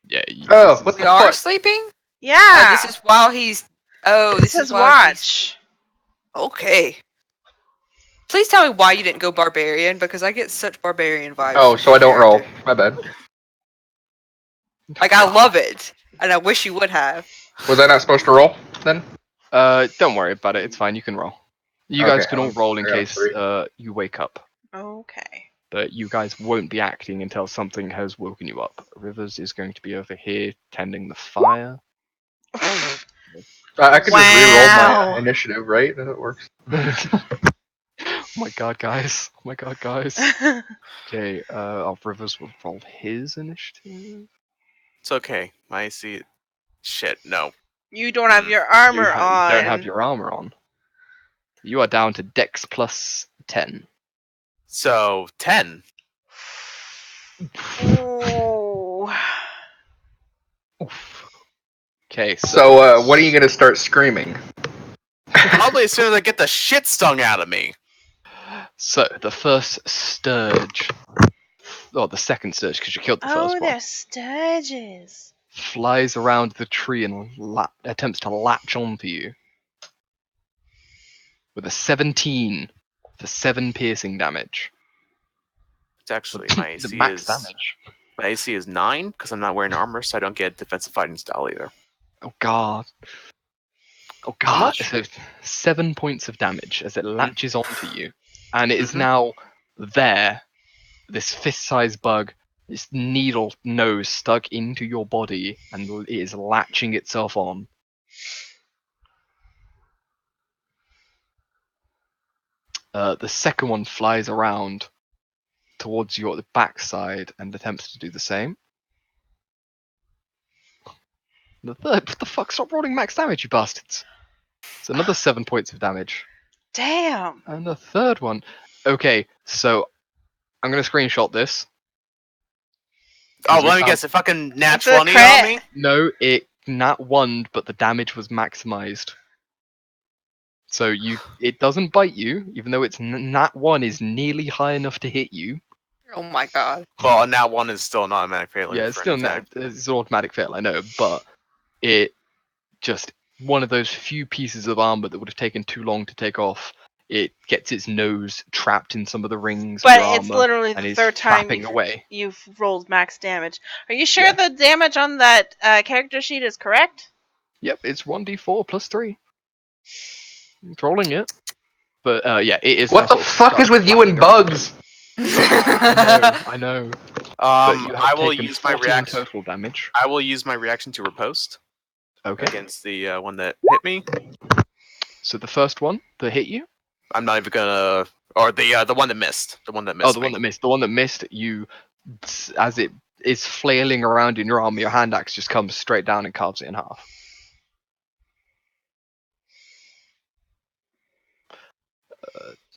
Yeah. Oh, this what is- We the are fuck? sleeping. Yeah. Oh, this is while he's. Oh, this this is is while he's. watch. Okay. Please tell me why you didn't go barbarian, because I get such barbarian vibes. Oh, from so your I don't roll. character. My bad. Like I love it, and I wish you would have. Was I not supposed to roll then? Don't worry about it. It's fine. You can roll. You guys Okay, can all roll in I got case 3. you wake up. Okay. But you guys won't be acting until something has woken you up. Rivers is going to be over here tending the fire. I could just re-roll my Wow. initiative, right? That works. Oh my god, guys. Oh my god, guys. Okay, Rivers will roll his initiative. It's okay. My AC. Shit, no. You don't have your armor You on. don't have your armor on. You are down to Dex plus 10. So 10. Oh. Oof. Okay, So, when are you gonna start screaming? Probably as soon as I get the shit stung out of me. So the first sturge, or the second sturge, because you killed the Oh, first one, they're sturges. flies around the tree and attempts to latch onto you with a 17 for 7 piercing damage. It's actually my The AC max is damage. my AC is 9 because I'm not wearing armor, so I don't get defensive fighting style either. Oh god. Oh How god. much? So 7 points of damage as it latches onto you, and it is Mhm. now there. This fist-sized bug, this needle nose stuck into your body, and it is latching itself on. The second one flies around towards your backside and attempts to do the same. The third, what the fuck? Stop rolling max damage, you bastards! It's another 7 points of damage. Damn. And the third one. Okay, so I'm gonna screenshot this. Oh, we let me found- guess. A fucking nat It's a 20 on crit. me? No, it nat 1, but the damage was maximized. So it doesn't bite you, even though its nat 1 is nearly high enough to hit you. Oh my god. Well, a nat 1 is still an automatic failure. Yeah, it's for still anything. it's an automatic fail, I know, but it just one of those few pieces of armor that would have taken too long to take off. It gets its nose trapped in some of the rings of But your it's armor literally and the is third time flapping away. you've rolled max damage. Are you sure Yeah. the damage on that character sheet is correct? Yep, it's 1d4 plus 3. It's rolling it. But yeah, it is. What now the sort of fuck is started with you and flapping around. bugs? I know. But you have I will taken use my 14 reaction. total damage. I will use my reaction to riposte Okay. against the one that hit me. So the first one that hit you. I'm not even gonna, or the one that missed. The one that missed. Oh, the one that missed. The one that missed you, as it is flailing around in your arm, your hand axe just comes straight down and carves it in half.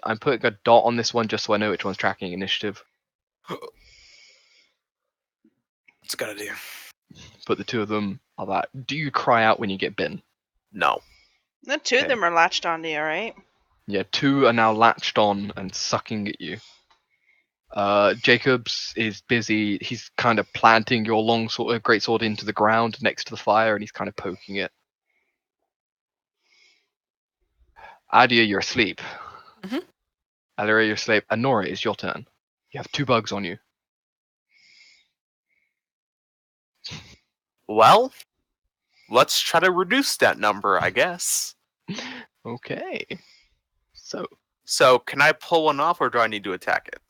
I'm putting a dot on this one just so I know which one's tracking initiative. What's it gonna do? But the two of them are that. Do you cry out when you get bitten? No. The two of Okay. them are latched onto you, right? Yeah, 2 are now latched on and sucking at you. Jacobs is busy. He's kind of planting your great sword into the ground next to the fire, and he's kind of poking it. Adia, you're asleep. Mhm. Alyria, you're asleep. Anora, it's your turn. You have 2 bugs on you. Well, let's try to reduce that number, I guess. Okay. So, can I pull one off, or do I need to attack it?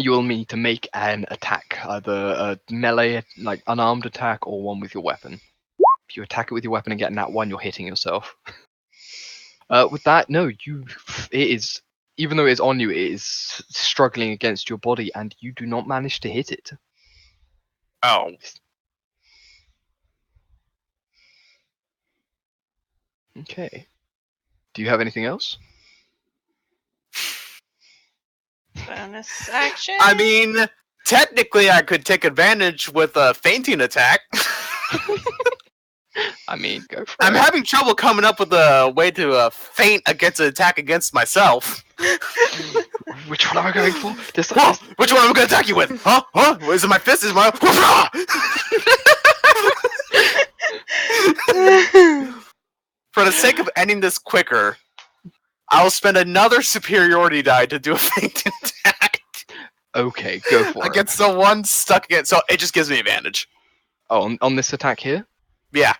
You will need to make an attack, either a melee, like unarmed attack, or one with your weapon. If you attack it with your weapon and get that one, you're hitting yourself. With that, no, it is, even though it's on you, it is struggling against your body, and you do not manage to hit it. Oh, Okay. Do you have anything else? Bonus action. I mean, technically, I could take advantage with a fainting attack. I mean, go for I'm it. having trouble coming up with a way to feint against an attack against myself. Which one am I going for? Whoa, which one am I going to attack you with? Huh? Is it my fist? Is it my... For the sake of ending this quicker, I'll spend another superiority die to do a fainting attack Okay, go for it. against the one stuck against. So it just gives me advantage. Oh, on this attack here? Yeah.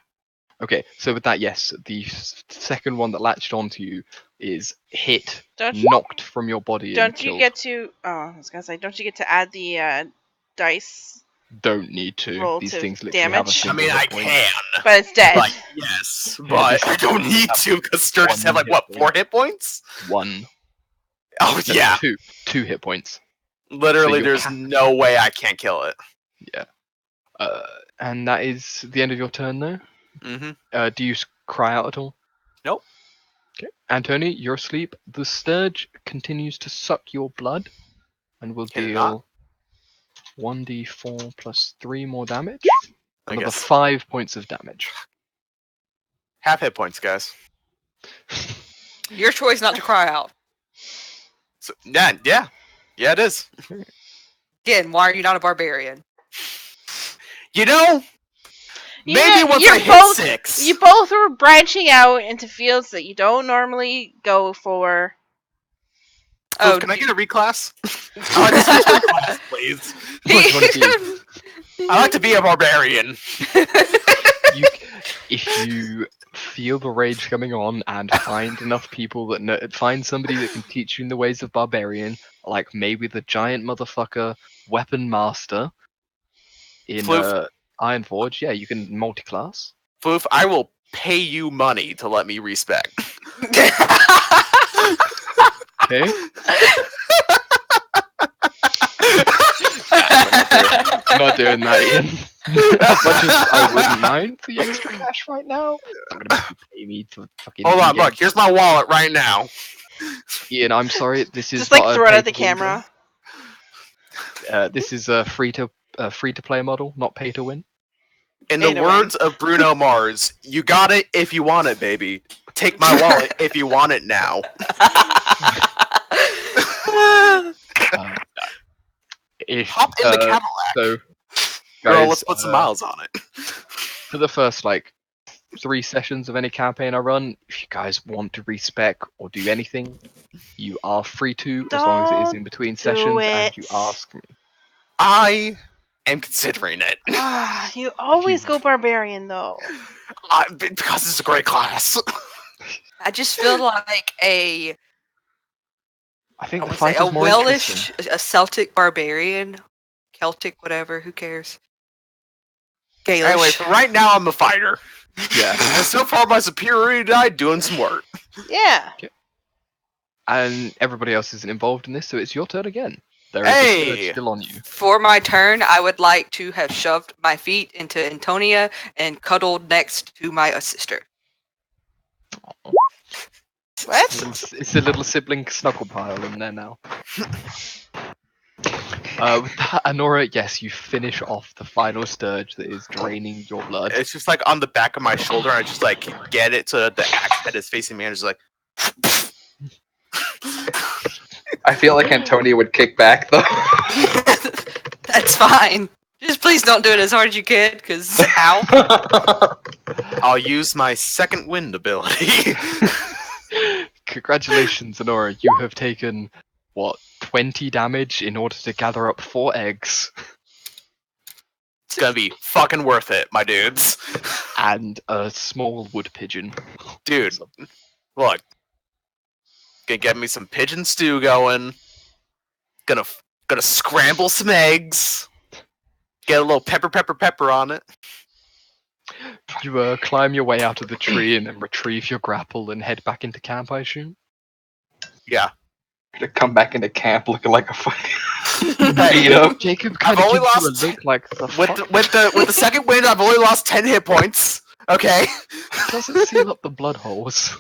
Okay, so with that, yes, the second one that latched onto you is hit, Don't you, knocked from your body, and don't you killed. get to? Oh, I was gonna say, don't you get to add the dice? Don't need to. Roll These to things literally have a damage? I single mean, I hit point. can. But it's dead. Like, yes, but I don't need to because Sturgis have, like, what, 4 hit points? 1. Oh, No, yeah. 2 hit points. Literally, you're there's cap- no way I can't kill it. Yeah. And that is the end of your turn, though. Mm-hmm. Do you cry out at all? Nope. Okay. Antony, you're asleep. The Sturge continues to suck your blood and will Can it not? deal 1d4 plus 3 more damage. I Another guess. 5 points of damage. Half hit points, guys. Your choice not to cry out. So, yeah, it is. Again, why are you not a barbarian? You know, maybe Yeah, once you're I hit both- 6. You both were branching out into fields that you don't normally go for. Oh, can I get a reclass? I like to switch my class, please. What do you want to do? I like to be a barbarian. If you feel the rage coming on and find enough people that find somebody that can teach you in the ways of barbarian, like maybe the giant motherfucker weapon master in Floof. Ironforge, yeah, you can multi-class. Floof, I will pay you money to let me respec. Okay. I'm not doing that, Ian. As much as I wouldn't mind the extra cash right now, I'm gonna make you pay me to fucking. Hold on, in-game. look, here's my wallet right now. Ian, I'm sorry. This is Just like not a throw it at the pay-to-win camera. game. This is a free to play model, not pay to win. In Pay the to words of Bruno Mars, you got it if you want it, baby. Take my wallet if you want it now. If, Hop in the Cadillac. So, Girl, guys, let's put some miles on it. for the first 3 sessions of any campaign I run, if you guys want to respec or do anything, you are free to, as long as it is in between sessions and you it. ask me. I am considering it. You always go barbarian though. Because it's a great class. I just feel like I think I the would say fight a is more Welsh, interesting. a Celtic barbarian, Celtic, whatever. Who cares? Gaelish. Anyway, for right now, I'm a fighter. Yeah. And so far, my superiority died doing some work. Yeah. And everybody else isn't involved in this, so it's your turn again. There is a Hey! scourge still on you. For my turn, I would like to have shoved my feet into Antonia and cuddled next to my sister. What? It's a little sibling snuggle pile in there now. With that, Anora, yes, you finish off the final sturge that is draining your blood. It's just like on the back of my shoulder. I just like get it so that the axe head is facing me, and just like. I feel like Antonia would kick back though. That's fine. Just please don't do it as hard as you can, because ow. I'll use my second wind ability. Congratulations, Anora. You have taken, 20 damage in order to gather up 4 eggs It's gonna be fucking worth it, my dudes. and a small wood pigeon. Dude, look. Gonna get me some pigeon stew going. Gonna scramble some eggs. Get a little pepper on it. You climb your way out of the tree and then retrieve your grapple and head back into camp, I assume? Yeah. Gonna come back into camp looking like a fucking Hey, beat up. Jacob kind I've of only gives you lost- a look like the fuck? with the second wind, I've only lost 10 hit points. Okay. Doesn't seal up the blood holes.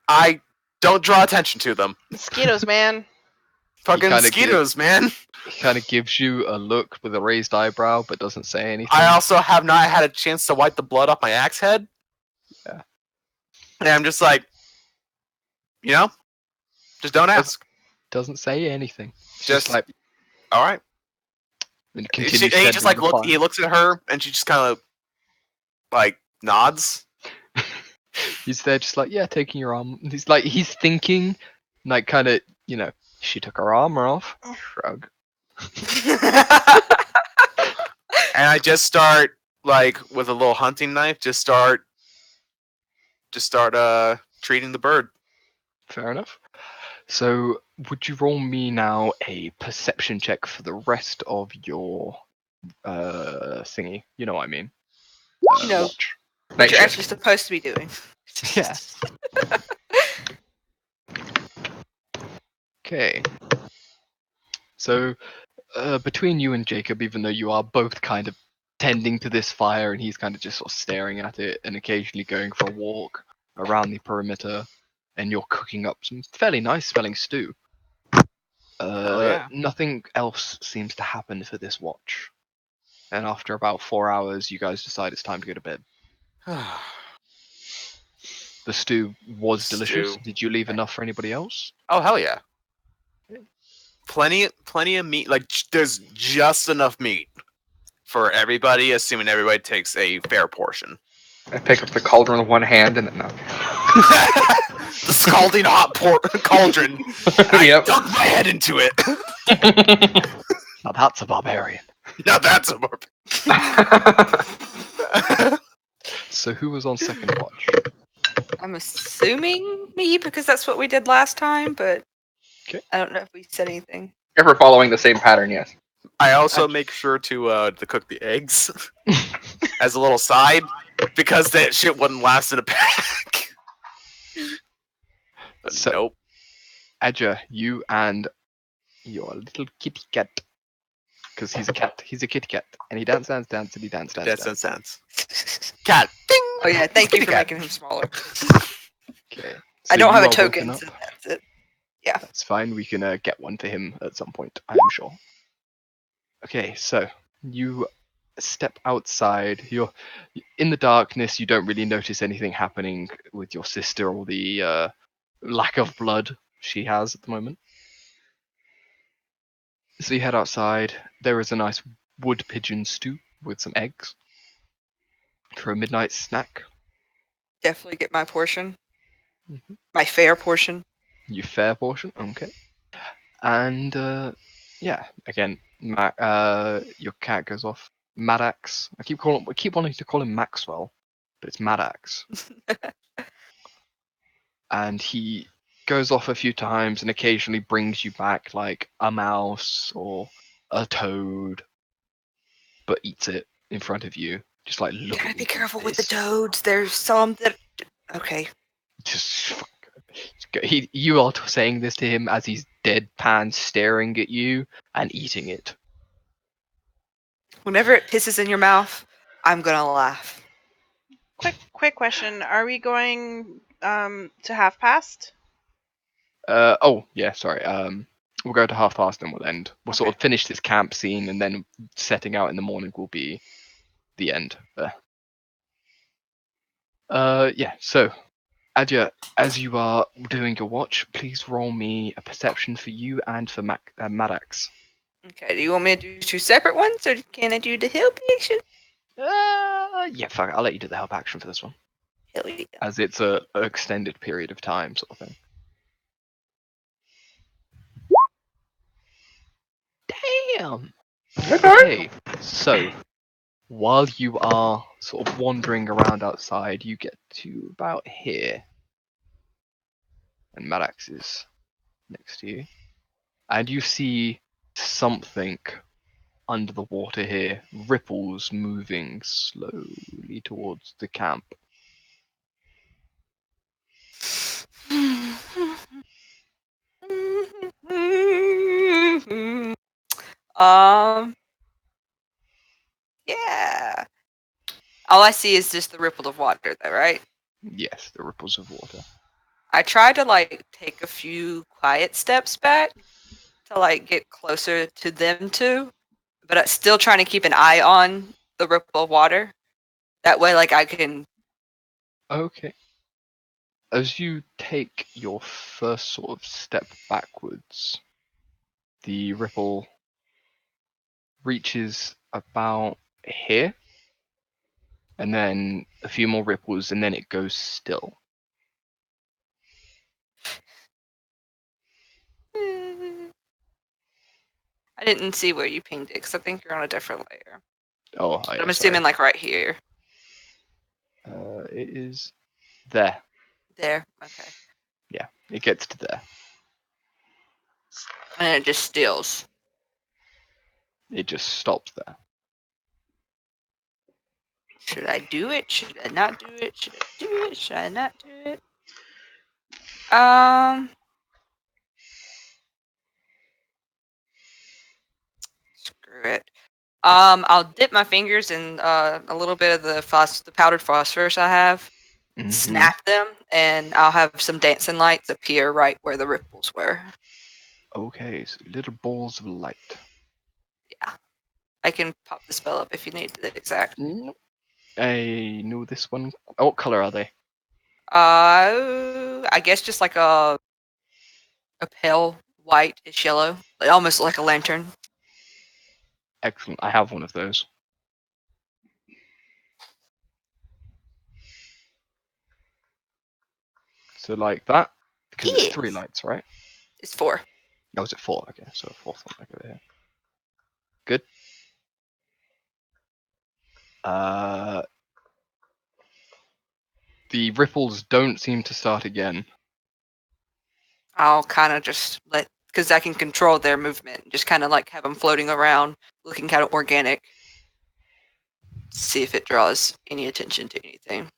I don't draw attention to them. Mosquitoes, man. Fucking kinda mosquitoes, man. He kind of gives you a look with a raised eyebrow, but doesn't say anything. I also have not had a chance to wipe the blood off my axe head. Yeah. And I'm just like, just don't ask. Doesn't say anything. It's Just like, all right. and He continues just like steadily he looks at her, and she just kind of like nods. He's there just like, yeah, taking your arm. He's like, he's thinking, like, kind of, she took her armor off. Shrug. And I just start like with a little hunting knife. Just start treating the bird. Fair enough. So, would you roll me now a perception check for the rest of your thingy? You know what I mean? You know. Watch. What Night you're shift. actually supposed to be doing. Yeah. Okay. So, between you and Jacob, even though you are both kind of tending to this fire and he's kind of just sort of staring at it and occasionally going for a walk around the perimeter, and you're cooking up some fairly nice smelling stew. Yeah. Nothing else seems to happen for this watch. And after about 4 hours, you guys decide it's time to go to bed. The stew was delicious. Stew. Did you leave enough for anybody else? Oh hell yeah! Plenty of meat. Like there's just enough meat for everybody, assuming everybody takes a fair portion. I pick up the cauldron with one hand and then no. The scalding hot cauldron. I Yep. dunk my head into it. Now that's a barbarian. Now that's a barb. So who was on second watch? I'm assuming me, because that's what we did last time, but 'Kay. I don't know if we said anything. If we're following the same pattern, yes. I also make sure to cook the eggs as a little side because that shit wouldn't last in a pack. But So- nope. Adja, you and your little kitty cat. Because he's a cat. He's a kitty cat. And he dance, and he dance. That's sense. Cat. Ding. Oh yeah, thank you Kitty for cat. making him smaller. Okay. I So don't you have a are token, woken so up. that's it. That's fine. We can get one for him at some point, I'm sure. Okay, so you step outside. You're in the darkness. You don't really notice anything happening with your sister or the lack of blood she has at the moment. So you head outside. There is a nice wood pigeon stew with some eggs for a midnight snack. Definitely get my portion. Mhm. My fair portion. You fair portion, okay. And yeah, again, your cat goes off. Maddox. I keep wanting to call him Maxwell, but it's Maddox. And he goes off a few times and occasionally brings you back like a mouse or a toad, but eats it in front of you. Just like look. Gotta at be me careful with the this. toads. There's some that. Okay. Just you are saying this to him as he's deadpan staring at you and eating it. Whenever it pisses in your mouth, I'm gonna laugh. Quick question. Are we going to half past? Oh yeah, sorry. We'll go to past and we'll end. We'll sort Okay. of finish this camp scene, and then setting out in the morning will be the end there. Yeah. So, Adja, as you are doing your watch, please roll me a perception for you and for Maddox. Okay, do you want me to do 2 separate ones, or can I do the help action? Yeah, fuck it. I'll let you do the help action for this one, Hell yeah. as it's a extended period of time sort of thing. Damn. Okay, so while you are sort of wandering around outside, you get to about here, and Maddox is next to you, and you see something under the water here, ripples moving slowly towards the camp. um. Yeah. All I see is just the ripple of water, though, right? Yes, the ripples of water. I try to like take a few quiet steps back to like get closer to them too, but I'm still trying to keep an eye on the ripple of water. That way, like I can. Okay. As you take your first sort of step backwards, the ripple reaches about here, and then a few more ripples, and then it goes still. I didn't see where you pinged it because I think you're on a different layer. Oh, But I'm sorry. assuming like right here. It is there. There. Okay. Yeah, it gets to there. And it just stills. It just stops there. Should I do it? Should I not do it? Should I do it? Should I not do it? Screw it. I'll dip my fingers in a little bit of the powdered phosphorus I have, Mhm. snap them, and I'll have some dancing lights appear right where the ripples were. Okay, so little balls of light. Yeah. I can pop the spell up if you need the exact. Nope. I know this one. What color are they? I guess just like a pale white-ish yellow, like almost like a lantern. Excellent. I have one of those. So like that, because it's 3 Yes. lights, right? It's 4. Oh, is it 4? Okay, so a fourth one over here. Good. The ripples don't seem to start again. I'll kind of just because I can control their movement, just kind of like have them floating around, looking kind of organic. See if it draws any attention to anything.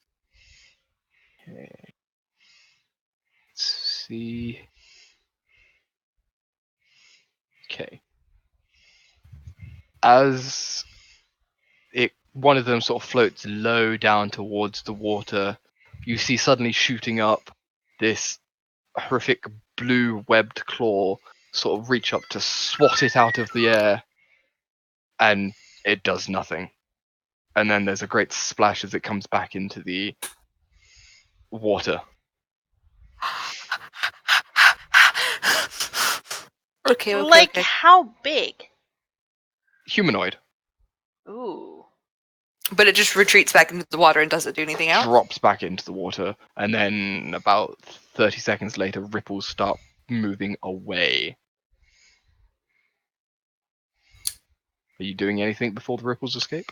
Okay. Let's see. Okay. As one of them sort of floats low down towards the water, you see suddenly shooting up this horrific blue webbed claw sort of reach up to swat it out of the air, and it does nothing. And then there's a great splash as it comes back into the water. Okay, Like okay. how big? Humanoid Ooh. But it just retreats back into the water and doesn't do anything else? drops back into the water, and then about 30 seconds later, ripples start moving away. Are you doing anything before the ripples escape?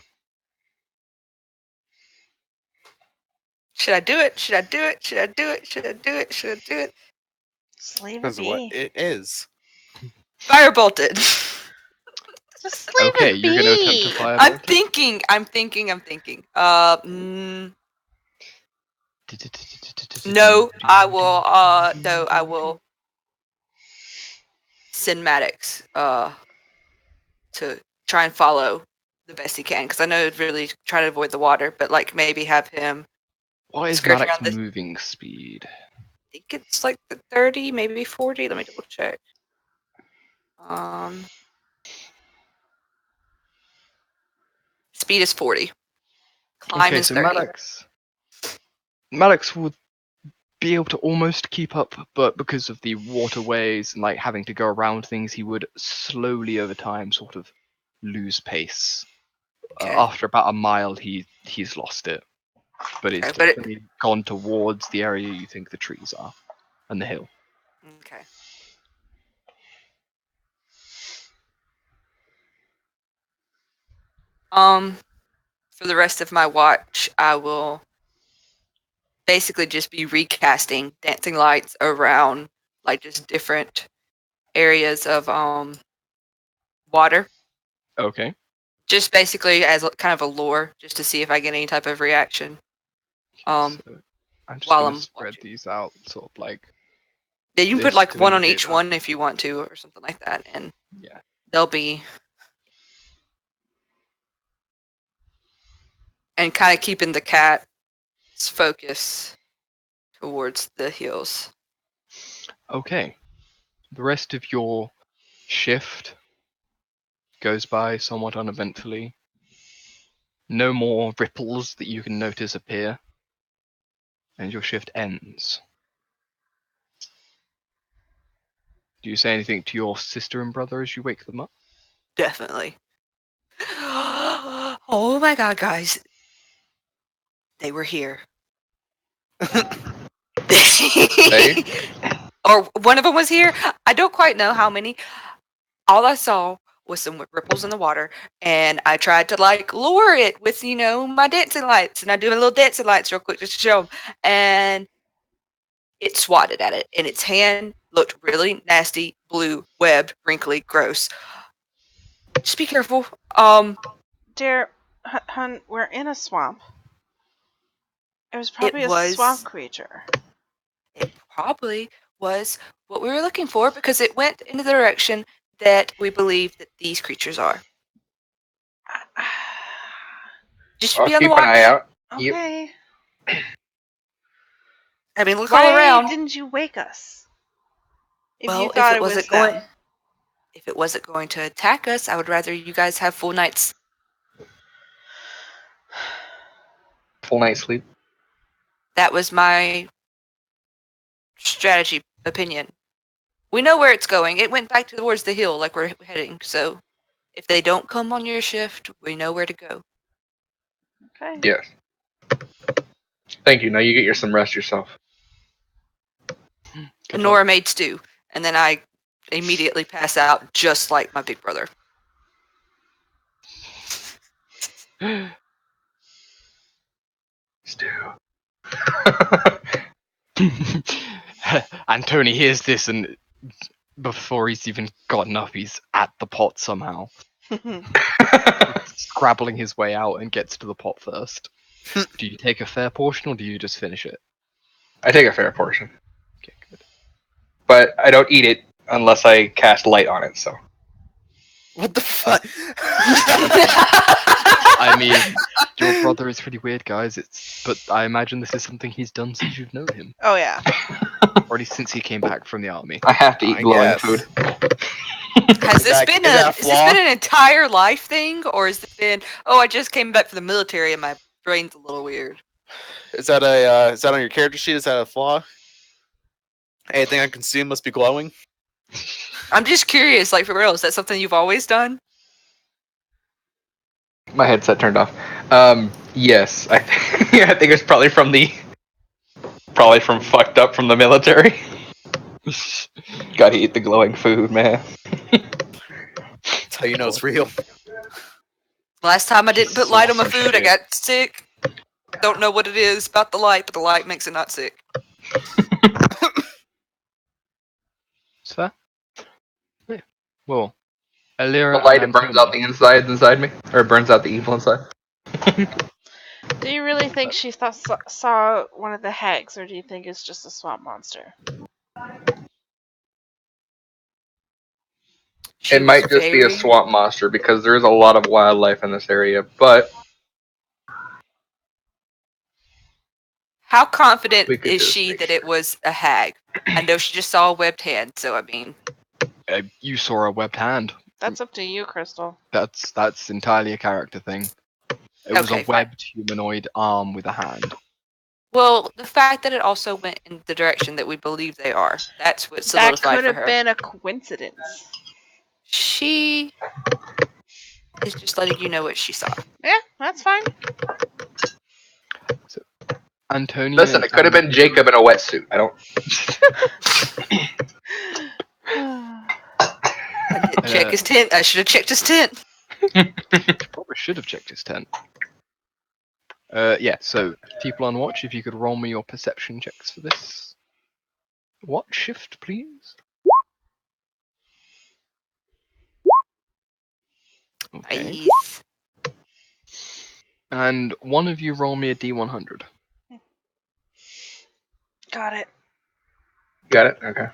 Should I do it? Should I do it? Should I do it? Should I do it? Should I do it? Just leave it Because what be. it is. Firebolted! Just leave Okay, it you're going to attempt to be. fire. I'm thinking. No, I will, no, I will send Maddox, to try and follow the best he can, because I know it'd really try to avoid the water, but like maybe have him What is skirt Maddox's around this. moving speed? I think it's like the 30, maybe 40. Let me double check. Speed is 40. Climb Okay, is so 30. Maddox would be able to almost keep up, but because of the waterways and like having to go around things, he would slowly over time sort of lose pace. Okay. After about a mile, he's lost it, but it's Okay, but definitely gone towards the area you think the trees are and the hill. Okay. For the rest of my watch, I will basically just be recasting dancing lights around like just different areas of water. Okay. Just basically as kind of a lure, just to see if I get any type of reaction. So I'm just while gonna I'm spread watching. these out, sort of like Yeah, you can put this like to one on indicate each that. one if you want to, or something like that, and Yeah. they'll be and kind of keeping the cat's focus towards the hills. Okay. The rest of your shift goes by somewhat uneventfully. No more ripples that you can notice appear, and your shift ends. Do you say anything to your sister and brother as you wake them up? Definitely. Oh my god, guys. They were here. They? Or one of them was here. I don't quite know how many. All I saw was some ripples in the water, and I tried to like lure it with my dancing lights, and I do my little dancing lights real quick just to show them, and it swatted at it, and its hand looked really nasty, blue, webbed, wrinkly, gross. Just be careful. Dear hun, we're in a swamp. It was It probably a swamp creature. probably was what we were looking for because it went in the direction that we believe that these creatures are. Just I'll be on the keep an eye watch. out. Yep. Okay. I mean, look all Why around. didn't you wake us? If you Well, thought it was them. if it wasn't going to attack us, I would rather you guys have full nights. Full night's sleep. That was my strategy opinion. We know where it's going. It went back towards the hill like we're heading. So if they don't come on your shift, we know where to go. Okay. Yes. Thank you. Now you get some rest yourself. And Nora made stew, and then I immediately pass out just like my big brother. Stu. And Tony hears this, and before he's even gotten up, he's at the pot somehow, scrabbling his way out and gets to the pot first. Do you take a fair portion, or do you just finish it? I take a fair portion, Okay, good. but I don't eat it unless I cast light on it. So What the fuck? I mean, your brother is pretty weird, guys. But I imagine this is something he's done since you've known him, Oh yeah. or at least since he came back from the army. I have to eat I glowing guess. food. Has this that- been is that a has this flaw? been an entire life thing, or has it been? Oh, I just came back from the military and my brain's a little weird. Is that on your character sheet? Is that a flaw? Anything I consume must be glowing. I'm just curious, like for real, is that something you've always done? My headset turned off. Yes, I think it's probably from fucked up from the military. Gotta eat the glowing food, man. That's how you know it's real. Last time I didn't put light on my Some food, I shit. got sick. Don't know what it is about the light, but the light makes it not sick. Is that? Yeah. Well, The Alira light, and it burns out Antoni. the inside me, or it burns out the evil inside. Do you really think she saw one of the hags, or do you think it's just a swamp monster? She It was might just be a very. swamp monster because there is a lot of wildlife in this area, but How confident we could is just she make that sure. it was a hag? I know she just saw a webbed hand, so I mean, You saw a webbed hand. That's up to you, Crystal. That's entirely a character thing. It was a Okay, fine. webbed humanoid arm with a hand. Well, the fact that it also went in the direction that we believe they are, that's what That solidified could for have her. been a coincidence. She is just letting you know what she saw. Yeah, that's fine. Antonia. Listen, it could have been Jacob in a wetsuit. I don't. I didn't check his tent. I should have checked his tent. Probably should have checked his tent. Yeah, so people on watch, if you could roll me your perception checks for this. Watch shift, please. Okay. Nice. And one of you roll me a D100. Got it. Got it? Okay.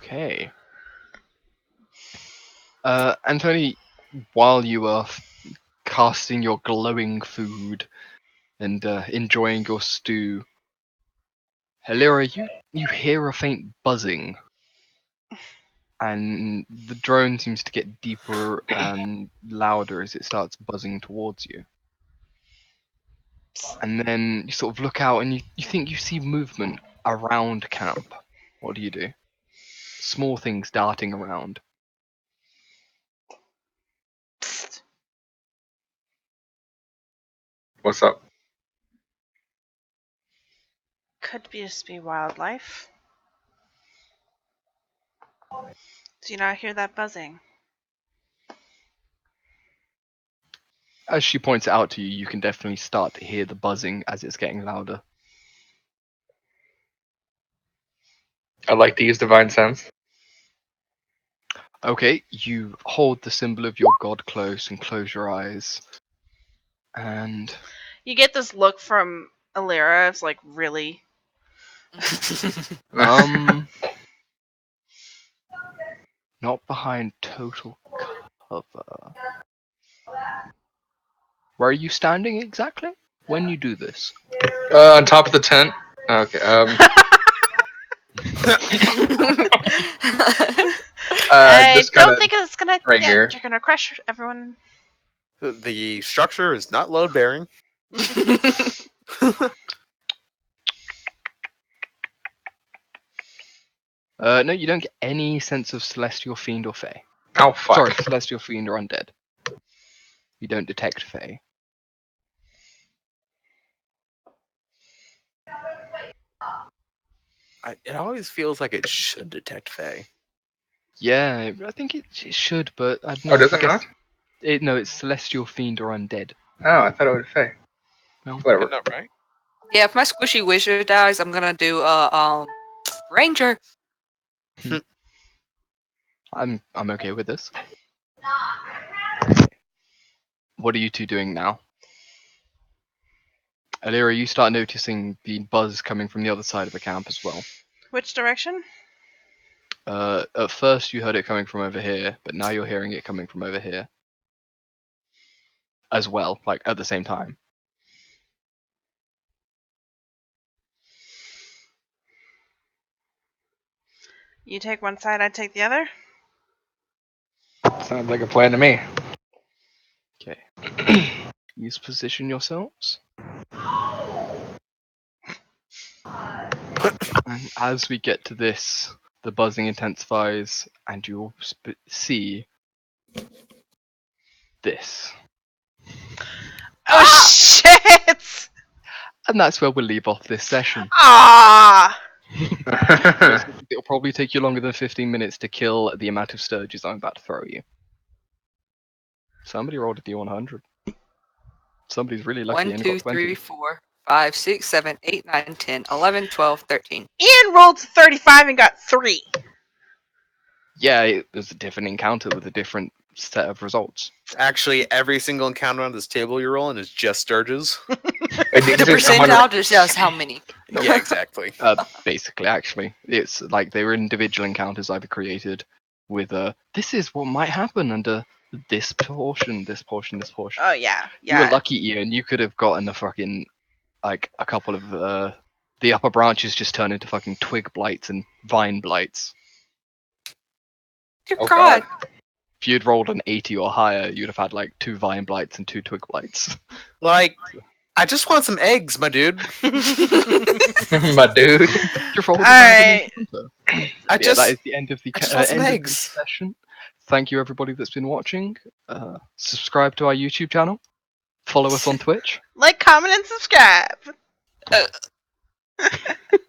Okay. Anthony, while you are casting your glowing food and enjoying your stew, Helira, you hear a faint buzzing. And the drone seems to get deeper and louder as it starts buzzing towards you. And then you sort of look out and you think you see movement around camp. What do you do? Small things darting around. Psst. What's up? Could just be wildlife. Do you not hear that buzzing? As she points it out to you, you can definitely start to hear the buzzing as it's getting louder. I'd like to use divine sense. Okay, you hold the symbol of your god close and close your eyes. And You get this look from Alira. It's like, really? not behind total cover. Where are you standing exactly when you do this? On top of the tent. Okay. I just don't kinda think it's gonna. right here. You're gonna crush everyone. The structure is not load bearing. No, you don't get any sense of celestial fiend or fae. Oh fuck. Sorry, celestial fiend or undead. You don't detect fae. It always feels like it should detect Fae. Yeah, I think it should, but I don't know. Oh, does I it guess not? No, it's celestial fiend or undead. Oh, I thought it would say. Well, Whatever. Isn't that right? Yeah, if my squishy wizard dies, I'm gonna do ranger. I'm okay with this. What are you two doing now? Alira, you start noticing the buzz coming from the other side of the camp as well. Which direction? At first you heard it coming from over here, but now you're hearing it coming from over here. As well, like at the same time. You take one side, I take the other. Sounds like a plan to me. Okay. Please position yourselves. And as we get to this, the buzzing intensifies, and you'll see this. Oh shit! And that's where we'll leave off this session. Ah! It'll probably take you longer than 15 minutes to kill the amount of sturges I'm about to throw you. Somebody rolled a D100. Somebody's really lucky 1, and 2, got 20. 3, 4, 5, 6, 7, 8, 9, 10, 11, 12, 13. Ian rolled 35 and got 3. Yeah, it was a different encounter with a different set of results. Actually, every single encounter on this table you're rolling is just Sturges. The percentile just says how many. Yeah, exactly. Basically, actually, it's like they were individual encounters I've created with this is what might happen under this portion, this portion, this portion. Oh yeah, You were yeah. lucky, Ian. You could have gotten a fucking like a couple of the upper branches just turn into fucking twig blights and vine blights. Dear Oh, God. If you'd rolled an 80 or higher, you'd have had like 2 vine blights and 2 twig blights. Like, I just want some eggs, my dude. My dude. You're rolling Alright. I That just is the end of the I just want some end of eggs. this session. Thank you everybody that's been watching. Subscribe to our YouTube channel. Follow us on Twitch. Like, comment, and subscribe.